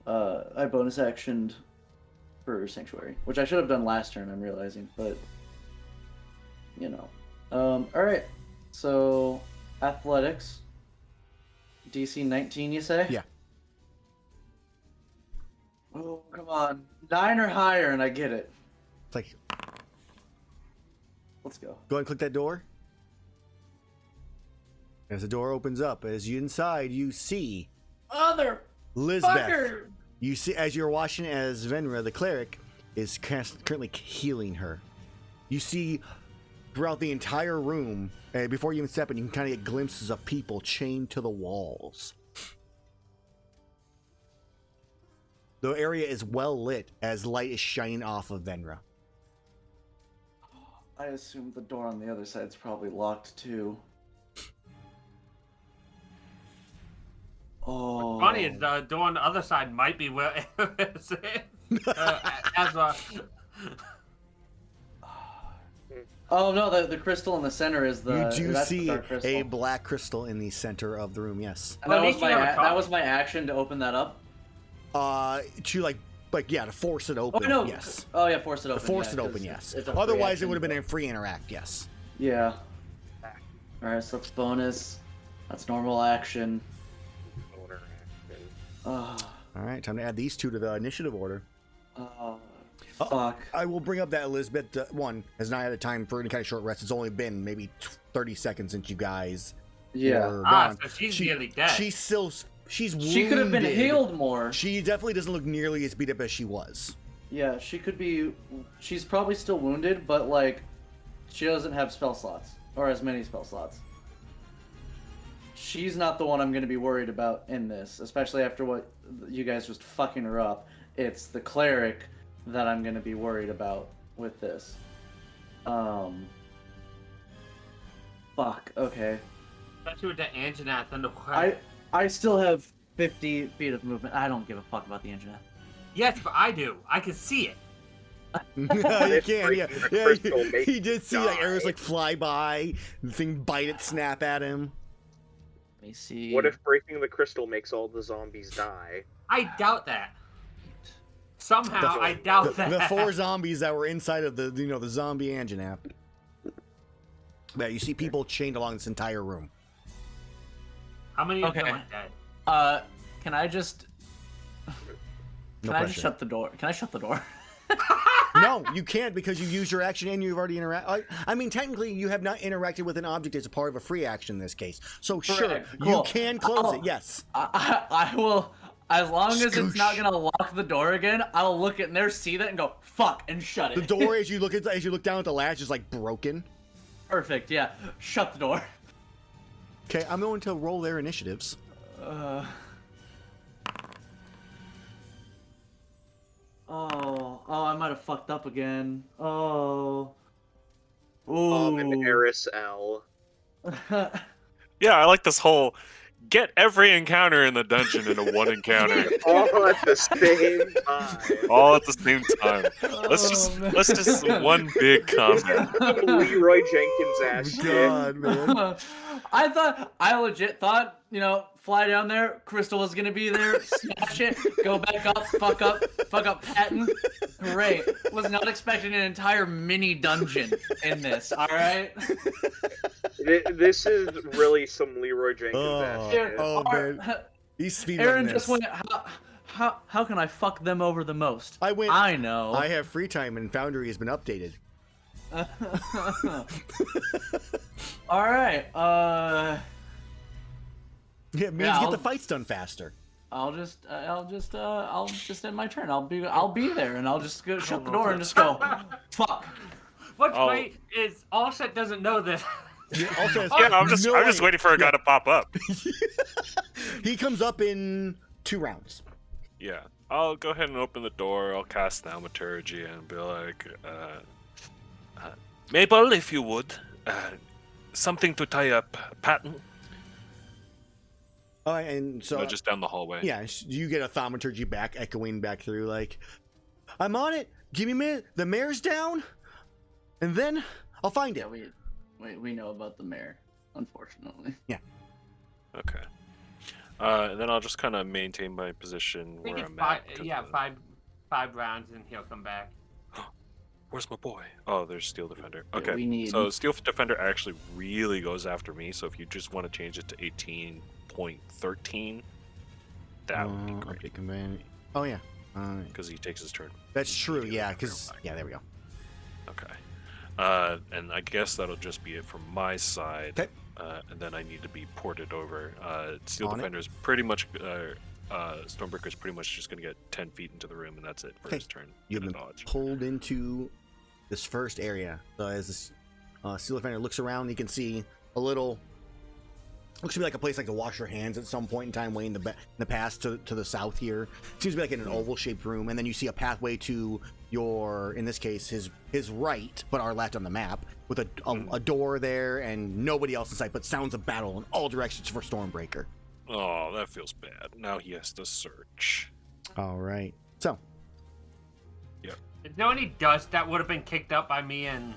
I bonus actioned for Sanctuary, which I should have done last turn. I'm realizing, but you know. All right, so athletics, DC 19. You say? Yeah. Oh, come on. 9 or higher, and I get it. It's like, Let's go. go ahead and click that door. As the door opens up, as you inside, you see Mother Lisbeth. fucker! You see, as you're watching, as Venra, the cleric, is currently healing her. You see throughout the entire room, before you even step in, you can kind of get glimpses of people chained to the walls. The area is well lit as light is shining off of Venra. I assume the door on the other side's probably locked too. Oh. What's funny is the door on the other side might be where Erus is. Azrar. Oh no, the crystal in the center is the. You do that's the see dark crystal. a black crystal in the center of the room, yes. And that Well, was at least you have a that top. was my action to open that up. To to force it open, Oh no. yes. Oh yeah, force it open. Force yeah, it 'cause open, yes. it's a free Otherwise, it action, would have been but- a free interact, yes. Yeah. Alright, so that's bonus. That's normal action. Oh, All right, time to add these two to the initiative order. fuck. I will bring up that Elizabeth one has not had a time for any kind of short rest. It's only been maybe 30 seconds since you guys Yeah. were Ah, gone. so she's nearly dead. She's wounded. She could have been healed more. She definitely doesn't look nearly as beat up as she was. Yeah, she could be. She's probably still wounded, but like, She doesn't have spell slots, or as many spell slots. She's not the one I'm going to be worried about in this, especially after what you guys just fucking her up. It's the cleric that I'm going to be worried about with this. Fuck, okay. Especially with the Anjanath and the I still have 50 feet of movement. I don't give a fuck about the Anjanath. Yes, but I do. I can see it. You can, yeah. He did see like Erus like fly by, the thing bite it, snap at him. Let me see. What if breaking the crystal makes all the zombies die? I doubt that. Somehow, I doubt that. The 4 zombies that were inside of the the zombie Anjanath. But you see people chained along this entire room. How many of them Okay. are dead? Can I just... No Can I pressure. just shut the door? Can I shut the door? No, you can't because you used your action and you've already interacted. I mean, technically, you have not interacted with an object as a part of a free action in this case. So sure, Correct. you Cool. can close it. Yes. I will, as long as it's not Scoosh. gonna lock the door again, I'll look in there, see that, and go fuck and shut it. The door, as you look down at the latch, is like broken. Perfect. Yeah. Shut the door. Okay, I'm going to roll their initiatives. Oh, I might have fucked up again. Oh. Ooh. And Erus L. Yeah, I like this whole get every encounter in the dungeon into one encounter. All at the same time. All at the same time. man. Let's just one big combat. Leroy Jenkins ass shit. God, man. I legit thought, fly down there, Crystal was gonna be there, smash it, go back up, fuck up Patton. Great. Was not expecting an entire mini dungeon in this, alright? This is really some Leroy Jenkins ass shit. Oh, man. He's speeding Aaron this. just went, how can I fuck them over the most? I know. I have free time and Foundry has been updated. Alright, Yeah, it means you get the fights done faster. I'll just end my turn. I'll be there, and I'll just go shut the door and just go, fuck. What's great is Allset doesn't know this. Also, Yeah, I'm just waiting for a guy to pop up. He comes up in 2 rounds. Yeah, I'll go ahead and open the door. I'll cast Thaumaturgy and be like, Mabel, if you would, something to tie up Patton. Oh, and so Just down the hallway. yeah, you get a thaumaturgy back, echoing back through like, I'm on it. Give me a minute. The mayor's down, and then I'll find it. Yeah, we know about the mayor, unfortunately. Yeah. Okay. And then I'll just kind of maintain my position I think where it's I'm five, at. 'cause, yeah, five rounds and he'll come back. Where's my boy? Oh, there's Steel Defender. Yeah, Okay. we need- So Steel Defender actually really goes after me. So if you just want to change it to 18.13, that would be great. Update command. Oh yeah. Because he takes his turn. That's true. immediately Yeah. after Because I'm back. yeah, there we go. Okay. And I guess that'll just be it from my side. Okay. And then I need to be ported over. Steel On it. Defender's pretty much, Stormbreaker's pretty much just going to get 10 feet into the room, and that's it for Okay. his turn. You've Gonna been dodge. pulled into this first area. So as this Steel Defender looks around, you can see a little. Looks to be like a place like to wash your hands at some point in time, way in the past to the south here. Seems to be like in an oval-shaped room, and then you see a pathway to your, in this case, his right, but our left on the map, with a door there and nobody else in sight, but sounds of battle in all directions for Stormbreaker. Oh, that feels bad. Now he has to search. All right. So, Is there any dust that would have been kicked up by me? And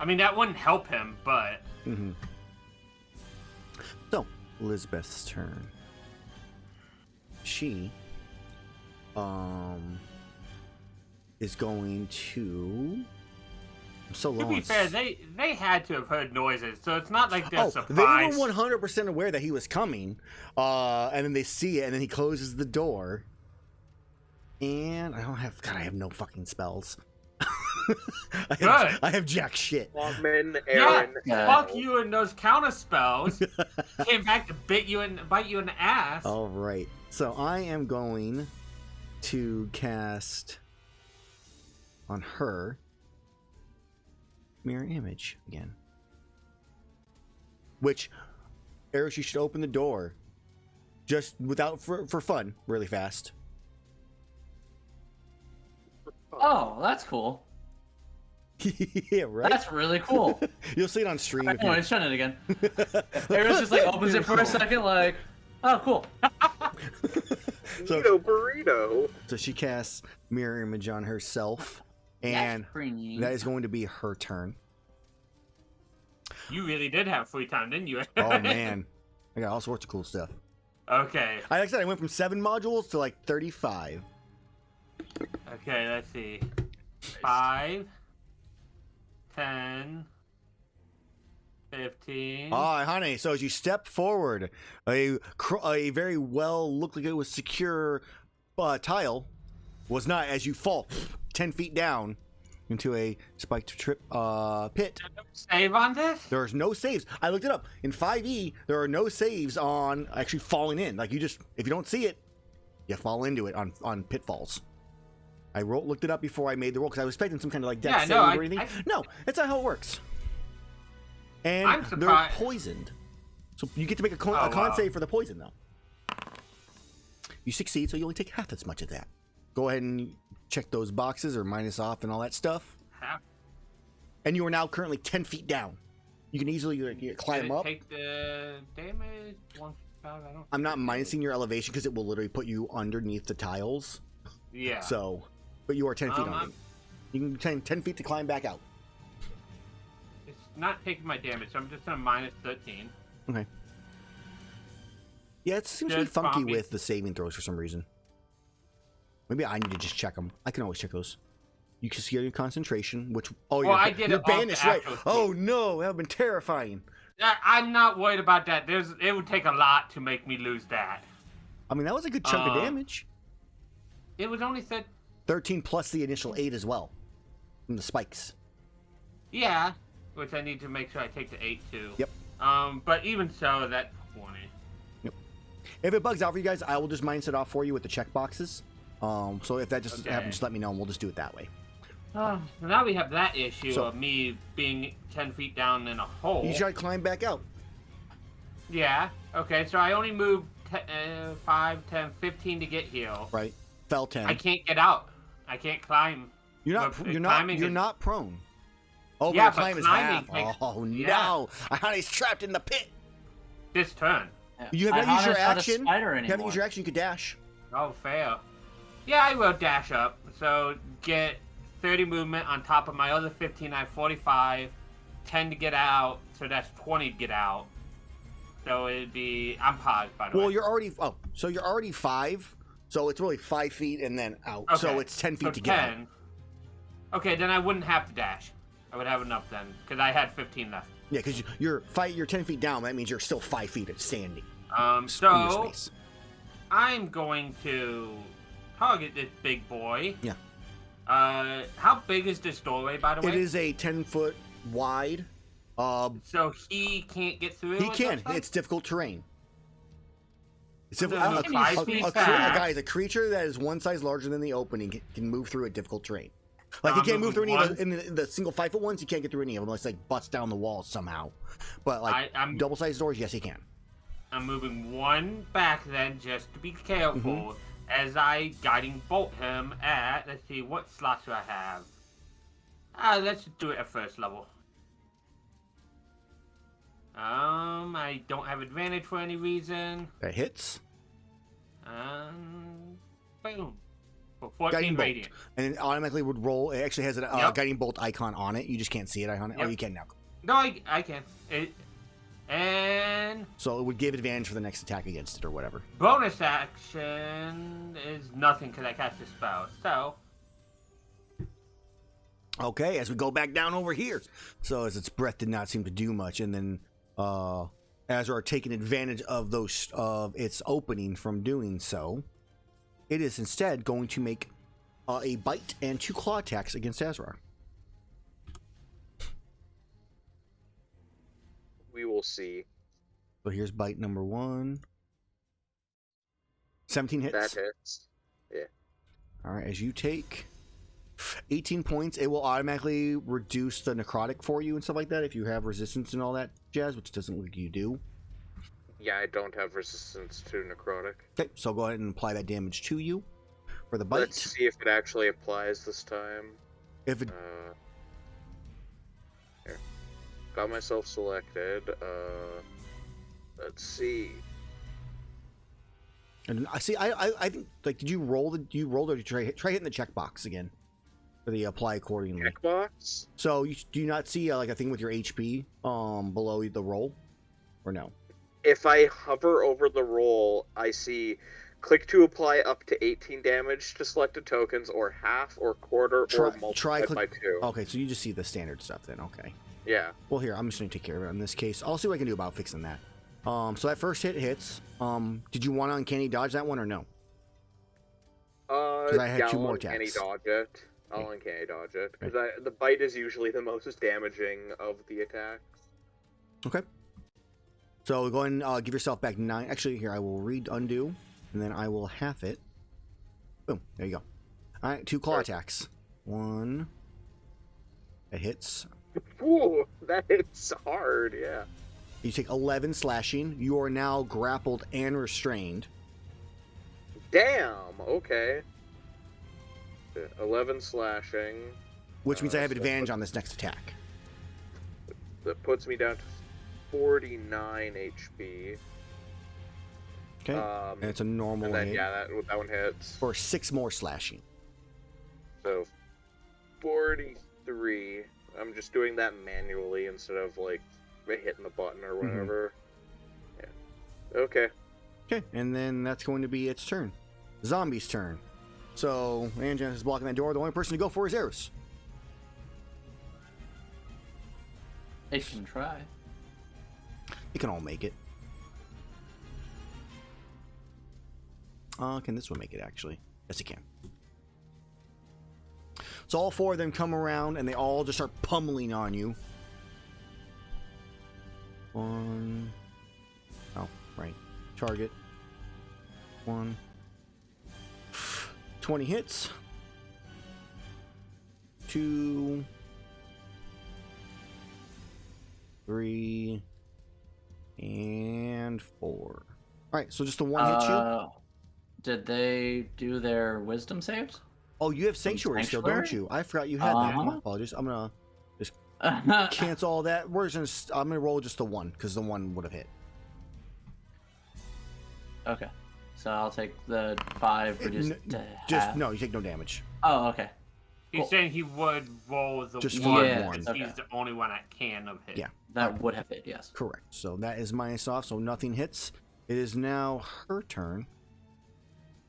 I mean, that wouldn't help him, but so Elizabeth's turn. She is going to. I'm so low. to be on fair, they had to have heard noises, so it's not like they're Oh, surprised. they were 100% aware that he was coming, and then they see it, and then he closes the door. And I have no fucking spells. I have jack shit. Woman, Yeah, Aaron, fuck you and those counter spells. Came back to bite you in the ass. All right, so I am going to cast on her. mirror image again. Which, Erus, you should open the door. Just without, for fun, really fast. Oh, that's cool. Yeah, right? That's really cool. You'll see it on stream. Come on, shut it again. Erus just like opens it for a second, like, oh, cool. So- Burrito. So she casts mirror image on herself, and That's pretty. that is going to be her turn. You really did have free time, didn't you? Oh man, I got all sorts of cool stuff. Okay. Like I said, I went from 7 modules to like 35. Okay, let's see. 5, 10, 15. Ah, Iihane, so as you step forward, a very well looked like it was secure tile was not, as you fall 10 feet down into a spiked pit. Save on this? There's no saves. I looked it up. In 5e, there are no saves on actually falling in. Like, you just, if you don't see it, you fall into it on pitfalls. I looked it up before I made the roll because I was expecting some kind of like death save or anything. No, that's not how it works. And I'm they're surprised. poisoned. So you get to make a con wow. save for the poison, though. You succeed, so you only take half as much of that. Go ahead and check those boxes or minus off and all that stuff. Half. And you are now currently 10 feet down. You can easily climb up. Take the damage. 155. I don't. I'm not minusing your elevation because it will literally put you underneath the tiles. Yeah. So, but you are 10 feet under. I'm- You can 10 feet to climb back out. It's not taking my damage, so I'm just gonna minus 13. Okay. Yeah, it seems to be Just funky copy. with the saving throws for some reason. Maybe I need to just check them. I can always check those. You can see your concentration, which Well, I did you're it off the banished, right? actual Oh no, that would have been terrifying. I'm not worried about that. It would take a lot to make me lose that. I mean, that was a good chunk of damage. It was only 13 plus the initial 8 as well, from the spikes. Yeah, which I need to make sure I take the 8 too. Yep. But even so, that's 20. Yep. If it bugs out for you guys, I will just minus it off for you with the check boxes. So if that just Okay. happens, just let me know and we'll just do it that way. So now we have that issue So- of me being 10 feet down in a hole. You try to climb back out. Yeah. Okay, so I only moved 5, 10, 15 to get here. Right. Fell 10. I can't get out. I can't climb. You're not. But You're not. climbing You're is- not prone. Oh, Yeah, but but climb is climbing half. takes- Oh yeah. no! Ihane's trapped in the pit. This turn. You have not used your Ihane's not a action. spider You haven't anymore. used your action. You could dash. Oh, fair. Yeah, I will dash up. So get 30 movement on top of my other 15. I have 45. 10 to get out. So that's 20 to get out. So it'd be. I'm paused, by the way. Well, you're already. Oh, so you're already 5. So it's really 5 feet and then out. So Okay. it's 10 feet So to get out. 10. Okay, then I wouldn't have to dash. I would have enough then, because I had 15 left. Yeah, because you're 10 feet down. That means you're still 5 feet at standing. In your So space. I'm going to target this big boy. Yeah. How big is this doorway, by the way? It is a 10-foot wide. So he can't get through. He it can. looks like? It's difficult terrain. It's I'm difficult. gonna move 5 feet back. Guys, a creature that is one size larger than the opening can move through a difficult terrain. Like he I'm can't move through moving any of the, in the single 5-foot ones. He can't get through any of them unless like bust down the walls somehow. But like I'm double-sized doors, yes, he can. I'm moving one back then, just to be careful, Mm-hmm. as I guiding bolt him at. Let's see, what slots do I have? Let's just do it at first level. I don't have advantage for any reason. That hits. Boom. For 14 Guiding bolt. radiant. And it automatically would roll. It actually has a Yep. guiding bolt icon on it. You just can't see it on it. Oh, Yep. you can now. No, I can. And So it would give advantage for the next attack against it or whatever. bonus action is nothing because I cast a spell. So, Okay, as we go back down over here. So as its breath did not seem to do much, and then Azrar taking advantage of its opening from doing so, it is instead going to make a bite and 2 claw attacks against Azrar. We will see. So here's bite number 1. 17 hits. That hits. All right, as you take 18 points. It will automatically reduce the necrotic for you and stuff like that if you have resistance and all that jazz, which doesn't look like you do. Yeah, I don't have resistance to necrotic. Okay, so go ahead and apply that damage to you for the bite. Let's see if it actually applies this time. If it Here. Got myself selected. Let's see. and I see, I think like, did you roll or did you try hitting the checkbox again for the apply accordingly? Checkbox? So do you not see like a thing with your HP below the roll, or no? If I hover over the roll, I see click to apply up to 18 damage to selected tokens, or half, or quarter, or multiplied by 2. Okay, so you just see the standard stuff then. Okay. Yeah. Well, here, I'm just going to take care of it in this case. I'll see what I can do about fixing that. So that first hit hits. Did you want to uncanny dodge that one or no? I had 2 more attacks. Uncanny dodge it. I'll uncanny dodge it. Because the bite is usually the most damaging of the attacks. Okay. So go ahead and give yourself back 9. Actually, here, I will undo, and then I will half it. Boom. There you go. All right, 2 claw attacks. 1. It hits. Ooh, that hits hard, yeah. You take 11 slashing. You are now grappled and restrained. Damn, okay. 11 slashing. Which means I have so advantage on this next attack. That puts me down to 49 HP. Okay. And it's a normal and then, hit. yeah, that one hits. For 6 more slashing. So, 43. I'm just doing that manually instead of, like, hitting the button or whatever. Yeah. Okay. Okay, and then that's going to be its turn. Zombie's turn. So, Anjan is blocking that door. The only person to go for is Erus. They can try. You can all make it. Can this one make it, actually? Yes, it can. So all 4 of them come around, and they all just start pummeling on you. 1. Oh, right. Target. 1. 20 hits. 2. 3. And 4. Alright, so just the one hit you? Did they do their wisdom saves? Oh, you have Sanctuary still, don't you? I forgot you had that. My apologies. I'm gonna just cancel all that. I'm gonna roll just the 1, because the 1 would have hit. Okay. So I'll take the 5 reduced to half. No, you take no damage. Oh, okay. He's Cool. saying he would roll the Just one, yeah, because okay. he's the only one that can have hit. Yeah. That would have hit, yes. Correct. So that is minus off, so nothing hits. It is now her turn.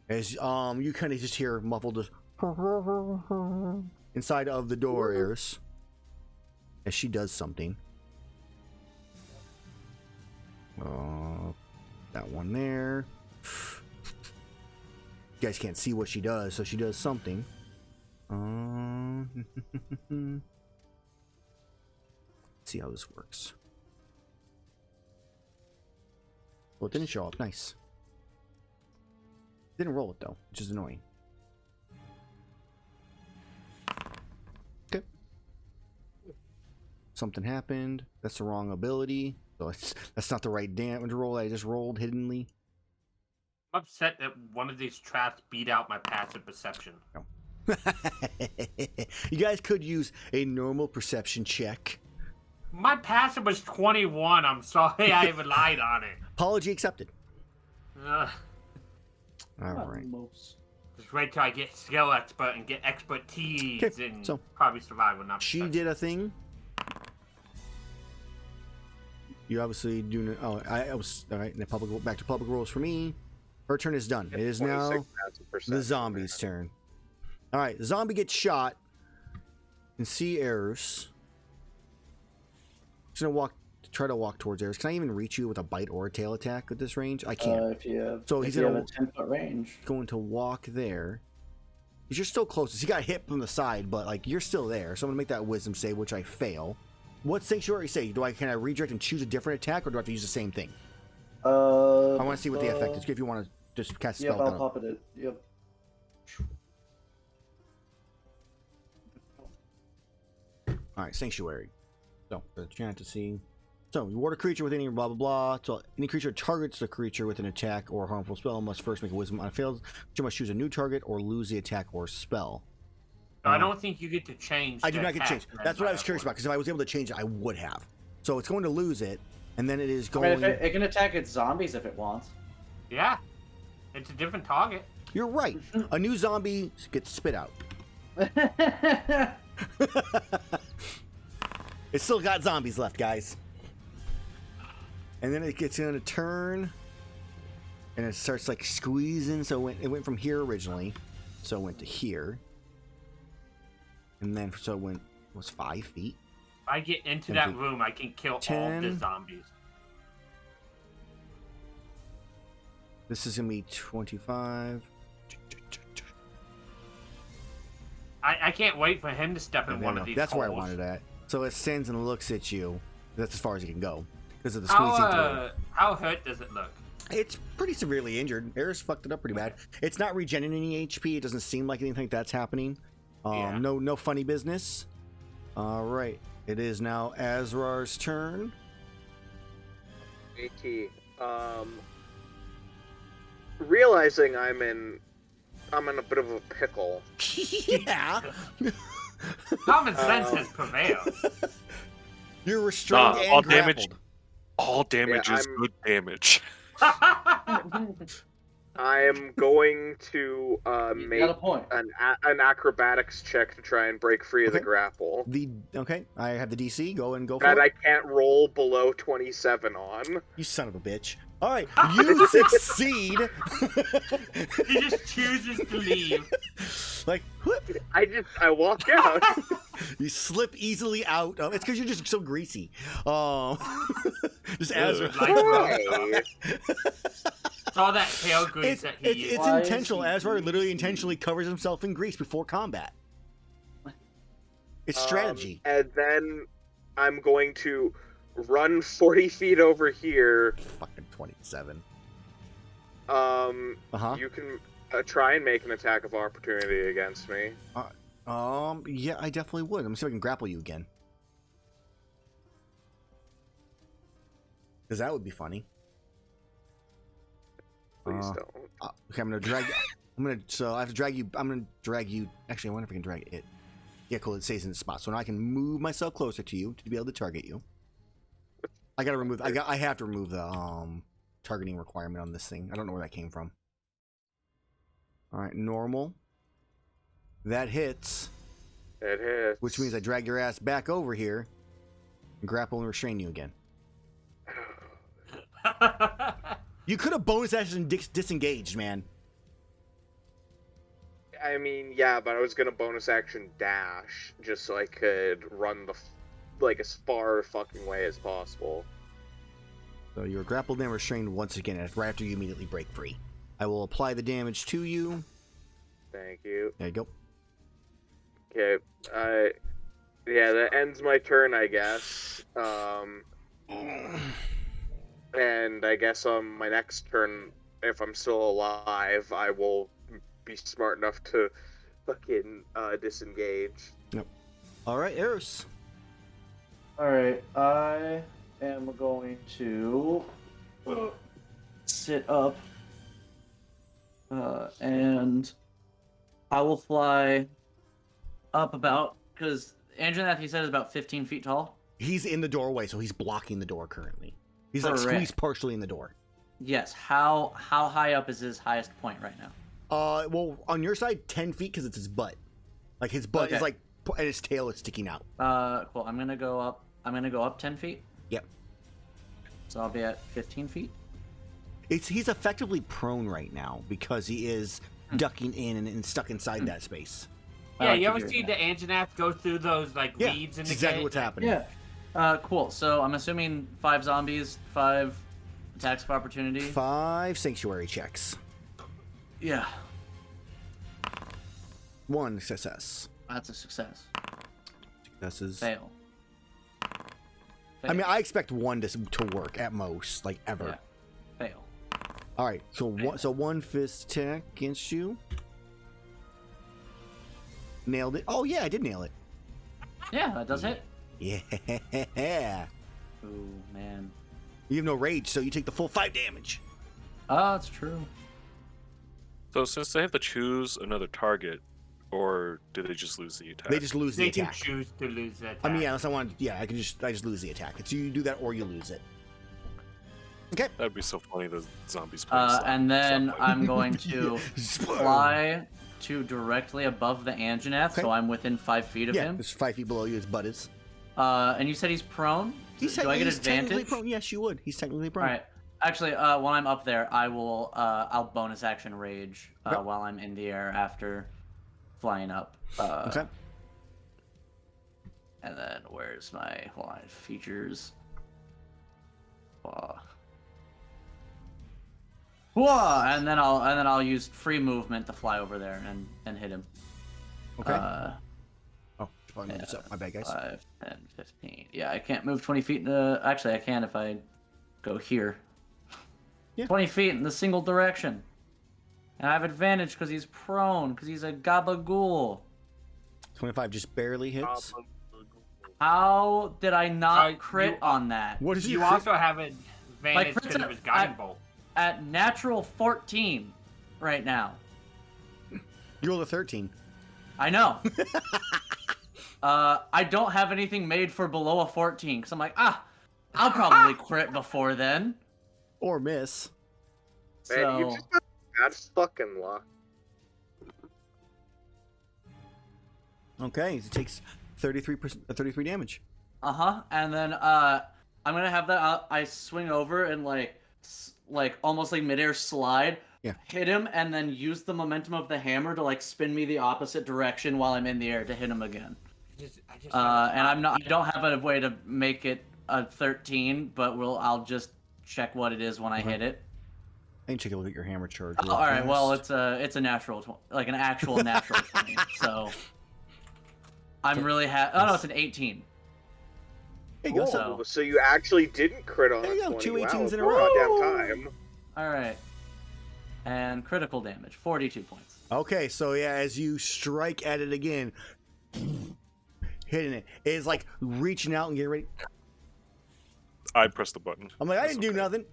As you kind of just hear muffled inside of the door, Erus, as she does something. That one there. You guys can't see what she does, so she does something. Let's see how this works. Well, it didn't show up. Nice. Didn't roll it though, which is annoying. Okay. Something happened. That's the wrong ability. So that's not the right damage roll I just rolled hiddenly. I'm upset that one of these traps beat out my passive perception. No. You guys could use a normal perception check. My passive was 21. I'm sorry I relied on it. Apology accepted. Ugh. All right. Just wait till I get skill expert and get expertise and so probably survive with not. She did a thing. You obviously do not. Oh, I was all right. Back to public rules for me. Her turn is done. It is now the zombie's turn. All right, the zombie gets shot. And see Erus. He's gonna try to walk towards Erus. Can I even reach you with a bite or a tail attack at this range? I can't. If you have, so he's have gonna a 10-foot range. Going to walk there. You're still closest. He got hit from the side, but like you're still there. So I'm gonna make that wisdom save, which I fail. What Sanctuary say? Can I redirect and choose a different attack, or do I have to use the same thing? I want to see what the effect is. If you want to just cast a spell. Yep, I'll pop it in. Yep. All right, Sanctuary. So the chance to see. So you ward a creature with any blah blah blah. So any creature targets the creature with an attack or harmful spell must first make a wisdom. On a failed, you must choose a new target or lose the attack or spell. I don't think you get to change. I do not get to change. That's what I was curious about, because if I was able to change it, I would have. So it's going to lose it, and then it is going. I mean, it can attack its zombies if it wants. Yeah, it's a different target. You're right. A new zombie gets spit out. It's still got zombies left, guys. And then it gets in a turn, and it starts like squeezing. So it went from here originally, so it went to here, and then so it was 5 feet. If I get into 10 that feet. room, I can kill all 10. the zombies. This is gonna be 25. I can't wait for him to step in one of these. That's where I holes. wanted at. So it stands and looks at you. That's as far as it can go because of the squeezing through. How hurt does it look? It's pretty severely injured. Erus fucked it up pretty bad. It's not regenerating any HP. It doesn't seem like anything like that's happening. Yeah. No funny business. All right. It is now Azrar's turn. AT. Realizing I'm in a bit of a pickle. Yeah. Common sense has prevailed. You're restrained and all grappled. damage. All damage Yeah, is good damage. I am going to You make got a point. an acrobatics check to try and break free of the Okay. grapple. Okay. I have the DC. Go and go for That it. I can't roll below 27 on. You son of a bitch. All right. You succeed. He just chooses to leave. Like, whoop. I walk out. You slip easily out of it's because you're just so greasy. Just Azrar. Like, Hey. it's all that tail grease that he It's Why is intentional. he Azrar literally greasy? intentionally covers himself in grease before combat. It's strategy. And then I'm going to run 40 feet over here. Fucking 27. You can try and make an attack of opportunity against me. Yeah, I definitely would. I'm see if I can grapple you again. Because that would be funny. Please don't. Okay, I'm gonna drag. So I have to drag you. I'm gonna drag you. Actually, I wonder if I can drag it. Yeah, cool. It stays in its spot, so now I can move myself closer to you to be able to target you. I gotta remove. I have to remove the targeting requirement on this thing. I don't know where that came from. All right, normal. That hits. It hits. Which means I drag your ass back over here and grapple and restrain you again. You could have bonus action disengaged, man. I mean, yeah, but I was gonna bonus action dash just so I could run as far fucking way as possible. So you're grappled and restrained once again right after you immediately break free. I will apply the damage to you. Thank you. There you go. Okay. Yeah, that ends my turn, I guess. And I guess on my next turn, if I'm still alive, I will be smart enough to fucking disengage. Yep. All right, Erus. Alright, I am going to sit up and I will fly up about, because Andrew, you said is about 15 feet tall. He's in the doorway, so he's blocking the door currently. He's like Correct. squeezed partially in the door. Yes, how high up is his highest point right now? Well, on your side, 10 feet because it's his butt. Like his butt is Okay. like, and his tail is sticking out. Cool. I'm gonna go up 10 feet. Yep. So I'll be at 15 feet. He's effectively prone right now because he is ducking in and stuck inside that space. I Yeah, like you to ever hear see that. the Anjanath go through those like Yeah, reeds in that's the exactly gate? what's happening. Yeah. Cool. So I'm assuming 5 zombies, 5 attacks of opportunity. 5 sanctuary checks. Yeah. 1 success. That's a success. Successes. Fail. I mean, I expect 1 to work at most, like ever. Yeah. Fail. All right, so one fist attack against you. Nailed it. Oh yeah, I did nail it. Yeah, that does hit. Yeah. Ooh, man. You have no rage, so you take the full 5 damage. Oh, it's true. So since they have to choose another target, or do they just lose the attack? They just lose the They can attack. choose to lose that. I mean, yeah, unless I want, I just lose the attack. It's you do that or you lose it. Okay. That'd be so funny. The zombies. Play And then I'm going to Fly. fly to directly above the Anjanath, Okay. so I'm within 5 feet of Yeah, him. it's 5 feet below you. His butt is. And you said he's prone? Do I get he's technically advantage? prone. Yes, you would. He's technically prone. All right. Actually, while I'm up there, I'll bonus action rage Okay. while I'm in the air after flying up. Okay. And then where's my features? Whoa, and then I'll use free movement to fly over there and hit him. Okay. Oh, this up. My bad, guys. 5, 10, 15. Yeah, I can't move 20 feet. Actually, I can if I go here. Yeah. 20 feet in the single direction. And I have advantage because he's prone, because he's a gabagool. 25 just barely hits. How did I not Uh, crit you- on that? What is You your also have advantage crits because of his guiding bolt. At natural 14 right now. You rolled a 13. I know. I don't have anything made for below a 14, because I'm like, I'll probably crit before then. Or miss. Man, you So, just got that's fucking luck. Okay, it takes 33 damage. and then I'm gonna have that. I swing over and like almost like midair slide, Yeah. hit him, and then use the momentum of the hammer to like spin me the opposite direction while I'm in the air to hit him again. And I don't have a way to make it a 13, but I'll just check what it is when I hit it. I can take a look at your hammer charge. Oh, all right, well it's a natural like an actual natural 20. So I'm really Oh no, it's an 18. There you go. Oh, so you actually didn't crit on There you go, 20. 2 Wow, 18s in a for row. goddamn time. All right. And critical damage, 42 points. Okay, so yeah, as you strike at it again, hitting it is like reaching out and getting ready. I pressed the button. I'm like, I That's didn't do okay.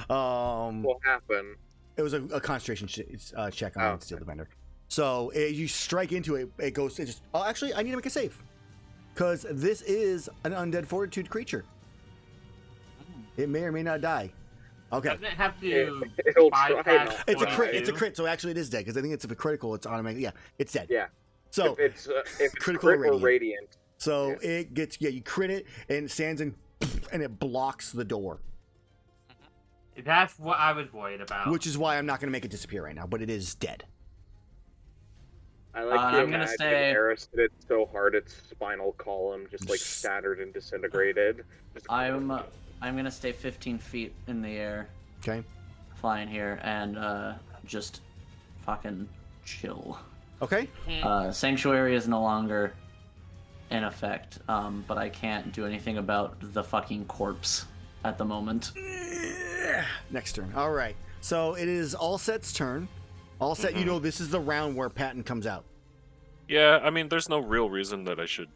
nothing. What happened? It was a concentration check on Steel the Bender. So you strike into it, it goes. It just. Oh, actually, I need to make a save because this is an undead fortitude creature. It may or may not die. Okay. Doesn't it have to It'll bypass try not. It's a crit. 22? It's a crit. So actually, it is dead because I think it's if a critical, it's automatic. Yeah, it's dead. Yeah. So if it's critical crit or or radiant. so Yeah. it gets you crit it and it stands in and it blocks the door, That's what I was worried about. which is why I'm not going to make it disappear right now. But it is dead. I like to I'm gonna imagine say- Erus hit it so hard its spinal column just like shattered and disintegrated. Just- I'm gonna stay 15 feet in the air, Okay. flying here, and just fucking chill. Okay. Sanctuary is no longer in effect, but I can't do anything about the fucking corpse at the moment. Next turn. All right. So it is Allset's turn. Allset, you know this is the round where Patton comes out. Yeah, I mean, there's no real reason that I should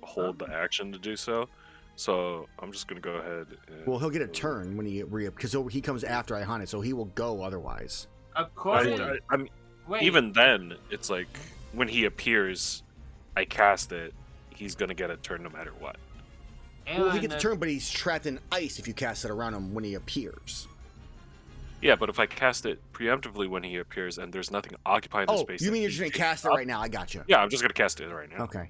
hold the action to do so. So I'm just gonna go ahead. And Well, he'll get a turn when he because he comes after Iihane, so he will go otherwise. According, I mean, wait, even then, it's like when he appears, I cast it. He's gonna get a turn no matter what. Well, he and gets a turn, but he's trapped in ice if you cast it around him when he appears. Yeah, but if I cast it preemptively when he appears and there's nothing occupying the Oh, space, you that mean you're he just going to takes cast it up- right now? I gotcha. Yeah, I'm just gonna cast it right now. Okay.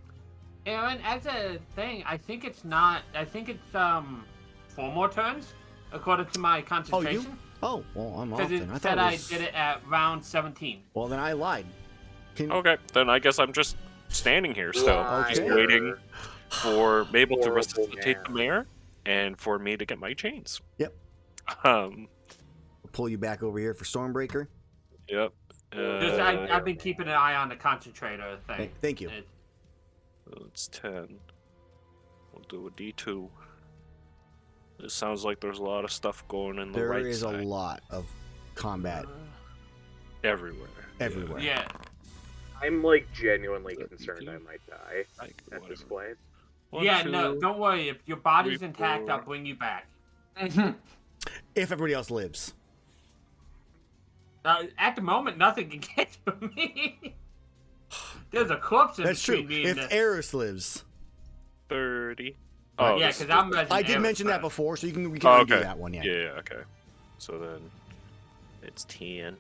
Aaron, as a thing, I think it's not. I think it's 4 more turns, according to my concentration. Oh, well, I'm off Because then. it I said thought I it was... did it at round 17. Well, then I lied. Can... Okay, then I guess I'm just standing here still, just Okay. waiting for Mabel to Horrible resuscitate the man. mayor and for me to get my chains. Yep. Um. Pull you back over here for Stormbreaker. Yep. Just, I've been keeping an eye on the concentrator thing. Thank you. It's 10. We'll do a D2. It sounds like there's a lot of stuff going in the There right is side. a lot of combat Everywhere. everywhere. Yeah. I'm like genuinely concerned I might die Like, at this whatever. point. Yeah, no, don't worry. If your body's 3, intact, 4. I'll bring you back. If everybody else lives. At the moment, nothing can get to me. There's a corpse in That's true. between me and If the... Erus lives. 30. yeah, this because is I'm the- measuring I did Erus mention that first. before, so we can Oh, undo okay. that one, yeah. Yeah, okay. So then it's 10.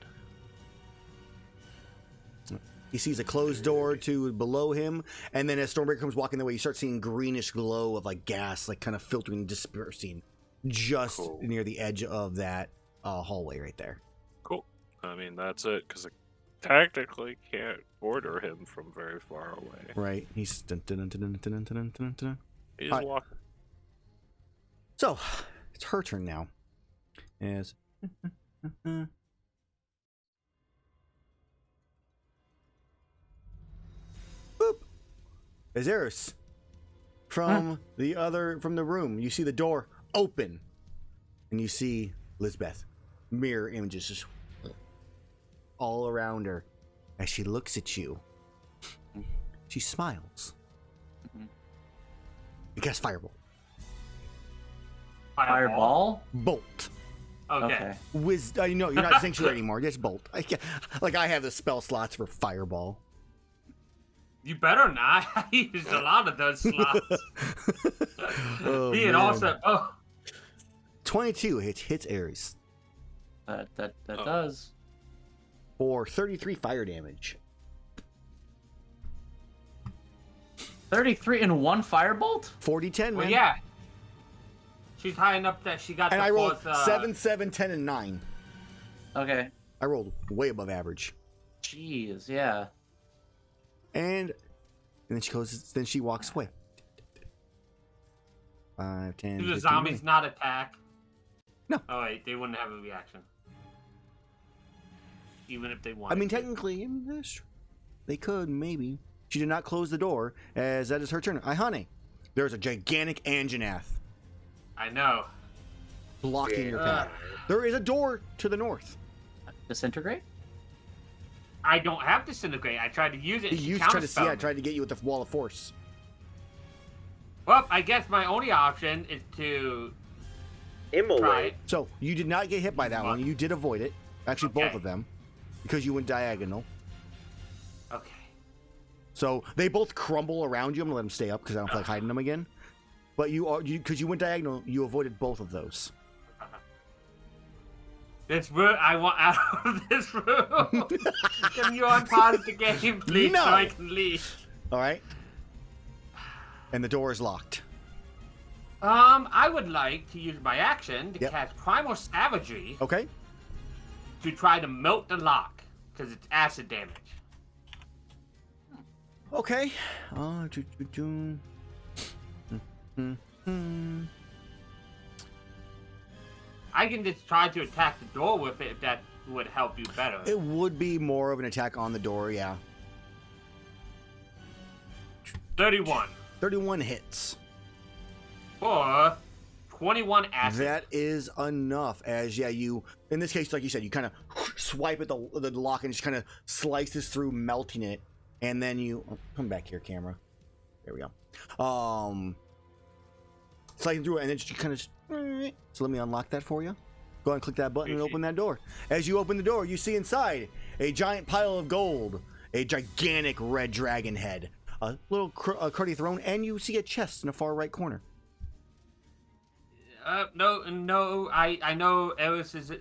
He sees a closed door to below him, and then as Stormbreaker comes walking the way, you start seeing greenish glow of like gas, like kind of filtering and dispersing just Cool. near the edge of that hallway right there. Cool. I mean, that's it, because I technically can't order him from very far away. Right? He's dun, dun, dun, dun, dun, dun, dun, dun, dun. He's Alright. walking. So it's her turn now. As boop, as Erus from the room, you see the door open, and you see Lisbeth. Mirror images just all around her as she looks at you. She smiles. You cast Fireball. Fireball? Bolt. Okay. No, you're not Sanctuary anymore. Just Bolt. I have the spell slots for Fireball. You better not. I used a lot of those slots. Oh, Being man. also... Oh, 22 hits Ares That Oh. does. for 33 fire damage. 33 in one firebolt? 40-10, man. well, yeah. She's high enough that she got And the I rolled fourth, 7, 7, 10, and 9. Okay. I rolled way above average. Jeez, yeah. And then she goes. Then she walks away. 5, 10. Do the 15, zombies 20. not attack? No. Oh, wait. They wouldn't have a reaction. Even if they wanted I mean, to. technically, they could maybe. She did not close the door, as that is her turn. Iihane, there's a gigantic Anjanath I know. blocking your Yeah. path. There is a door to the north. Disintegrate? I don't have Disintegrate. I tried to use it. He and she used trying to see. counterspelled I me. tried to get you with the wall of force. Well, I guess my only option is to try Immolate. it. So you did not get hit by that one. You did avoid it. Actually, both Okay. of them, because you went diagonal. Okay. So they both crumble around you. I'm gonna let them stay up because I don't feel like hiding them again. But because you went diagonal, you avoided both of those. This room, I want out of this room. Can you unpause the game, please, No. so I can leave? All right. And the door is locked. I would like to use my action to Yep. cast Primal Savagery Okay. to try to melt the lock, because it's acid damage. Okay. I can just try to attack the door with it if that would help you better. It would be more of an attack on the door, yeah. 31 31 hits. for 21 acid. That is enough. As you in this case, like you said, you kind of swipe at the lock and just kind of slices through, melting it, and then you come back here, camera. There we go. Slicing through it, and then just kind of. So let me unlock that for you. Go ahead and click that button and open that door. As you open the door, you see inside a giant pile of gold, a gigantic red dragon head, a little cruddy throne, and you see a chest in the far right corner. No, I know Erus is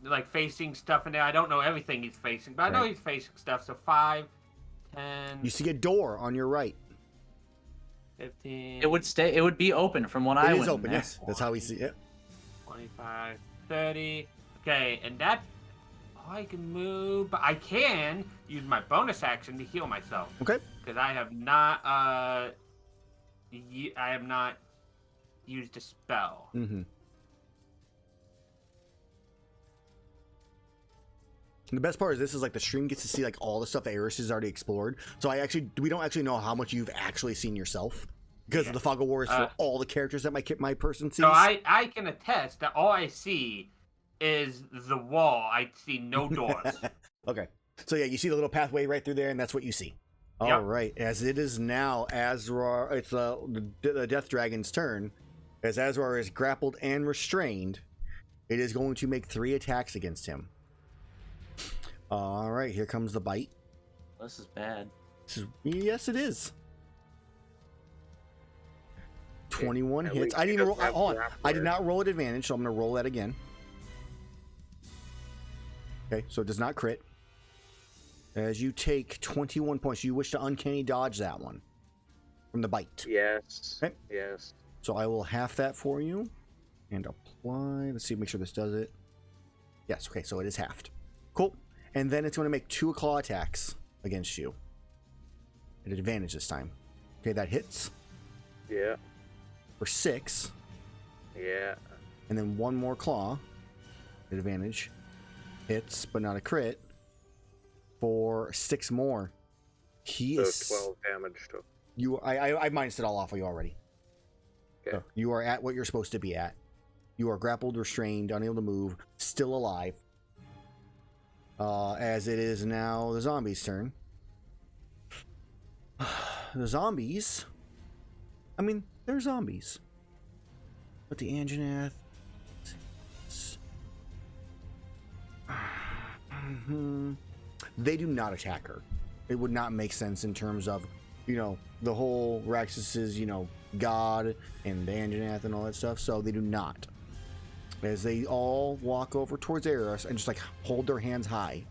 like facing stuff in there. I don't know everything he's facing, but I know Right. he's facing stuff. So 5, 10, You see a door on your right. 15. It would be open from when I It went is in open, there. yes. That's how we see it. 25, 30. Okay, and that. Oh, I can move, but I can use my bonus action to heal myself Okay. because I have not. I have not used a spell. Mm-hmm. And the best part is this is like the stream gets to see like all the stuff that Erus has already explored. So we don't actually know how much you've actually seen yourself because Yeah. the Fog of War is for all the characters that my person sees. So I can attest that all I see is the wall. I see no doors. Okay. So yeah, you see the little pathway right through there, and that's what you see. All right, as it is now, Azrar, it's the Death Dragon's turn. As Azrar is grappled and restrained, it is going to make 3 attacks against him. All right, here comes the bite. This is bad. Yes, it is. 21 At hits. least I he didn't roll. doesn't have Hold on. I did grappler. not roll at advantage, so I'm going to roll that again. Okay, so it does not crit. As you take 21 points, you wish to uncanny dodge that one from the bite. Yes. Okay. Yes. So I will half that for you and apply. Let's see, make sure this does it. Yes, okay, so it is halved. Cool. And then it's going to make 2 claw attacks against you. At advantage this time. Okay, that hits Yeah. for 6. Yeah. And then 1 more claw at advantage. Hits, but not a crit. For 6 more. He So is 12 damage to. you. I minused it all off of you already. Okay. So you are at what you're supposed to be at. You are grappled, restrained, unable to move, still alive. As it is now the zombies' turn. The zombies. I mean, they're zombies. But the Anjanath. They do not attack her. It would not make sense in terms of, the whole Raxus's, god and the Anjanath and all that stuff. So they do not. As they all walk over towards Erus and just hold their hands high.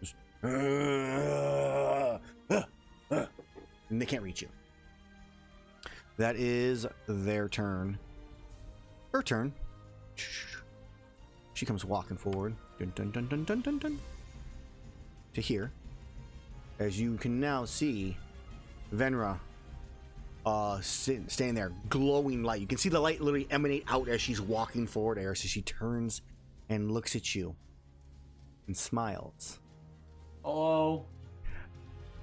Just, and they can't reach you. That is their turn. Her turn. She comes walking forward. Dun, dun, dun, dun, dun, dun, dun, to here. As you can now see Venra standing there, glowing light. You can see the light literally emanate out as she's walking forward, Erus, as she turns and looks at you and smiles. Oh.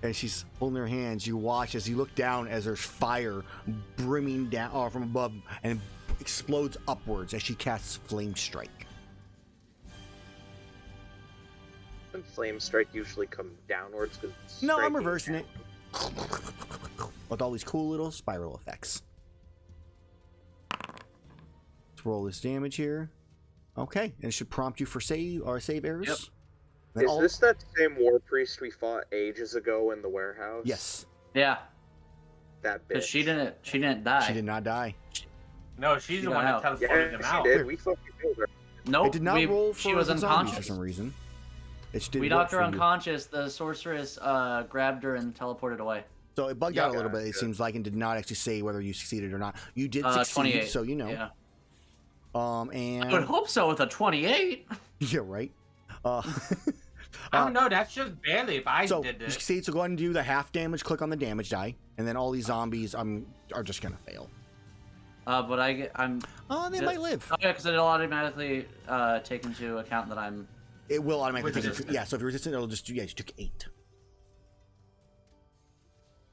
And she's holding her hands. You watch as you look down as there's fire brimming down from above and explodes upwards as she casts Flame Strike. And flame strike usually come downwards because. No, I'm reversing it. With all these cool little spiral effects. Let's roll this damage here. Okay, and it should prompt you for save Erus. Yep. Then Is this that same war priest we fought ages ago in the warehouse? Yes. Yeah. That bitch. But she didn't die. She did not die. No, she's She the got one that out. teleported Yeah, them she out. did. We fucking killed her. Nope. It did not roll for she was the zombies for unconscious. some reason. It did We work knocked her for you. unconscious. The sorceress grabbed her and teleported away. So it bugged out a little bit, it Gotcha. seems like, and did not actually say whether you succeeded or not. You did 28. succeed, so you know. Yeah. And I would hope so with a 28. yeah, right. I don't know. That's just barely if I So did you this. succeed. So go ahead and do the half damage. Click on the damage die, and then all these zombies are just gonna fail. But I'm. Oh, they might live. Oh yeah, because it'll automatically take into account that I'm. It will automatically take Resistant. yeah. So if you're resistant, it'll just you took 8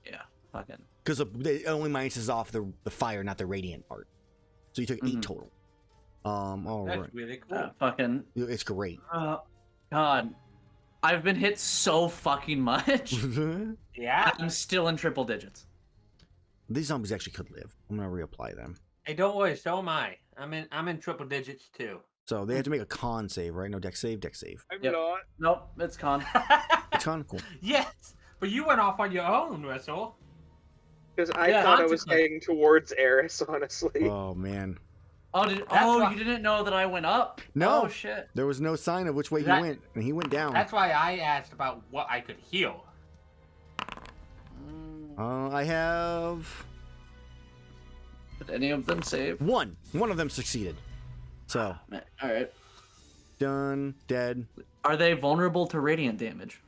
Yeah. Fucking. because it only minuses off the fire, not the radiant part. So you took 8 Mhm. total. All That's right. really cool. Fucking. It's great. God. I've been hit so fucking much. Yeah. I'm still in triple digits. These zombies actually could live. I'm gonna reapply them. Hey, don't worry. So am I. I'm in triple digits too. So they have to make a con save, right? No, dex save. I'm Yep. not. Nope, it's con. It's con, cool. Yes, but you went off on your own, Russell. Because I Yeah, thought I was consequence. heading towards Erus, honestly. Oh man, That's why- you didn't know that I went up? No. Oh shit. there was no sign of which way That- he went, and he went down. That's why I asked about what I could heal. I have Did any of them save? one. One of them succeeded. So All right. done, dead. Are they vulnerable to radiant damage?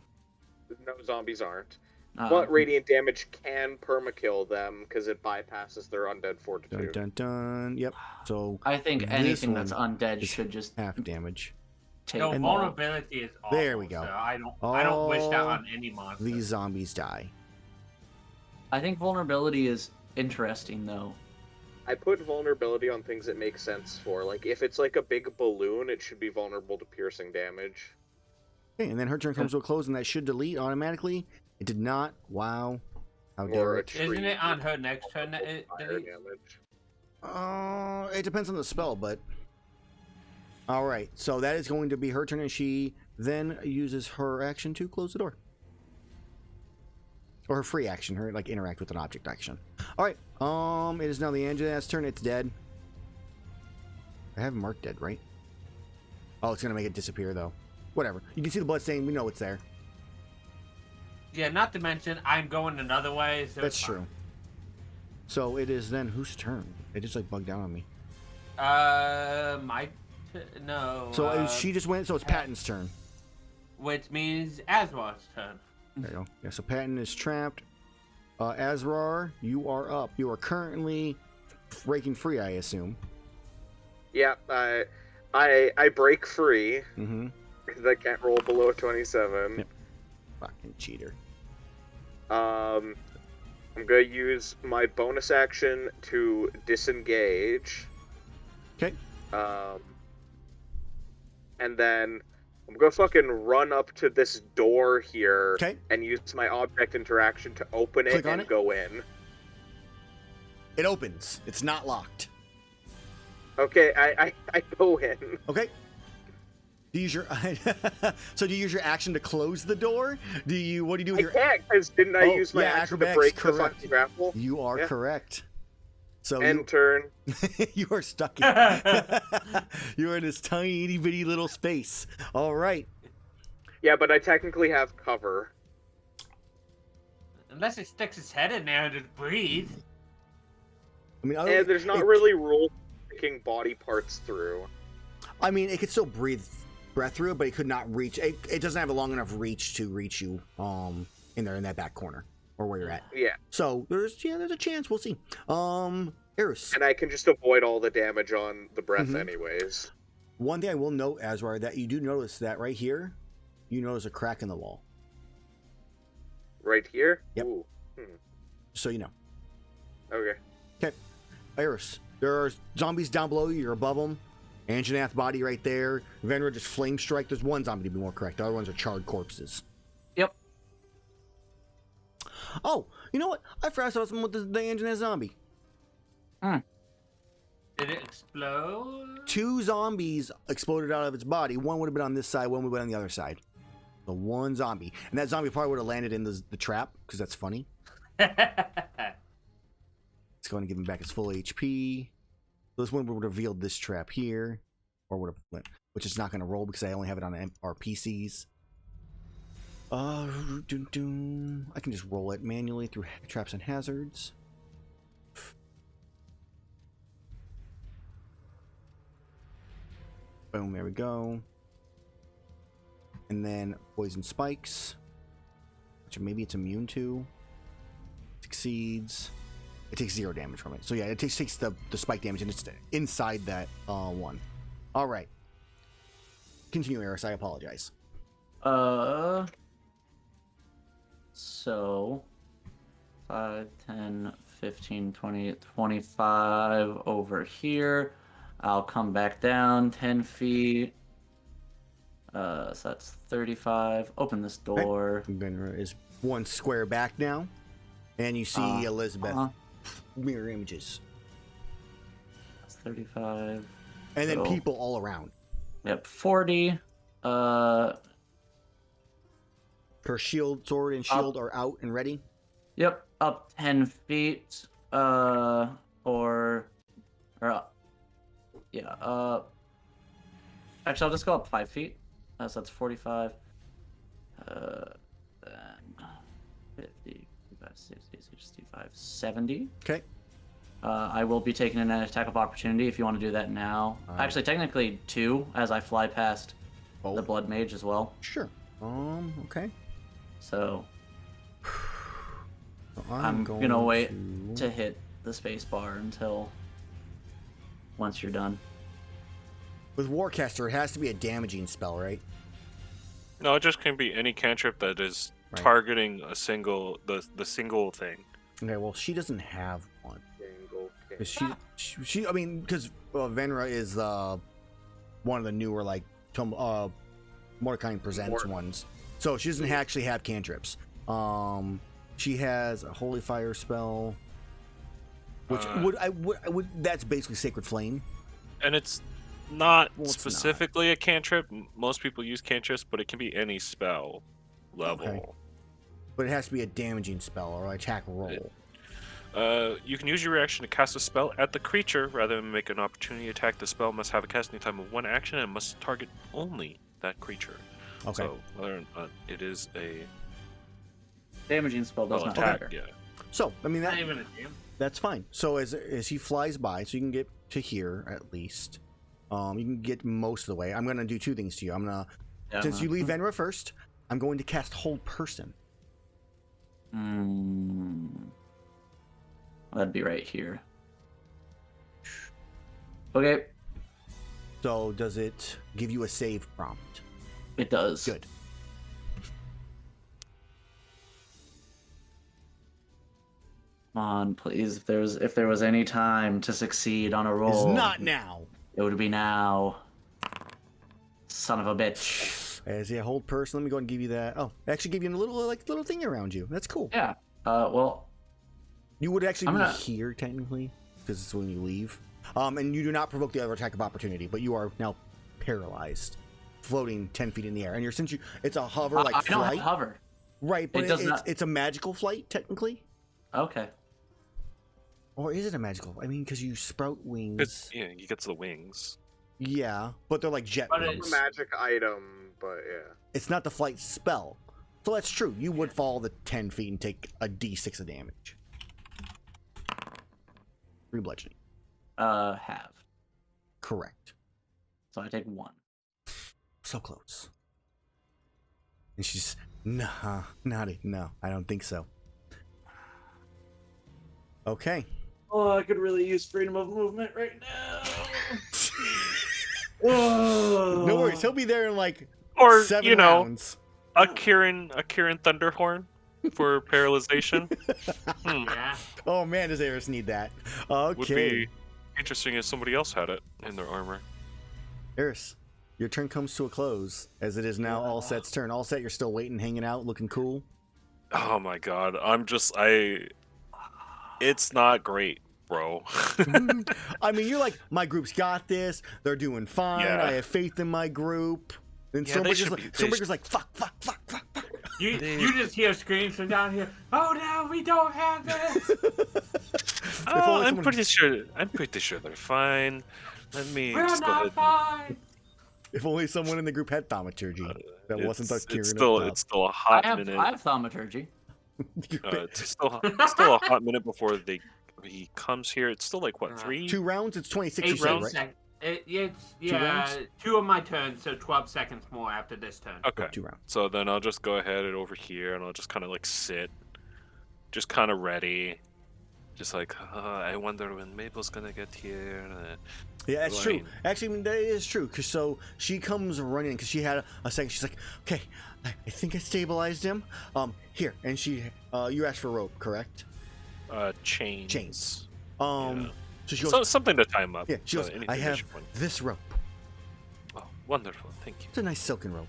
No, zombies aren't. Uh, But radiant damage can permakill them because it bypasses their undead Dun fortitude. dun dun. Yep. So I think This anything that's one undead is should just half damage. take No, them. vulnerability is awful. There we go. So I don't wish that All on any monster. These zombies die. I think vulnerability is interesting though. I put vulnerability on things that make sense for. Like, if it's like a big balloon, it should be vulnerable to piercing damage. Okay, and then her turn comes to a close, and that should delete automatically. It did not. Wow. How Or dare a it? tree Isn't it on her next turn that it fire deletes? damage. It depends on the spell, but... All right, so that is going to be her turn, and she then uses her action to close the door. Or her free action, her like interact with an object action. All right, it is now the Angela's turn. It's dead. I have it marked dead, right? Oh, it's gonna make it disappear though. Whatever. You can see the blood stain. We know it's there. Yeah, not to mention I'm going another way. So That's it's fine. true. So it is then whose turn? It just like bugged down on me. No. So she just went. So it's Patton's turn. Which means Azrar's turn. There you go. Yeah. So Patton is trapped. Azrar, you are up. You are currently breaking free, I assume. Yeah, I break free Mm-hmm. because I can't roll below 27. Yep. Fucking cheater. I'm gonna use my bonus action to disengage. Okay. And then I'm gonna fucking run up to this door here Okay. and use my object interaction to open it Click on and it. go in. It opens. It's not locked. Okay, I go in. Okay. Do you use your so do you use your action to close the door? What do you do with I your? can't, because didn't I Oh, use my yeah, action to acrobatics, break the correct. fucking grapple? You are Yeah. correct. So End turn. you are stuck. You're in this tiny itty bitty little space. All right. Yeah, but I technically have cover. Unless it sticks its head in there and just breathes. I mean, And there's not really rules sticking body parts through. I mean, it could still breath through it, but it could not reach. It doesn't have a long enough reach to reach you. In that back corner or where you're at. Yeah, So there's a chance. We'll see. Erus. and I can just avoid all the damage on the breath Mhm. anyways. One thing I will note, Azrar, that you do notice that right here, you notice a crack in the wall. Right here? Yep. Ooh. So you know. Okay. Erus, there are zombies down below you. You're above them. Anjanath body right there. Venra just flame strike. There's one zombie to be more correct. The other ones are charred corpses. Yep. Oh, you know what? I forgot something with the Anjanath zombie. Did it explode? 2 zombies exploded out of its body. One would have been on this side, one would have been on the other side. The one zombie. And that zombie probably would have landed in the trap, because that's funny. Let's go and give him back his full HP. This one would have revealed this trap here. Or would have, which is not going to roll because I only have it on our PCs. I can just roll it manually through traps and hazards. Boom, there we go. And then poison spikes, which maybe it's immune to. Succeeds. It takes 0 damage from it. So yeah, it takes the spike damage, and it's inside that one. All right. Continue, Erus. I apologize. So 5, 10, 15, 20, 25 over here. I'll come back down 10 feet. So that's 35. Open this door. Benra is 1 square back now, and you see Elizabeth mirror images, That's 35. and then So- people all around. Yep, 40. Her sword and shield are out and ready. Yep, up 10 feet. Actually, I'll just go up 5 feet. So that's 45. Then 50, 55, 60, 65, 70. Okay. I will be taking an attack of opportunity if you want to do that now. Actually, technically 2, as I fly past the Blood Mage as well. Sure. Okay. So So I'm gonna wait to hit the space bar until once you're done. With Warcaster, it has to be a damaging spell, right? No, it just can be any cantrip that is Right. targeting a single the single thing. Okay. Well, she doesn't have one. Single 'Cause she I mean, because Venra is one of the newer Mordecai presents Mor- ones. So she doesn't actually have cantrips. She has a holy fire spell, which that's basically sacred flame. And it's not Well, it's specifically a cantrip. Most people use cantrips, but it can be any spell level. Okay. But it has to be a damaging spell or attack roll. You can use your reaction to cast a spell at the creature rather than make an opportunity attack. The spell must have a casting time of 1 action and must target only that creature. Okay. So whether or not it is a Damaging spell does not attack, matter. yeah. So I mean Not even a damn. that's fine. So as he flies by, so you can get to here at least. You can get most of the way. I'm gonna do 2 things to you. I'm gonna since you leave Venra first, I'm going to cast Hold Person. That'd be right here. Okay, So does it give you a save prompt? it does. Good. Come on, please. If there was any time to succeed on a roll, It's not now. it would be now. Son of a bitch. As a Hold Person, let me go and give you that. Oh, I actually give you a little thing around you. That's cool. Yeah. Well, You would actually I'm be gonna- here technically, because it's when you leave. And you do not provoke the other attack of opportunity, but you are now paralyzed, floating 10 feet in the air. And it's a hover like I don't have flight, hover. right? But It does not- it's a magical flight technically, Okay. or is it a magical? I mean, because you sprout wings. Yeah, he gets the wings. Yeah, but they're like jet But wings. A magic item, but yeah. It's not the flight spell, so that's true. You would fall the 10 feet and take a d6 of damage. 3 bludgeoning. Have. Correct. So I take 1. So close. And she's no, I don't think so. Okay. Oh, I could really use freedom of movement right now. Whoa. No worries, he'll be there in like Or 7 rounds. a Kirin Thunderhorn for paralyzation. Yeah. Oh man, does Erus need that? Okay. Would be interesting if somebody else had it in their armor. Erus, your turn comes to a close, as it is now All Set's turn. All Set, you're still waiting, hanging out, looking cool. Oh my god, it's not great, bro. I mean, you're like, my group's got this. They're doing fine. Yeah. I have faith in my group. And Yeah, they Stormbreaker's like, fuck. You just hear screams from down here. Oh no, we don't have this. only I'm someone- pretty sure they're fine. Let me We're just go ahead. not fine. If only someone in the group had thaumaturgy. That wasn't the Kirin. It's still a hot I minute. have thaumaturgy. It's still a hot minute before he comes here. It's still like what 3? 2 rounds, it's 26 you 8 said, rounds. right? It's rounds? 2 of my turns, so 12 seconds more after this turn. Okay. 2 rounds. So then I'll just go ahead and over here, and I'll just kind of like sit, just kind of ready, just like I wonder when Mabel's gonna get here. Yeah, that's true. Right. Actually, I mean, that is true. Cause so she comes running because she had a second. She's like, okay, I think I stabilized him. Here, and she, you asked for rope, correct? Chains. Chains. Yeah. So she goes, So, something to tie him up. yeah, she so goes, anything I that have she wants. this rope. Oh, wonderful. Thank you. It's a nice silken rope.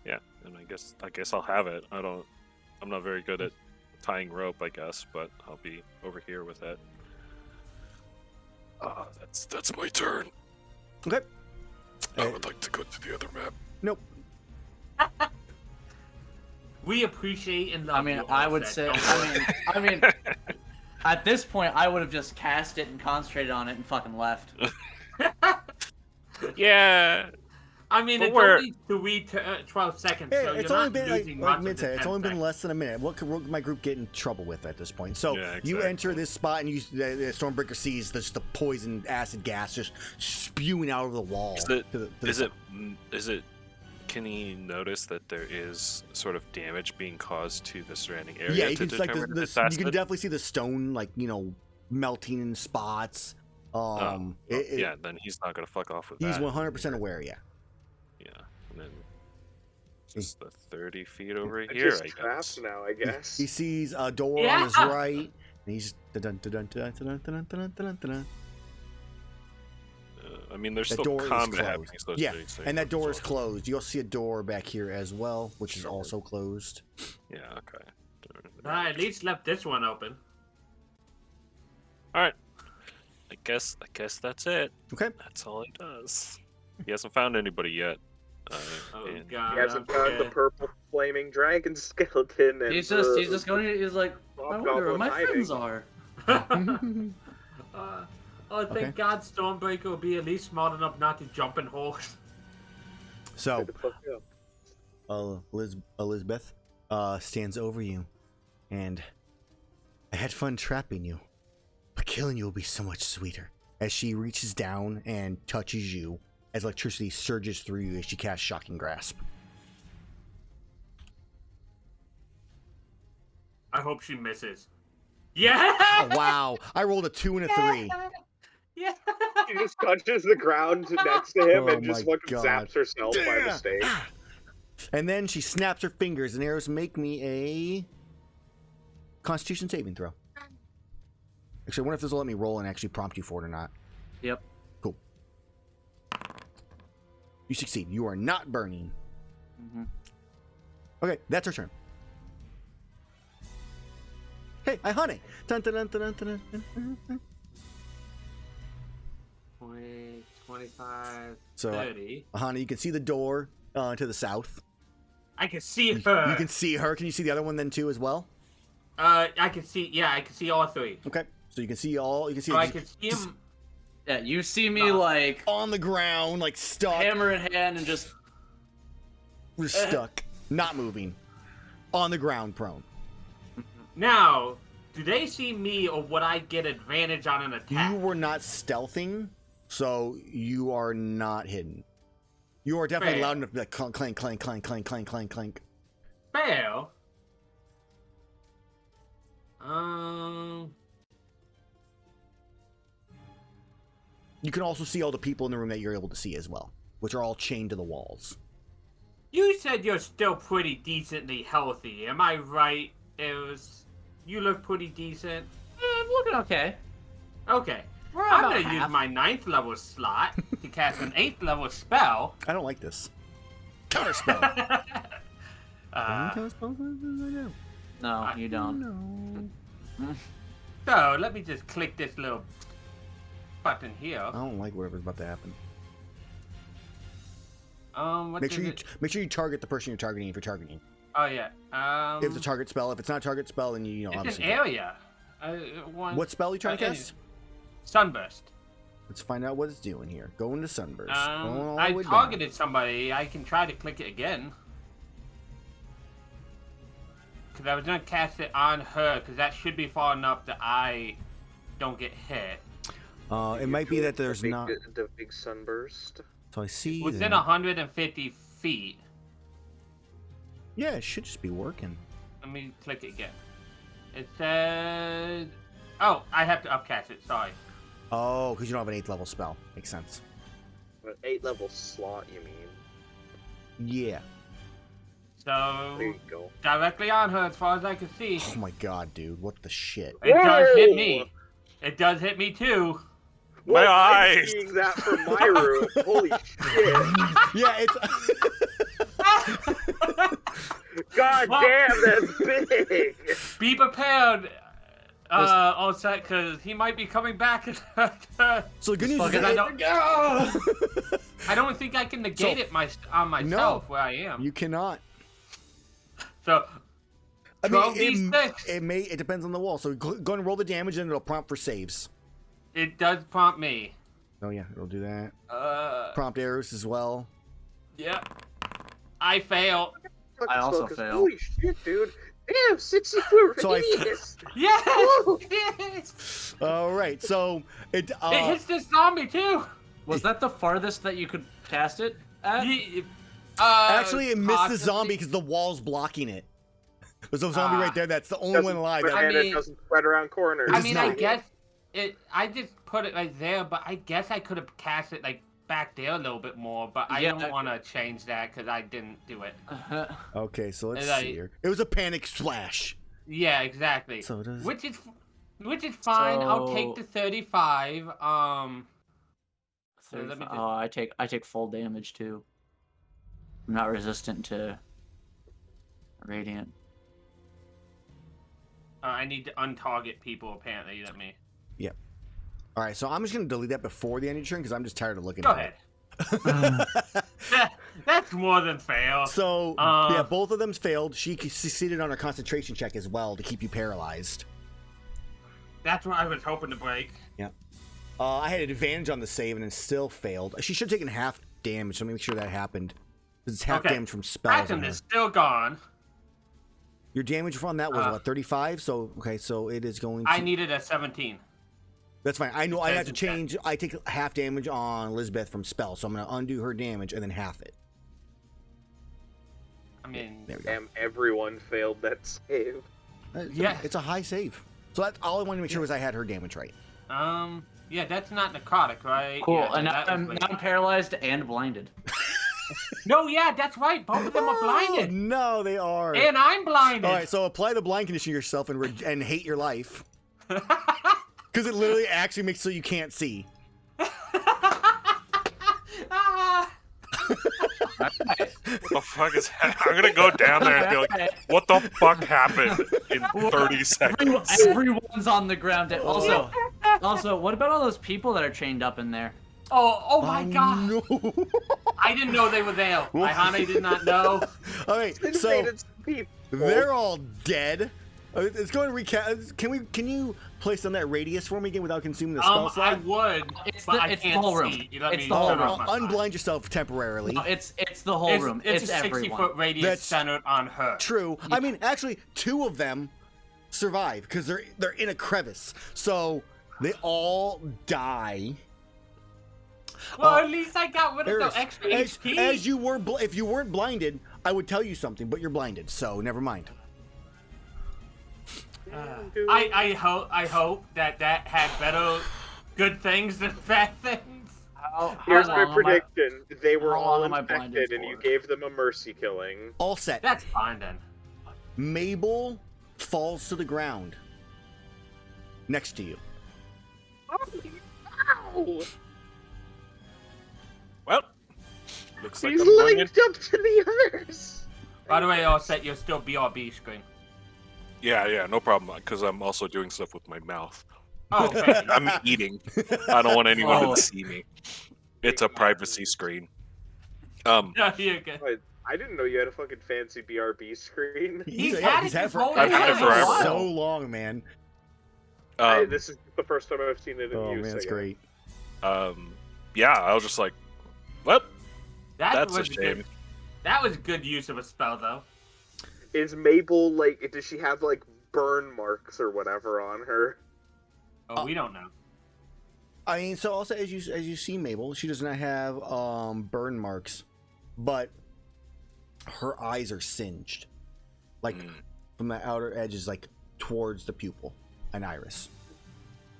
Yeah, and I guess I'll have it. I'm not very good at tying rope, I guess, but I'll be over here with it. That's my turn. Okay. I would like to go to the other map. Nope. We appreciate and love I mean, you, I would Offset. say. Don't I mean, at this point, I would have just cast it and concentrated on it and fucking left. Yeah. I mean, But it's we're- only 12 seconds, Hey, so it's you're only not been losing like much mid of the It's 10 only been seconds. less than a minute. What could my group get in trouble with at this point? So Yeah, you exactly. enter this spot and the Stormbreaker sees the poison acid gas just spewing out of the wall. Is it? Can he notice that there is sort of damage being caused to the surrounding area? Yeah, you to can like determine if it's you acid? can definitely see the stone melting in spots. Yeah, then he's not gonna fuck off with He's that. 100% aware. Yeah. Yeah, and then just the 30 feet over It's here, just I trapped guess. now, I guess. He sees a door on his right, and he's dun dun dun dun dun dun dun dun dun dun. I mean, there's That still door is combat happening. closed. So Yeah, it's and that door is so- closed. You'll see a door back here as well, which is Sure. also closed. Yeah. Okay. I at least left this one open. All right. I guess that's it. Okay. That's all he does. He hasn't found anybody yet. Oh and- god. He hasn't found the purple flaming dragon skeleton. And He's just going. He's like, I wonder where my friends are. Oh, thank Okay. God Stormbreaker will be at least smart enough not to jump in holes. So, Elizabeth stands over you, and I had fun trapping you, but killing you will be so much sweeter. As she reaches down and touches you, as electricity surges through you as she casts Shocking Grasp. I hope she misses. Yeah! Oh, wow, I rolled a 2 and a 3. Yeah! She just touches the ground next to him Oh and just my fucking God. zaps herself by Damn. mistake. And then she snaps her fingers, and Erus, make me a Constitution saving throw. Actually, I wonder if this will let me roll and actually prompt you for it or not. Yep. Cool. You succeed. You are not burning. Mm-hmm. Okay, that's her turn. Hey, Iihane. Dun, dun, dun, dun, dun, dun, dun, dun. 20, 25, So, 30. Iihane, you can see the door to the south. I can see her. You can see her. Can you see the other one then too as well? I can see. Yeah, I can see all three. Okay, so you can see all. You can see. So I just- can see just him. Yeah, you see me like on the ground, like stuck. hammer in hand and just We're stuck, not moving, on the ground, prone. Now, do they see me, or would I get advantage on an attack? You were not stealthing, so you are not hidden. You are definitely Fair. loud enough to be like clank, clank, clank, clank, clank, clank, clank, clank. Fail. You can also see all the people in the room that you're able to see as well, which are all chained to the walls. You said you're still pretty decently healthy. Am I right? You look pretty decent. I'm looking okay. Okay. We're I'm about gonna use half. my 9th level slot to cast an 8th level spell. I don't like this. Counterspell. No, you don't. No. So let me just click this little button here. I don't like whatever's about to happen. What Make does sure you it- make sure you target the person you're targeting if you're targeting. Oh yeah. If it's a target spell, if it's not a target spell, then you know It's obviously. an area. What spell are you trying to cast? Sunburst. Let's find out what it's doing here. Go into Sunburst. Going all the I way down. targeted somebody. I can try to click it again. Because I was going to cast it on her, because that should be far enough that I don't get hit. It might be that there's the big, not. the big sunburst. So I see. Within that. 150 feet. Yeah, it should just be working. Let me click it again. It says... Oh, I have to upcast it. Sorry. Oh, because you don't have an 8th level spell. Makes sense. An 8-level slot, you mean? Yeah. So, There you go. directly on her as far as I can see. Oh my god, dude. What the shit? It does hit Whoa! me. It does hit me too. My Well, I'm eyes! seeing that from my room. Holy shit! Yeah, it's. God Well- damn, that's big! Be prepared, all set, because he might be coming back. So the good news is Fucking that I don't think I can negate So- it on myself where I am. you cannot. So, I mean, 12d6. it depends on the wall. So go and roll the damage, and it'll prompt for saves. It does prompt me. Oh yeah, it'll do that. Uh, Prompt Erus as well. Yep. I fail. I also Focus. fail. Holy shit, dude! Damn, 64 So I- radius! Yes! Woo! Yes! All right, so it. It hits this zombie too. Was that the farthest that you could cast it at? Actually, it missed the possibly. zombie because the wall's blocking it. There's a zombie Ah. right there. That's the only one alive. But I and mean- it doesn't spread around corners. I It's mean, not. I guess I just put it right there, but I guess I could have cast it like back there a little bit more. But I Yeah, don't want to change that because I didn't do it. Okay, so let's And see here. It was a panic splash. Yeah, exactly. So does. Which is fine. I'll take So- the 35. So let me just... Oh, I take full damage too. I'm not resistant to radiant. I need to untarget people, apparently. Let me... Yep. All right, so I'm just going to delete that before the end of your turn because I'm just tired of looking Go at ahead. it. That's more than fair. So, yeah, both of them failed. She succeeded on her concentration check as well to keep you paralyzed. That's what I was hoping to break. Yep. I had an advantage on the save and it still failed. She should have taken half damage, so let me make sure that happened. It's half damage from spells. Atom is still gone. Your damage from that was what, 35? So, okay, so it is going to... I needed a 17. That's fine. I know I have to change. I take half damage on Elizabeth from spell, so I'm going to undo her damage and then half it. I mean, there we go. Damn, everyone failed that save. Yeah. It's a high save. So that's all I wanted to make sure was I had her damage right. yeah, that's not necrotic, right? Cool. Yeah, And now I'm paralyzed and blinded. No, yeah, that's right. Both of them are blinded. No, they are. And I'm blinded. All right, so apply the blind condition to yourself and hate your life. Because it literally actually makes so you can't see. What the fuck is happening? I'm gonna go down there and be like, what the fuck happened in 30 seconds? Everyone's on the ground. Also, what about all those people that are chained up in there? Oh my god. No. I didn't know they were there. Iihane did not know. All right, so they're all dead. It's going to recap. Can you place on that radius for me again without consuming the spell slot? I would. It's but I the can't whole room. see. It's the whole room. Unblind yourself temporarily. No, it's the whole room. It's a everyone. 60-foot radius That's centered on her. True. Yeah. I mean, actually, 2 of them survive because they're in a crevice, so they all die. Well, at least I got rid of Erus, the extra as HP. you were, if you weren't blinded, I would tell you something, but you're blinded, so never mind. I hope that had better good things than bad things. Here's my prediction. They were how all long am I blinded infected, and you for? gave them a mercy killing. All set. That's fine then. Mabel falls to the ground next to you. Ow! Well, looks like He's I'm going in. linked up to the others! By the way, all set. You're still BRB screen. Yeah, no problem, because I'm also doing stuff with my mouth. Oh, okay. I'm eating. I don't want anyone Oh. to see me. It's a privacy screen. No, you're good. I didn't know you had a fucking fancy BRB screen. He's had it had this whole I've had it time. forever. so long, man. This is the first time I've seen it in Oh use. man, that's I guess. great. Yeah, I was just like, well, That that's a was shame. good. That was good use of a spell, though. Is Mabel, like, does she have, like, burn marks or whatever on her? Oh, we don't know. I mean, so also as you see Mabel, she does not have burn marks, but her eyes are singed, like from the outer edges, like towards the pupil and iris.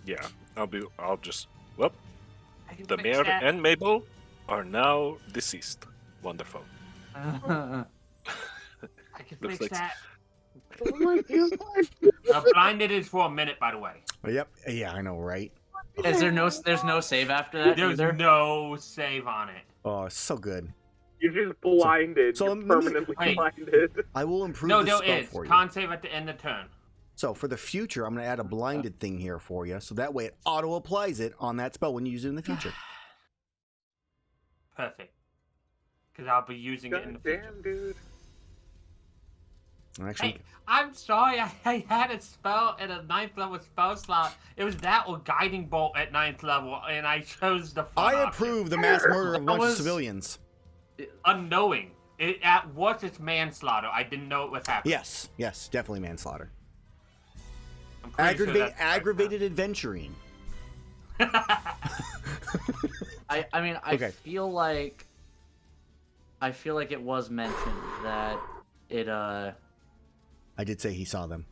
Yeah, I'll just, well, I can the fix mayor that. and Mabel are now deceased. Wonderful. I can Looks fix like- that. Oh my god! Blinded is for a minute, by the way. Yep. Yeah, I know, right? There's no save after that There's either? no save on it. Oh, it's so good. You're just blinded. So You're let me- permanently Wait. blinded. I will improve No, the there spell is. for you. Con save at the end of turn. So for the future, I'm going to add a blinded thing here for you, so that way it auto applies it on that spell when you use it in the future. Perfect. Because I'll be using it in the God future. damn, dude. Actually, Hey, I'm sorry. I had a spell at a 9th level spell slot. It was that or Guiding Bolt at 9th level, and I chose the fun I option. approve the mass murder of a bunch of was- civilians. Unknowing. At worst, it's manslaughter. I didn't know it was happening. Yes, definitely manslaughter. I'm pretty sure that's right. Aggravated adventuring. I mean, I Okay. feel like it was mentioned that it I did say he saw them,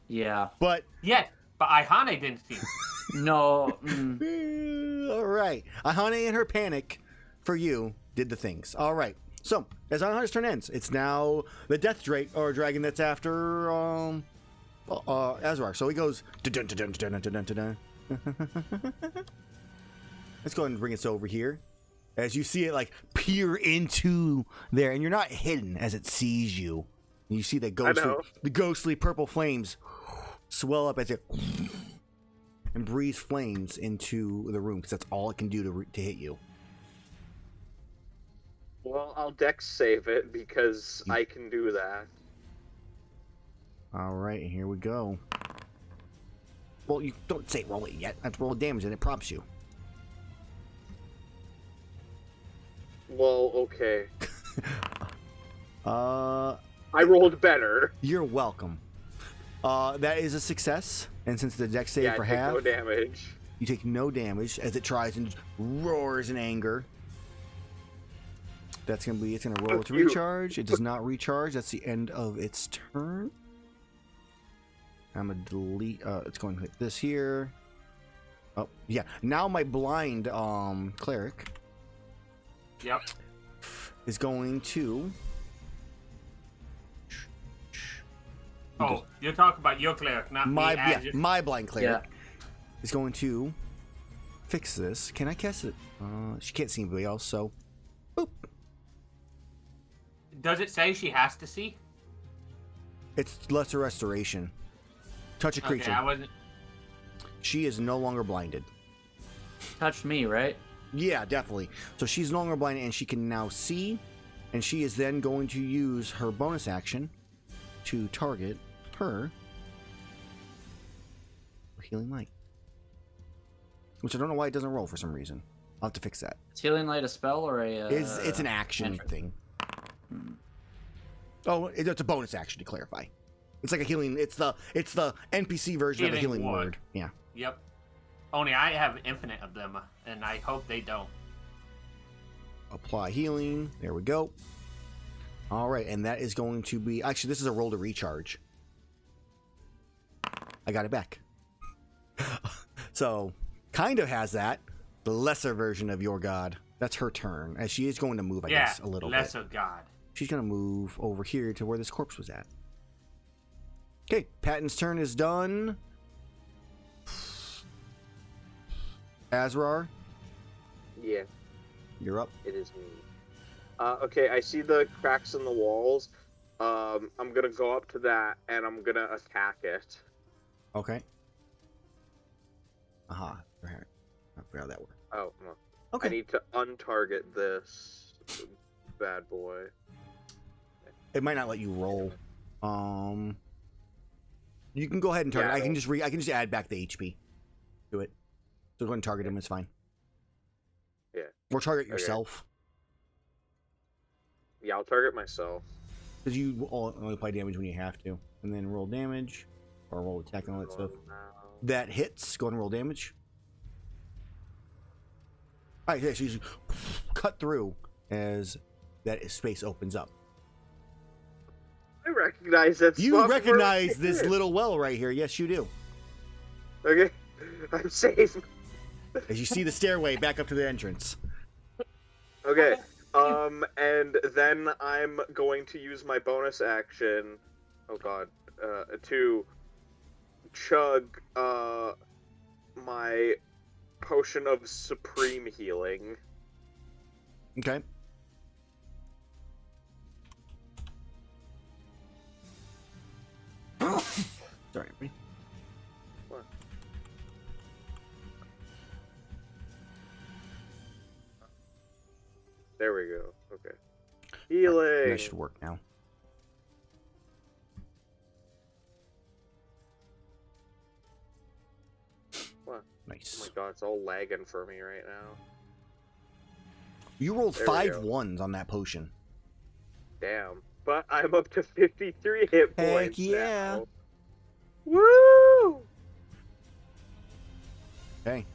yeah. but Yes, but Iihane didn't see it. No. all right. Iihane and her panic for you did the things. All right. So as Iihane's turn ends, it's now the Death Drake or dragon that's after Azrar. So he goes. Dun, dun, dun, dun, dun, dun, dun, dun. Let's go ahead and bring us over here. As you see it like peer into there, and you're not hidden as it sees you. You see the ghostly purple flames swell up as it and breathes flames into the room because that's all it can do to hit you. Well, I'll dex save it because I can do that. All right, here we go. Well, you don't say roll it yet. That's roll damage and it prompts you. Well, okay. I rolled better. You're welcome. That is a success, and since the dex save for half, no damage. You take no damage as it tries and roars in anger. It's gonna roll to recharge. It does not recharge. That's the end of its turn. I'm gonna delete. It's going to hit this here. Oh yeah. Now my blind cleric. Yep. Is going to. Oh, you're talking about your cleric, not my me. My blind cleric is going to fix this. Can I cast it? She can't see anybody else, so boop. Does it say she has to see? It's lesser restoration. Touch a creature. Okay, I wasn't. She is no longer blinded. Touched me, right? Yeah, definitely. So she's no longer blinded, and she can now see, and she is then going to use her bonus action to target her healing light. Which I don't know why it doesn't roll for some reason. I'll have to fix that. Is healing light a spell or a? It's an action thing. Oh, it's a bonus action to clarify. It's like a healing. It's the NPC version of a healing word. Yeah. Yep. Only I have infinite of them, and I hope they don't. Apply healing. There we go. All right, and that is going to be... Actually, this is a roll to recharge. I got it back. So, kind of has that. The lesser version of your god. That's her turn, as she is going to move, I guess, a little bit. Lesser god. She's going to move over here to where this corpse was at. Okay, Patton's turn is done. Azrar? Yeah. You're up. It is me. Okay, I see the cracks in the walls. I'm gonna go up to that, and I'm gonna attack it. Okay. Aha. I forgot how that worked. Oh, no. Okay. I need to untarget this bad boy. It might not let you roll. You can go ahead and target. Yeah, I can just add back the HP to it. So go ahead and target him. It's fine. Yeah. Or target yourself. Yeah, I'll target myself. Because you only apply damage when you have to, and then roll damage or roll attack and all that stuff. That hits. Go ahead and roll damage. All right, yeah, so you cut through as that space opens up. I recognize that. You recognize this little well right here. Yes, you do. Okay, I'm safe. As you see the stairway back up to the entrance. Okay, and then I'm going to use my bonus action. Oh god, to chug my potion of supreme healing. Okay. Sorry. What? There we go. Okay. Healing. That should work now. What? Nice. Oh my god, it's all lagging for me right now. You rolled There we 5 go. ones on that potion. Damn. But I'm up to 53 hit Heck points yeah. now. Woo! Okay.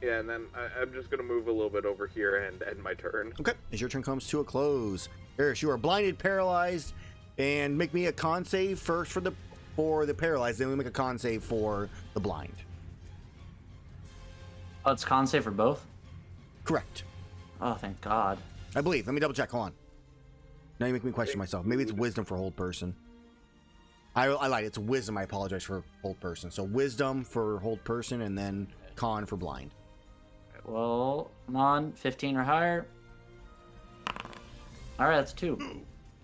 Yeah, and then I'm just gonna move a little bit over here and end my turn. Okay. As your turn comes to a close, Erus, you are blinded, paralyzed, and make me a con save first for the paralyzed. Then we make a con save for the blind. Oh, it's con save for both? Correct. Oh, thank God. I believe. Let me double check. Hold on. Now you make me question myself. Maybe it's wisdom for hold person. I lied. It's wisdom. I apologize for hold person. So wisdom for hold person, and then con for blind. Well, come on, 15 or higher. All right, that's 2.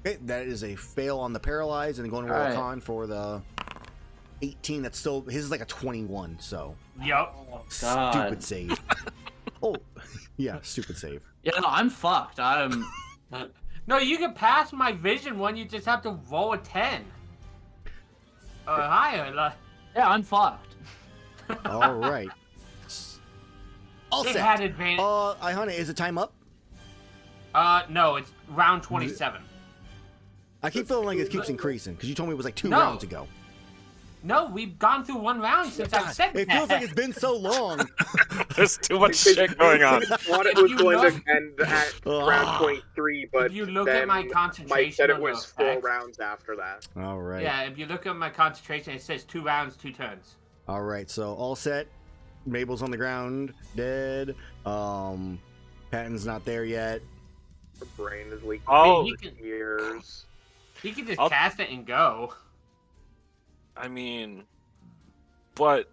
Okay, that is a fail on the paralyze, and then going to roll a Alright. con for the 18. That's still his is like a 21. So Yup. God. stupid save. Oh, yeah, stupid save. Yeah, no, I'm fucked. I'm. No, you can pass my vision one. You just have to roll a 10. Higher. Like... Yeah, I'm fucked. All right. All It set. had advantage. Iihane, is the time up? No, it's round 27. I keep feeling like it keeps increasing because you told me it was like 2 No. rounds ago. No, we've gone through 1 round since I said It that. feels like it's been so long. There's too much shit going on. I thought it If was you going look- to end at round 23, but If you look then at my Mike concentration said it on was the 4 effects- rounds after that. All right. Yeah, if you look at my concentration, it says 2 rounds, 2 turns. All right. So all set. Mabel's on the ground, dead. Patton's not there yet. Her brain is leaking Oh. He can, years. he can just I'll- cast it and go. I mean, but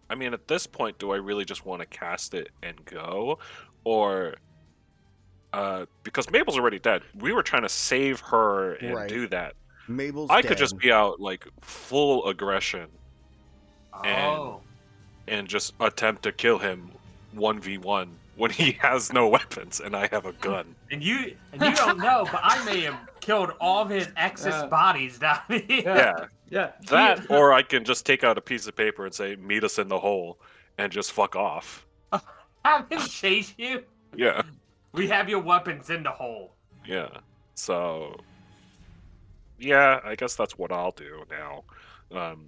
at this point, do I really just want to cast it and go, or because Mabel's already dead, we were trying to save her and Right. do that. Mabel's I dead. could just be out like full aggression And- Oh. and just attempt to kill him 1v1 when he has no weapons and I have a gun. And you don't know, but I may have killed all of his excess bodies down here. Yeah, Yeah. that or I can just take out a piece of paper and say, "Meet us in the hole," and just fuck off. Have him chase you. Yeah. We have your weapons in the hole. Yeah. So, yeah, I guess that's what I'll do now.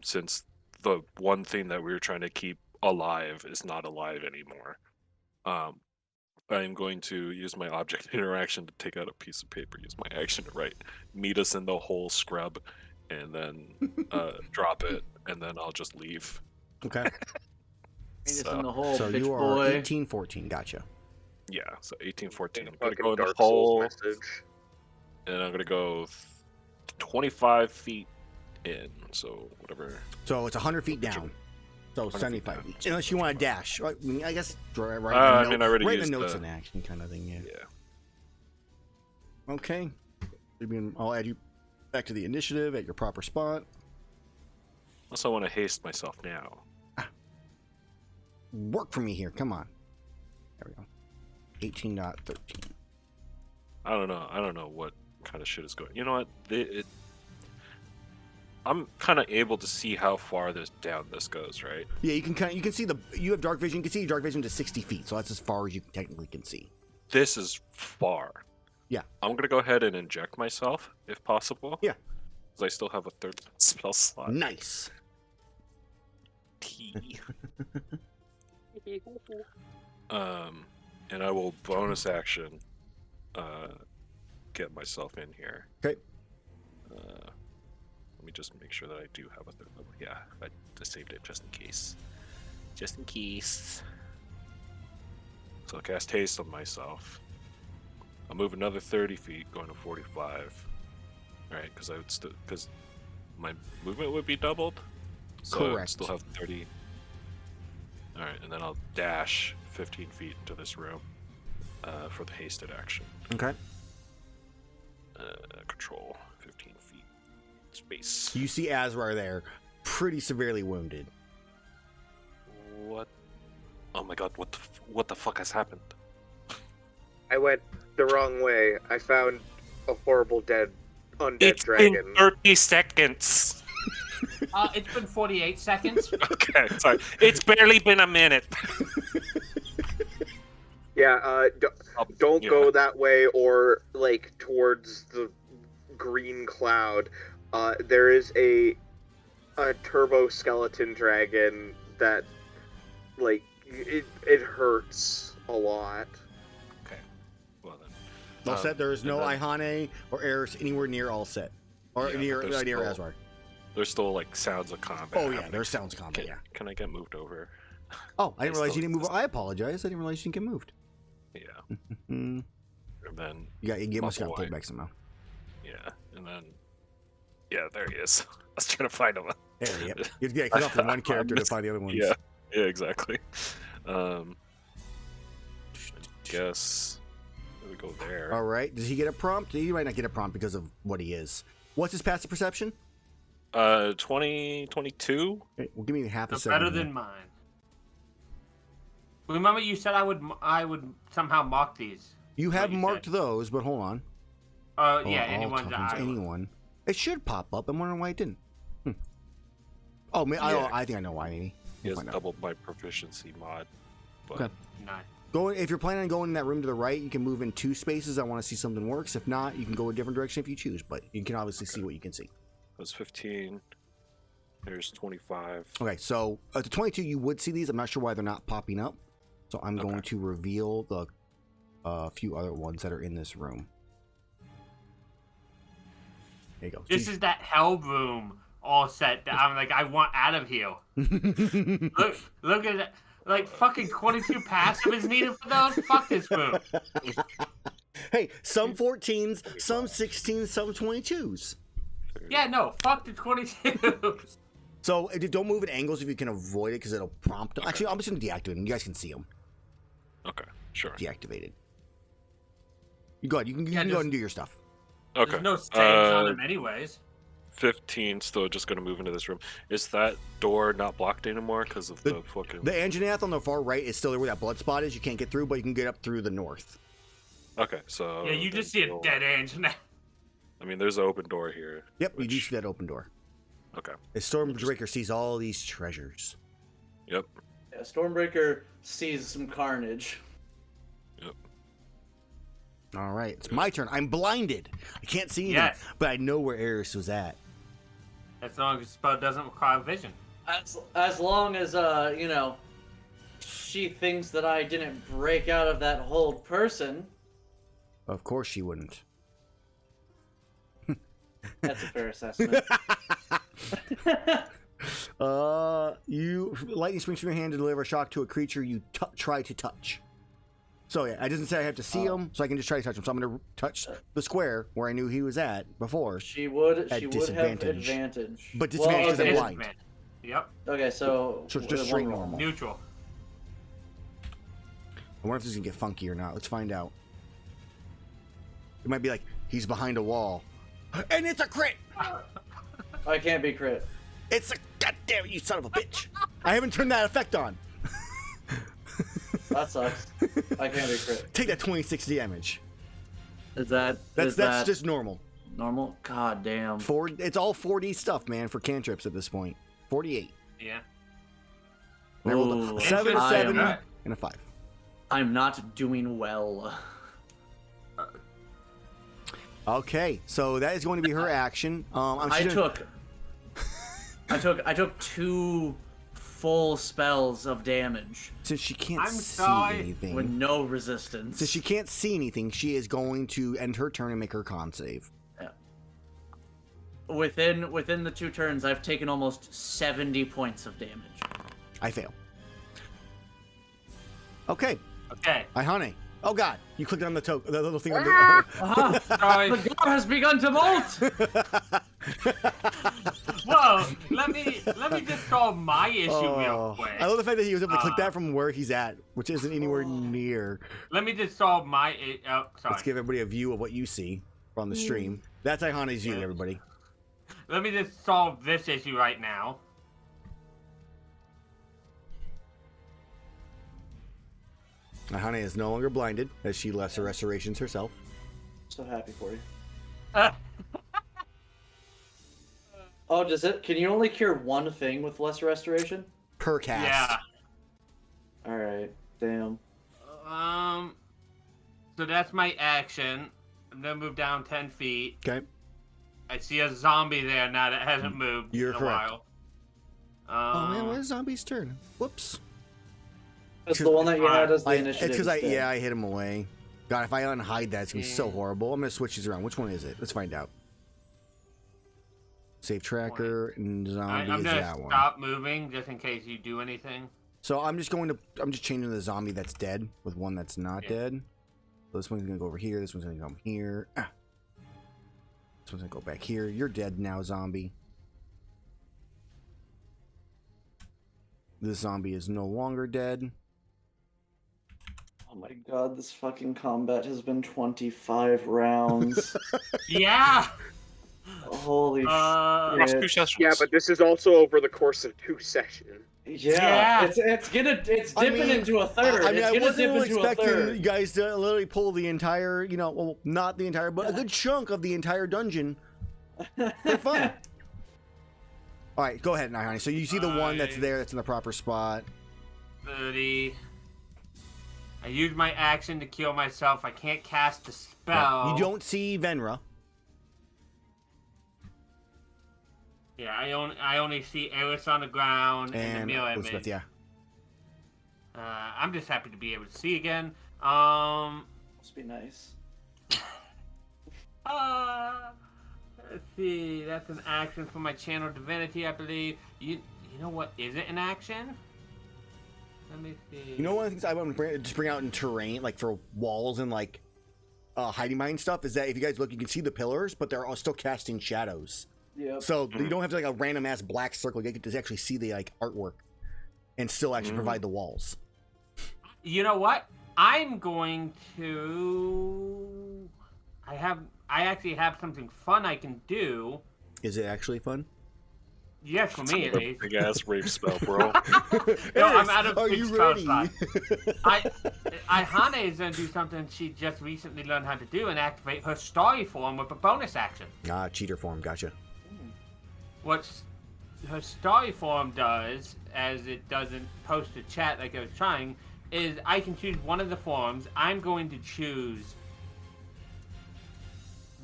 Since the one thing that we were trying to keep alive is not alive anymore. I'm going to use my object interaction to take out a piece of paper, use my action to write, "Meet us in the hole, scrub," and then drop it, and then I'll just leave. Okay. Meet us So, in the hole, So bitch you are boy. 1814. Gotcha. yeah, so 1814. I'm going to Fucking go in the Dark Souls hole, message. and I'm going to go 25 feet in, so whatever. So it's 100 feet down. So 100 feet 75 down. feet. Unless you want to dash. Right, I mean, I guess right, I mean, I already write the used notes the- in action kind of thing. Yeah. Yeah. Okay. I'll add you back to the initiative at your proper spot. Also, I want to haste myself now. Work for me here. Come on. There we go. 18.13. I don't know what kind of shit is going. You know what? I'm kind of able to see how far down this goes, right? Yeah, you can see you have dark vision. You can see dark vision to 60 feet, so that's as far as you technically can see. This is far. Yeah. I'm gonna go ahead and inject myself if possible. Yeah. Because I still have a third spell slot. Nice. T. And I will bonus action get myself in here. Okay. Let me just make sure that I do have a third level. Yeah, I saved it just in case. Just in case. So I'll cast haste on myself. I'll move another 30 feet, going to 45. Alright, because I would because my movement would be doubled. So I would Correct. still have 30. Alright, and then I'll dash 15 feet into this room for the hasted action. Okay. Control 15 feet space. You see Azrar there, pretty severely wounded. What? Oh my god! What the fuck has happened? I went the wrong way. I found a horrible dead undead It's dragon. been 30 seconds. It's been 48 seconds. Okay, sorry. It's barely been a minute. Yeah, don't Yeah. go that way or like towards the green cloud. There is a turbo skeleton dragon that like it hurts a lot. Okay. Well then. All set. There is no and then- Iihane or Erus anywhere near all set. Or Yeah, near but there's near still- Azrar. There's still like sounds of combat. Oh yeah, happening. there's sounds of combat. Can, Yeah. can I get moved over? Oh, I didn't I realize still you didn't move. exist. I apologize. I didn't realize you didn't get moved. Yeah. Mm. And then You must have got boy. pulled back somehow. yeah, and then yeah, there he is. I was trying to find him. There, yep. You gotta cut off the one character to find the other ones. Yeah, Yeah, exactly. I guess we go there. All right. Does he get a prompt? He might not get a prompt because of what he is. What's his passive perception? 22. Okay, well, give me half a So second. better here. than mine. Remember, you said I would somehow mark these. You what have you marked said. those, but hold on. Yeah, all anyone's tokens, I would. anyone. It should pop up. I'm wondering why it didn't. Oh, Yeah. I think I know why. Maybe. He We'll has find out. doubled my proficiency mod. But Okay. Nice. If you're planning on going in that room to the right, you can move in 2 spaces. I want to see something works. If not, you can go a different direction if you choose. But you can obviously see what you can see. that's 15. There's 25. Okay, so at the 22, you would see these. I'm not sure why they're not popping up. So I'm going to reveal the few other ones that are in this room. There you go. This is that hell room all set that I'm like, I want out of here. Look at that. Like, fucking 22 passive is needed for those? Fuck this room. Hey, some 14s, some 16s, some 22s. Yeah, no, fuck the 22. So don't move at angles if you can avoid it because it'll prompt them. Actually, I'm just going to deactivate them. You guys can see them. Okay, sure. Deactivated. You go ahead. You can go ahead and do your stuff. Okay. There's no saves on them anyways. 15, still just going to move into this room. Is that door not blocked anymore because of the fucking... The Anjanath on the far right is still there where that blood spot is. You can't get through, but you can get up through the north. Okay, so... Yeah, you just see a dead end now. I mean, there's an open door here. Yep, you do see that open door. Okay. The Stormbreaker sees all these treasures. Yep. Yeah, Stormbreaker sees some carnage. All right, it's my turn. I'm blinded. I can't see anything, Yes. but I know where Erus was at. As long as the spell doesn't require vision. As long as she thinks that I didn't break out of that hold person. Of course she wouldn't. That's a fair assessment. You lightning springs from your hand to deliver a shock to a creature you try to touch. So yeah, it doesn't say I have to see him, so I can just try to touch him. So I'm going to touch the square where I knew he was at before. She would At have disadvantage. advantage. But disadvantage okay. isn't blind. Yep. Okay, so So it's just straight normal. Neutral. I wonder if this is going to get funky or not. Let's find out. It might be like, he's behind a wall. And it's a crit! I can't be crit. It's a goddamn you son of a bitch! I haven't turned that effect on. That sucks. I can't be crit. Take that 26 damage. Is that That's just normal. normal? God damn. It's all 4D stuff, man, for cantrips at this point. 48. Yeah. And I rolled Ooh, a 7, I am- 7, and a 5. I'm not doing well. Okay, so that is going to be her action. I took 2 full spells of damage Since she can't I'm see sorry. anything. with no resistance. Since she can't see anything, she is going to end her turn and make her con save. Within the 2 turns, I've taken almost 70 points of damage. I fail. Okay, Okay. Iihane. Oh god, you clicked on the little thing on the... Aha! Sorry. The door has begun to molt. Whoa. Let me just solve my issue real quick. I love the fact that he was able to click that from where he's at, which isn't anywhere near. Let me just solve my. Oh, sorry. Let's give everybody a view of what you see on the stream. That's Ihane's view, everybody. Let me just solve this issue right now. Iihane is no longer blinded, as she lesser restorations herself. So happy for you. Oh, does it? Can you only cure one thing with lesser restoration? Per cast. Yeah. All right. Damn. So that's my action. I'm gonna move down 10 feet. Okay. I see a zombie there now that hasn't moved You're in a correct. while. Oh man, what is zombie's turn? Whoops. That's the one that you had as the It's initiative. because instead. I hit him away. God, if I unhide that, it's gonna be so horrible. I'm gonna switch these around. Which one is it? Let's find out. Save tracker and zombie I'm is gonna that one. stop moving just in case you do anything. So I'm just changing the zombie that's dead with one that's not dead. So this one's gonna go over here. This one's gonna come here. Ah. This one's gonna go back here. You're dead now, zombie. This zombie is no longer dead. Oh my god, this fucking combat has been 25 rounds. Yeah. Holy Across 2 shit. sessions. Yeah, but this is also over the course of 2 sessions. Yeah, Yeah. it's dipping I mean, into a third. I mean, it's I gonna wasn't dip really into a expecting third. you guys to literally pull the entire, you know, well, not the entire, but a good chunk of the entire dungeon for fun. All right, go ahead, Iihane. So you see the one that's there, that's in the proper spot. 30. I use my action to kill myself. I can't cast the spell. You don't see Venra. Yeah, I only see Erus on the ground and the mirror Elizabeth, image. yeah. I'm just happy to be able to see again. Must be nice. Let's see. That's an action for my channel divinity, I believe. You know what isn't an action? Let me see. You know, one of the things I want to bring out in terrain, like for walls and like hiding behind stuff, is that if you guys look, you can see the pillars, but they're all still casting shadows. Yep. So you don't have to like a random ass black circle. You get to actually see the like artwork, and still actually provide the walls. You know what? I'm going to. I actually have something fun I can do. Is it actually fun? Yes, for me at least. Big ass rape spell, bro. No, I'm out of Are big you spell ready? slot. Iihane is going to do something she just recently learned how to do and activate her story form with a bonus action. Ah, cheater form. Gotcha. What her story form does, as it doesn't post to chat like I was trying, is I can choose one of the forms. I'm going to choose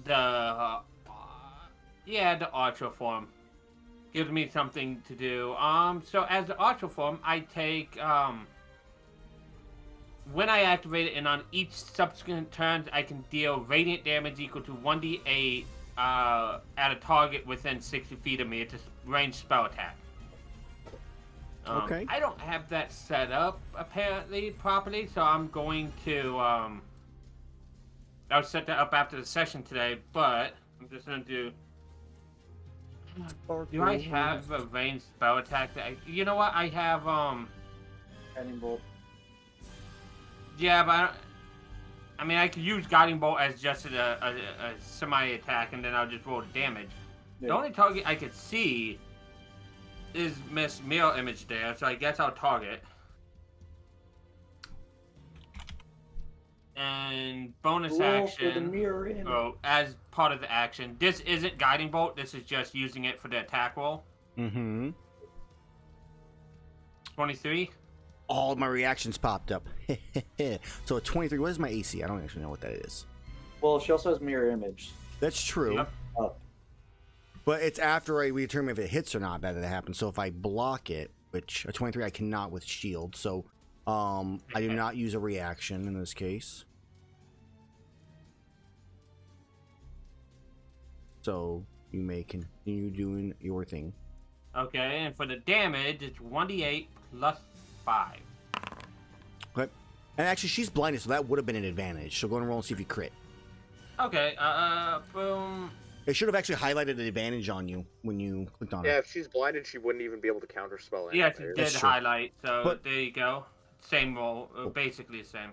the Archer form. Gives me something to do. So as the Archer form, I take when I activate it, and on each subsequent turns, I can deal radiant damage equal to 1d8 at a target within 60 feet of me. It's a ranged spell attack. Okay. I don't have that set up apparently properly, so I'm going to I'll set that up after the session today, but I'm just gonna do. Do I have a ranged spell attack? You know what? I have Guiding bolt. Yeah, but I mean, I could use Guiding Bolt as just a semi-attack, and then I'll just roll the damage. Yeah. The only target I could see is Miss Mirror Image there, so I guess I'll target. And bonus Roll for the action. mirror in. Oh, as part of the action. This isn't Guiding Bolt, this is just using it for the attack roll. Mm-hmm. 23. All of my reactions popped up. So a 23. What is my AC? I don't actually know what that is. Well, she also has mirror image. That's true. Yep. Up. But it's after we determine if it hits or not that it happens. So if I block it, which a 23 I cannot with shield, so I do not use a reaction in this case. So you may continue doing your thing. Okay, and for the damage, it's 1d8 plus 5. Okay. And actually, she's blinded, so that would have been an advantage. So go and roll and see if you crit. Okay, boom. It should have actually highlighted an advantage on you when you clicked on Yeah, it. if she's blinded, she wouldn't even be able to counterspell anything. Yes, it did That's true. highlight, so But- there you go. Same roll, basically the same.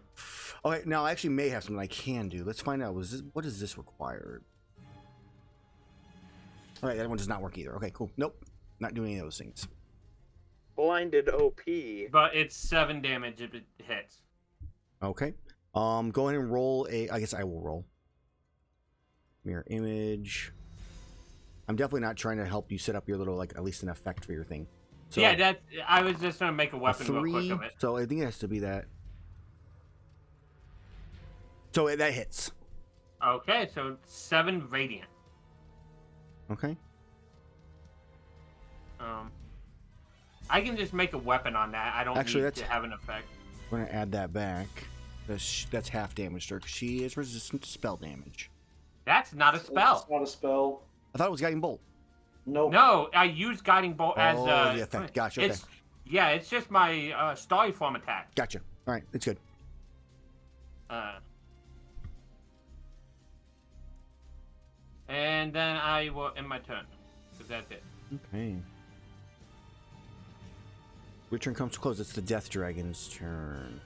Okay, now I actually may have something I can do. Let's find out. What does this require? All right, that one does not work either. Okay, cool. Nope, not doing any of those things. Blinded OP. But it's 7 damage if it hits. Okay. Go ahead and roll a. I guess I will roll. Mirror image. I'm definitely not trying to help you set up your little like at least an effect for your thing. So Yeah, that I was just gonna make a a weapon real 3. quick of it. So I think it has to be that. So that hits. Okay, so 7 radiant. Okay. I can just make a weapon on that. I don't Actually, need that's- to have an effect. We're gonna add that back. That's half damage to her 'cause she is resistant to spell damage. That's not a spell. It's not a spell. I thought it was Guiding Bolt. Nope. No, I use Guiding Bolt as the effect. Gotcha. Okay. It's just my story form attack. Gotcha. All right, it's good. And then I will end my turn. Because that's it. Okay. Your turn comes to close. It's the Death Dragon's turn.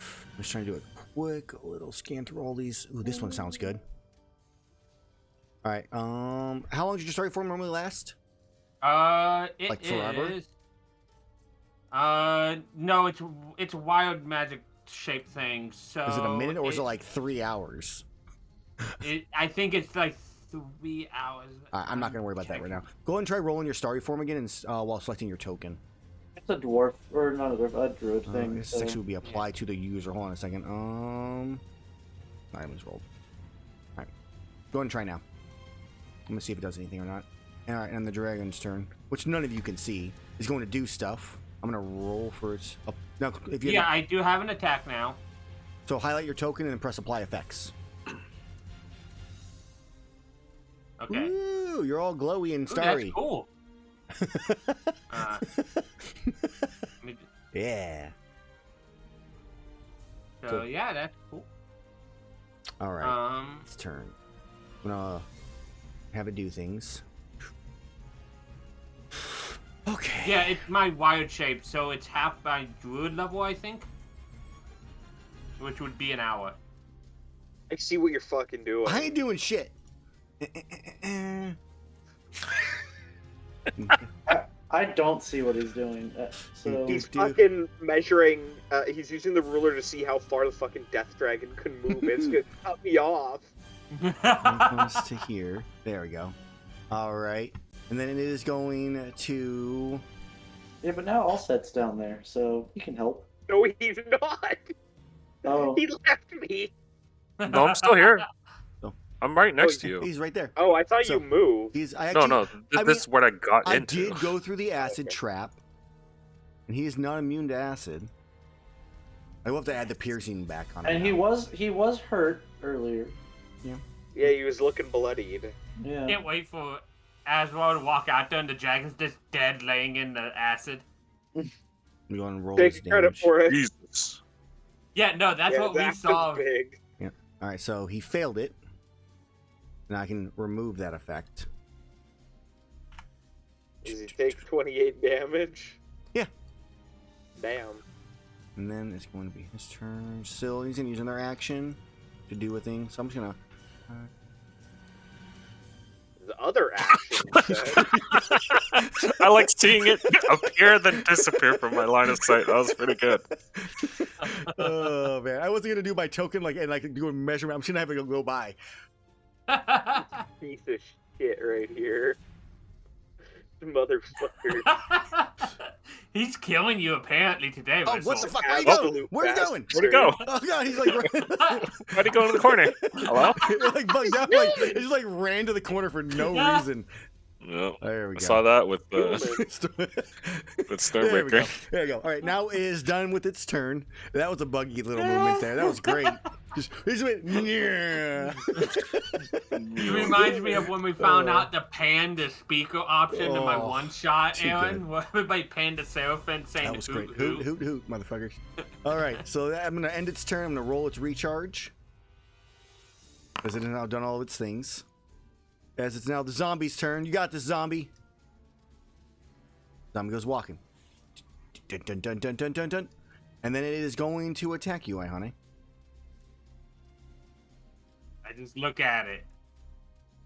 I'm just trying to do a quick little scan through all these. Ooh, this one sounds good. All right. How long did your story form normally last? It Like forever? is. No, it's a wild magic shaped thing. So Is it a minute or is it like 3 hours? I think it's like 3 hours. I'm not gonna worry about that right now. Go ahead and try rolling your story form again, and while selecting your token. It's a dwarf, or not a dwarf, a druid thing. This section will be applied to the user. Hold on a second. Items rolled. All right. Go ahead and try now. I'm gonna see if it does anything or not. All right, and the dragon's turn, which none of you can see, is going to do stuff. I'm gonna roll for its. Now, if you I do have an attack now. So highlight your token and then press apply effects. Okay. Ooh, you're all glowy and starry. That's cool. Yeah. So yeah, that's cool. All right. It's turn. I'm gonna have it do things. Okay. Yeah, it's my wired shape, so it's half my druid level, I think. Which would be an hour. I see what you're fucking doing. I ain't doing shit. I don't see what he's doing. So He's fucking measuring. He's using the ruler to see how far the fucking death dragon can move. It's gonna cut me off. Comes to here. There we go. All right, and then it is going to. yeah, but now Allset's down there, so he can help. No, he's not. Oh, He left me. No, I'm still here. Oh. I'm right next to you. He's right there. Oh, I thought So- you moved. He's. I actually, No, I this is what I got I into. did go through the acid Okay. trap, and he is not immune to acid. I will have to add the piercing back on. and him he now. was hurt earlier. Yeah, he was looking bloodied. Yeah. Can't wait for Azrar to walk out there and the dragon's just dead laying in the acid. I'm going to roll his Take credit damage. for it. Jesus. Yeah, no, that's Yeah, what we that was saw. big. All right, so he failed it, and I can remove that effect. Does he take 28 damage? Yeah. Damn. And then it's going to be his turn. Still, he's going to use another action to do a thing. So I'm just going to. The other action said, I like seeing it appear then disappear from my line of sight. That was pretty good. Oh man, I wasn't gonna do my token and do a measurement. I'm just gonna have it go by. piece of shit right here. Motherfucker. He's killing you apparently today. Oh, what the Whistle. fuck? Where you going? Absolute Where you going? bastard. Where'd he go? Oh god, he's like Why'd he go in the corner? Hello? like bugged out. Like it just like ran to the corner for no Yeah. reason. No. There we I go. saw that with There we Stormbreaker. go. There you go. All right, now it is done with its turn. That was a buggy little movement there. That was great. He just went, yeah. It reminds me of when we found out the panda speaker option in my Oh, one shot, too Aaron. Where everybody panda Seraphim saying That was hoot, great. hoot. Hoot, hoot, hoot, motherfuckers. All right, so I'm going to end its turn. I'm going to roll its recharge. As it has now done all of its things. As it's now the zombie's turn. You got this, zombie. Zombie goes walking. Dun, dun, dun, dun, dun, dun, dun. And then it is going to attack you, Iihane. I just look at it,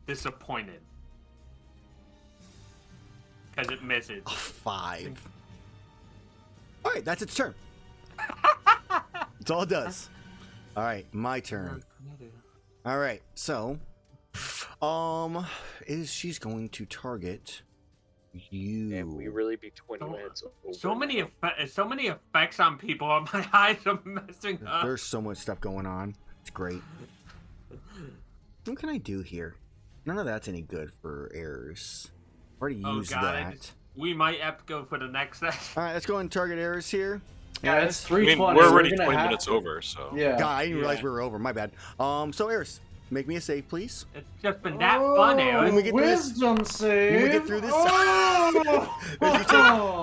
disappointed, because it misses. A 5. All right, that's its turn. That's all it does. All right, my turn. All right, so, she's going to target you. And we really be 20 minutes over. So many effects on people. On my eyes are messing up. There's so much stuff going on. It's great. What can I do here? None of that's any good for Erus. Already used that. We might have to go for the next session. All right, let's go and target Erus here. Yeah, it's I mean, 3:20. we're already gonna 20 have minutes to- over, so. Yeah. God, I didn't realize yeah. we were over. My bad. So Erus, make me a save, please. It's just been that fun, Aaron. When we get through this- Wisdom save. when we get through this- Oh! As you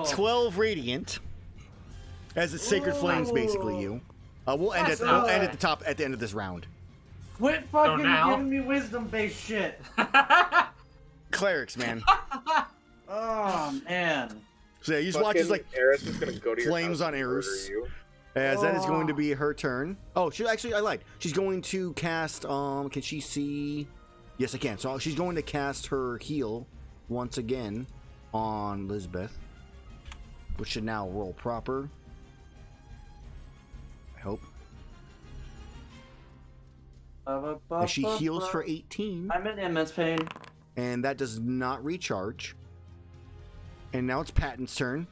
take 12 radiant, as it's sacred flames, basically. You. We'll end That's it. We'll end alright. at the top at the end of this round. Quit fucking now- giving me wisdom-based shit. Clerics, man. Oh man. So yeah, you just watch as like Erus is gonna go to your flames house on and Erus. murder you. As that is going to be her turn. Oh, I lied. She's going to cast. Can she see? Yes, I can. So she's going to cast her heal once again on Lisbeth, which should now roll proper. I hope. And she heals for 18. I'm in immense pain. And that does not recharge. And now it's Patton's turn.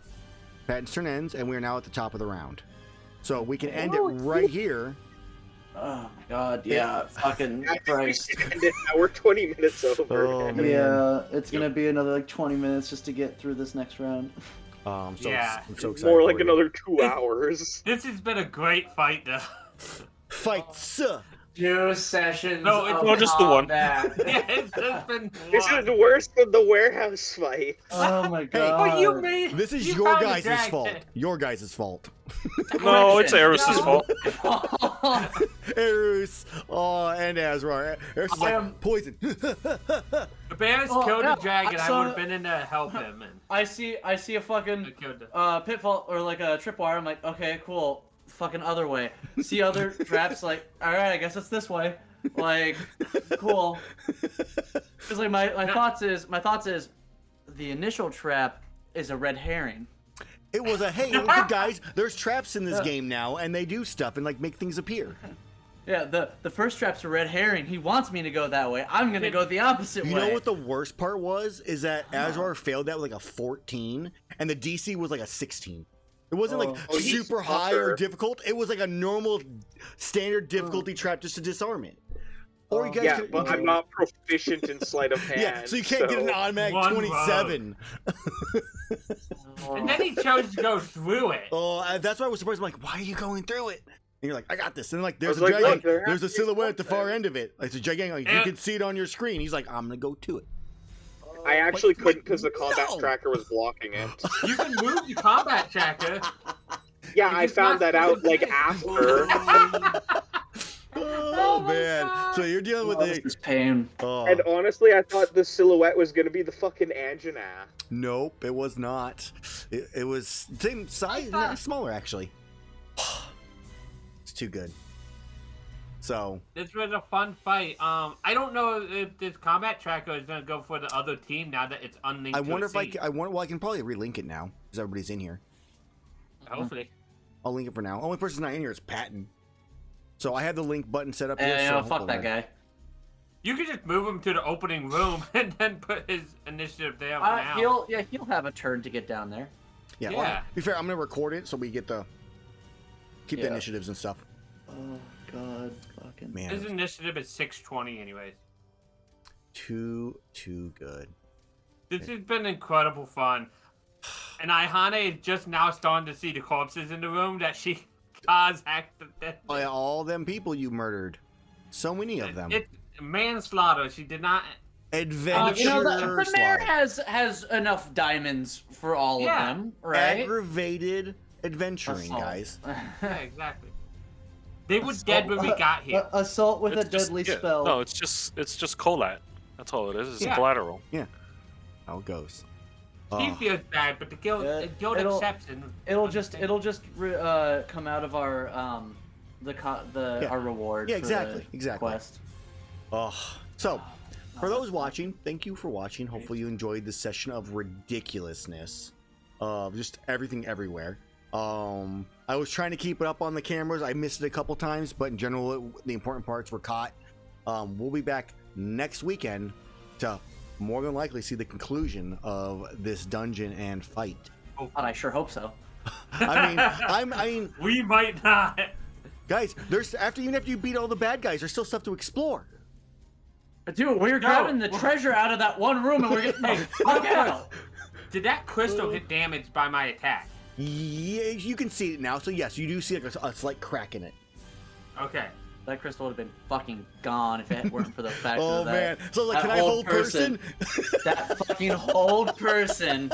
Patton's turn ends, and we are now at the top of the round. So we can end it right here. Oh my god, yeah, fucking Christ. Now we're 20 minutes over. Oh, man. Yeah, it's gonna be another like 20 minutes just to get through this next round. I'm so excited. More like for you. another 2 hours. This has been a great fight, though. Fights. 2 sessions. No, it's not just the one. Yeah, it's just been This one. is worse than the warehouse fight. Oh my Hey, god. But you made. This is you your found a guys' dragon. fault. Your guys' fault. No, it's Erus's fault. Erus, and Azrar. Erus is like, poison. If Erus Oh, killed no, the dragon, I so- would have been in to help him. And I see a fucking I killed the... pitfall or like a tripwire. I'm like, okay, cool. Fucking other way. See other traps. Like, all right, I guess it's this way. Like, cool. Because like my thoughts is the initial trap is a red herring. It was a hey, look, guys. There's traps in this game now, and they do stuff and like make things appear. Yeah, the first trap's a red herring. He wants me to go that way. I'm gonna go the opposite You way. know what the worst part was? Is that Azrar failed that with like a 14, and the DC was like a 16. It wasn't like Oh, he's super high or tougher. difficult. It was like a normal, standard difficulty trap just to disarm it. Or you guys Yeah, could, but I'm not proficient in sleight of hand. yeah, so you can't get an automatic One 27. And then he chose to go through it. Oh, that's why I was surprised. I'm like, why are you going through it? And you're like, I got this. And like, there's was a like, dragon. look, there There's a has to be silhouette at the far something. end of it. Like, it's a gigantic. Like, you And- can see it on your screen. He's like, I'm gonna go to it. I actually Wait, couldn't because the combat no. tracker was blocking it. You can move the combat tracker. Yeah, You I just found not that out like supposed after. Oh, my man. God. So you're dealing with This a. is pain. Oh, And honestly, I thought the silhouette was gonna be the fucking Anjana. nope, it was not. It was same size, thought- smaller actually. It's too good. So This was a fun fight. I don't know if this combat tracker is gonna go for the other team now that it's unlinked. I to wonder a if I seat. can, well, I can probably relink it now because everybody's in here. Hopefully. I'll link it for now. Only person's not in here is Patton. So I have the link button set up. Yeah, here, you so know, fuck hopefully- that guy. You could just move him to the opening room and then put his initiative there for now. He'll have a turn to get down there. Yeah. Yeah. Well, to be fair, I'm gonna record it so we get the keep the Yeah. initiatives and stuff. Oh god, fucking. Man, His initiative is 620 anyways. too good. This has been incredible fun. And Iihane is just now starting to see the corpses in the room that she caused accidentally. Oh, yeah, all them people you murdered. So many of them. It's manslaughter. She did not. Adventure You know, the mayor slide. has enough diamonds for all Yeah. of them, right? Aggravated adventuring, Assault. guys. Yeah, exactly. They were dead when we got here. Assault with a It's just- deadly yeah, spell. No, it's just collat. That's all it is. It's Yeah. collateral. How it goes. He Oh, feels bad, but the guild, Yeah, the guild it'll- accepts and It'll understands. just come out of our Yeah. our reward. Yeah, for exactly, the exactly. Quest. oh. So, for those watching, thank you for watching. Hopefully you enjoyed this session of ridiculousness. Of just everything everywhere. I was trying to keep it up on the cameras. I missed it a couple times, but in general, the important parts were caught. We'll be back next weekend to more than likely see the conclusion of this dungeon and fight. God, I sure hope so. I mean, We might not. guys, there's even after you beat all the bad guys, there's still stuff to explore. Dude, we're grabbing the treasure out of that one room and we're getting the fuck out. Did that crystal get damaged by my attack? Yeah, you can see it now. So yes, you do see like a slight crack in it. Okay. That crystal would have been fucking gone if it weren't for the fact Oh that man! So like, that can I old hold person? that fucking old person.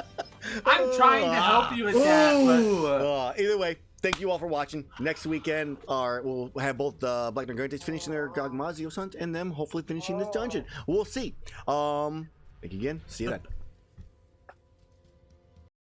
I'm trying to help you with that, but Ooh. Either way, thank you all for watching. Next weekend, we'll have both the Black Nargantes finishing their Gogmazios hunt and them hopefully finishing this dungeon. We'll see. Thank you again. See you then.